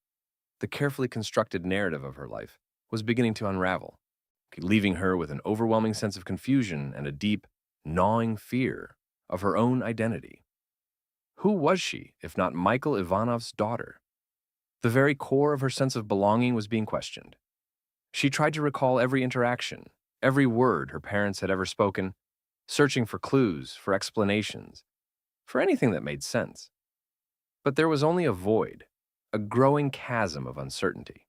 The carefully constructed narrative of her life was beginning to unravel, leaving her with an overwhelming sense of confusion and a deep, gnawing fear of her own identity. Who was she, if not Michael Ivanov's daughter? The very core of her sense of belonging was being questioned. She tried to recall every interaction, every word her parents had ever spoken, searching for clues, for explanations, for anything that made sense. But there was only a void, a growing chasm of uncertainty.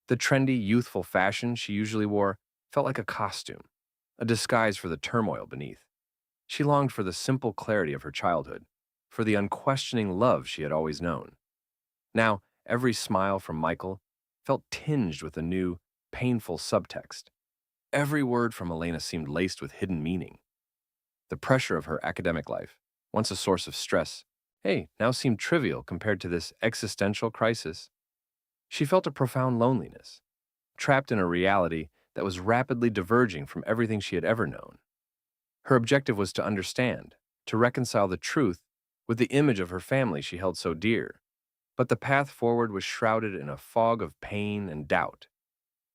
The trendy, youthful fashion she usually wore felt like a costume, a disguise for the turmoil beneath. She longed for the simple clarity of her childhood, for the unquestioning love she had always known. Now, every smile from Michael felt tinged with a new, painful subtext. Every word from Elena seemed laced with hidden meaning. The pressure of her academic life, once a source of stress, now seemed trivial compared to this existential crisis. She felt a profound loneliness, trapped in a reality that was rapidly diverging from everything she had ever known. Her objective was to understand, to reconcile the truth with the image of her family she held so dear. But the path forward was shrouded in a fog of pain and doubt.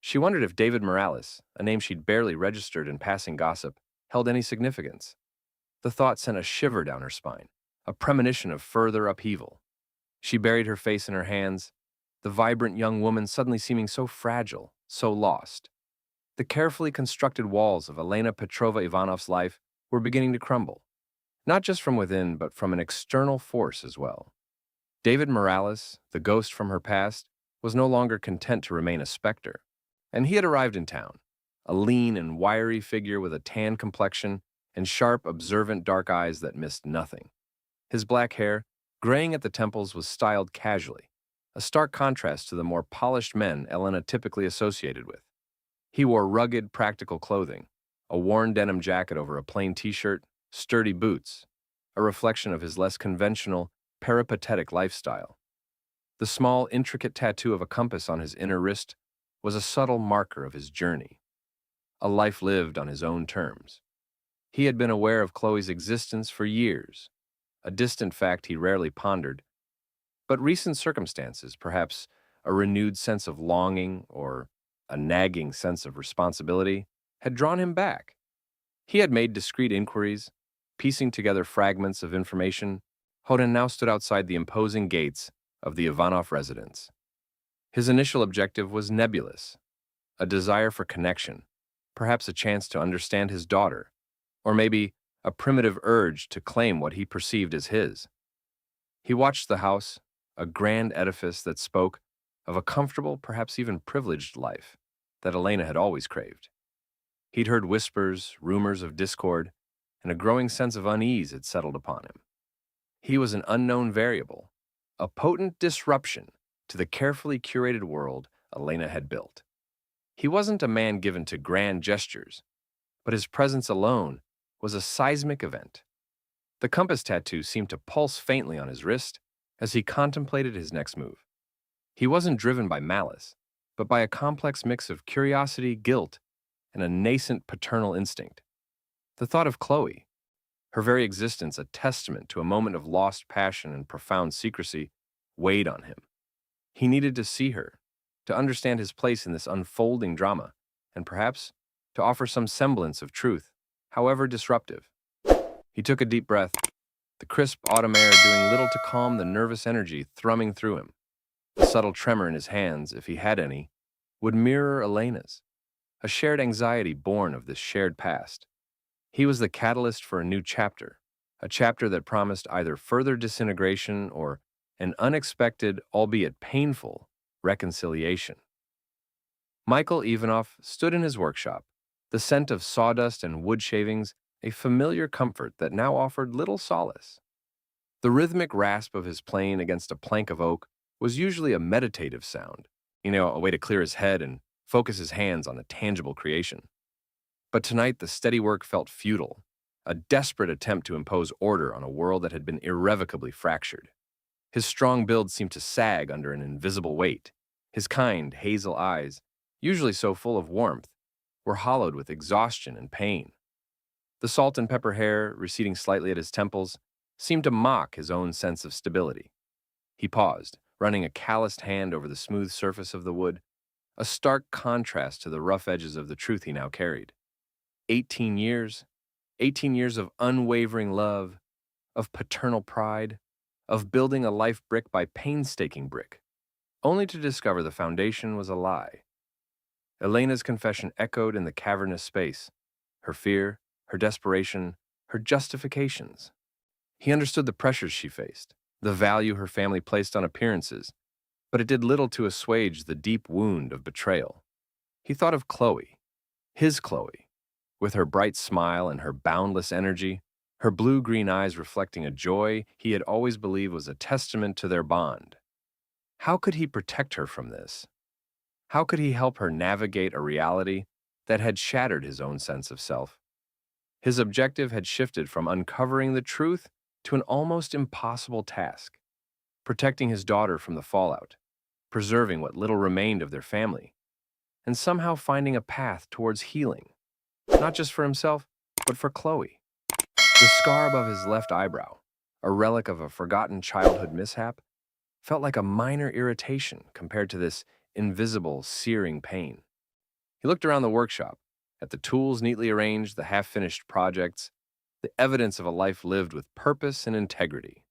She wondered if David Morales, a name she'd barely registered in passing gossip, held any significance. The thought sent a shiver down her spine, a premonition of further upheaval. She buried her face in her hands, the vibrant young woman suddenly seeming so fragile, so lost. The carefully constructed walls of Elena Petrova Ivanov's life were beginning to crumble, not just from within, but from an external force as well. David Morales, the ghost from her past, was no longer content to remain a specter, and he had arrived in town, a lean and wiry figure with a tan complexion and sharp, observant dark eyes that missed nothing. His black hair, graying at the temples, was styled casually, a stark contrast to the more polished men Elena typically associated with. He wore rugged, practical clothing, a worn denim jacket over a plain t-shirt, sturdy boots, a reflection of his less conventional, peripatetic lifestyle. The small, intricate tattoo of a compass on his inner wrist was a subtle marker of his journey, a life lived on his own terms. He had been aware of Chloe's existence for years, a distant fact he rarely pondered, but recent circumstances, perhaps a renewed sense of longing or a nagging sense of responsibility, had drawn him back. He had made discreet inquiries, piecing together fragments of information. Hoden now stood outside the imposing gates of the Ivanov residence. His initial objective was nebulous, a desire for connection, perhaps a chance to understand his daughter, or maybe a primitive urge to claim what he perceived as his. He watched the house, a grand edifice that spoke of a comfortable, perhaps even privileged life that Elena had always craved. He'd heard whispers, rumors of discord, and a growing sense of unease had settled upon him. He was an unknown variable, a potent disruption to the carefully curated world Elena had built. He wasn't a man given to grand gestures, but his presence alone was a seismic event. The compass tattoo seemed to pulse faintly on his wrist as he contemplated his next move. He wasn't driven by malice, but by a complex mix of curiosity, guilt, and a nascent paternal instinct. The thought of Chloe, her very existence a testament to a moment of lost passion and profound secrecy, weighed on him. He needed to see her, to understand his place in this unfolding drama, and perhaps to offer some semblance of truth, however disruptive. He took a deep breath, the crisp autumn air doing little to calm the nervous energy thrumming through him. The subtle tremor in his hands, if he had any, would mirror Elena's, a shared anxiety born of this shared past. He was the catalyst for a new chapter, a chapter that promised either further disintegration or an unexpected, albeit painful, reconciliation. Michael Ivanov stood in his workshop, the scent of sawdust and wood shavings a familiar comfort that now offered little solace. The rhythmic rasp of his plane against a plank of oak was usually a meditative sound, a way to clear his head and focus his hands on a tangible creation. But tonight the steady work felt futile, a desperate attempt to impose order on a world that had been irrevocably fractured. His strong build seemed to sag under an invisible weight. His kind, hazel eyes, usually so full of warmth, were hollowed with exhaustion and pain. The salt and pepper hair, receding slightly at his temples, seemed to mock his own sense of stability. He paused, running a calloused hand over the smooth surface of the wood, a stark contrast to the rough edges of the truth he now carried. 18 years, 18 years of unwavering love, of paternal pride, of building a life brick by painstaking brick, only to discover the foundation was a lie. Elena's confession echoed in the cavernous space, her fear, her desperation, her justifications. He understood the pressures she faced, the value her family placed on appearances, but it did little to assuage the deep wound of betrayal. He thought of Chloe, his Chloe, with her bright smile and her boundless energy, her blue-green eyes reflecting a joy he had always believed was a testament to their bond. How could he protect her from this? How could he help her navigate a reality that had shattered his own sense of self. His objective had shifted from uncovering the truth to an almost impossible task: protecting his daughter from the fallout, preserving what little remained of their family, and somehow finding a path towards healing, not just for himself, but for Chloe. The scar above his left eyebrow, a relic of a forgotten childhood mishap, felt like a minor irritation compared to this invisible, searing pain. He looked around the workshop, at the tools neatly arranged, the half-finished projects, the evidence of a life lived with purpose and integrity.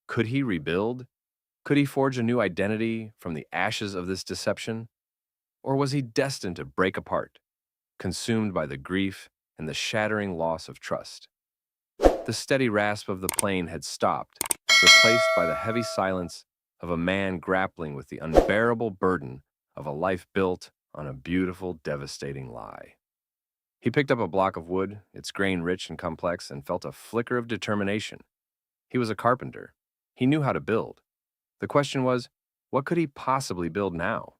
Could he rebuild? Could he forge a new identity from the ashes of this deception? Or was he destined to break apart, consumed by the grief and the shattering loss of trust? The steady rasp of the plane had stopped, replaced by the heavy silence of a man grappling with the unbearable burden of a life built on a beautiful, devastating lie. He picked up a block of wood, its grain rich and complex, and felt a flicker of determination. He was a carpenter. He knew how to build. The question was, what could he possibly build now?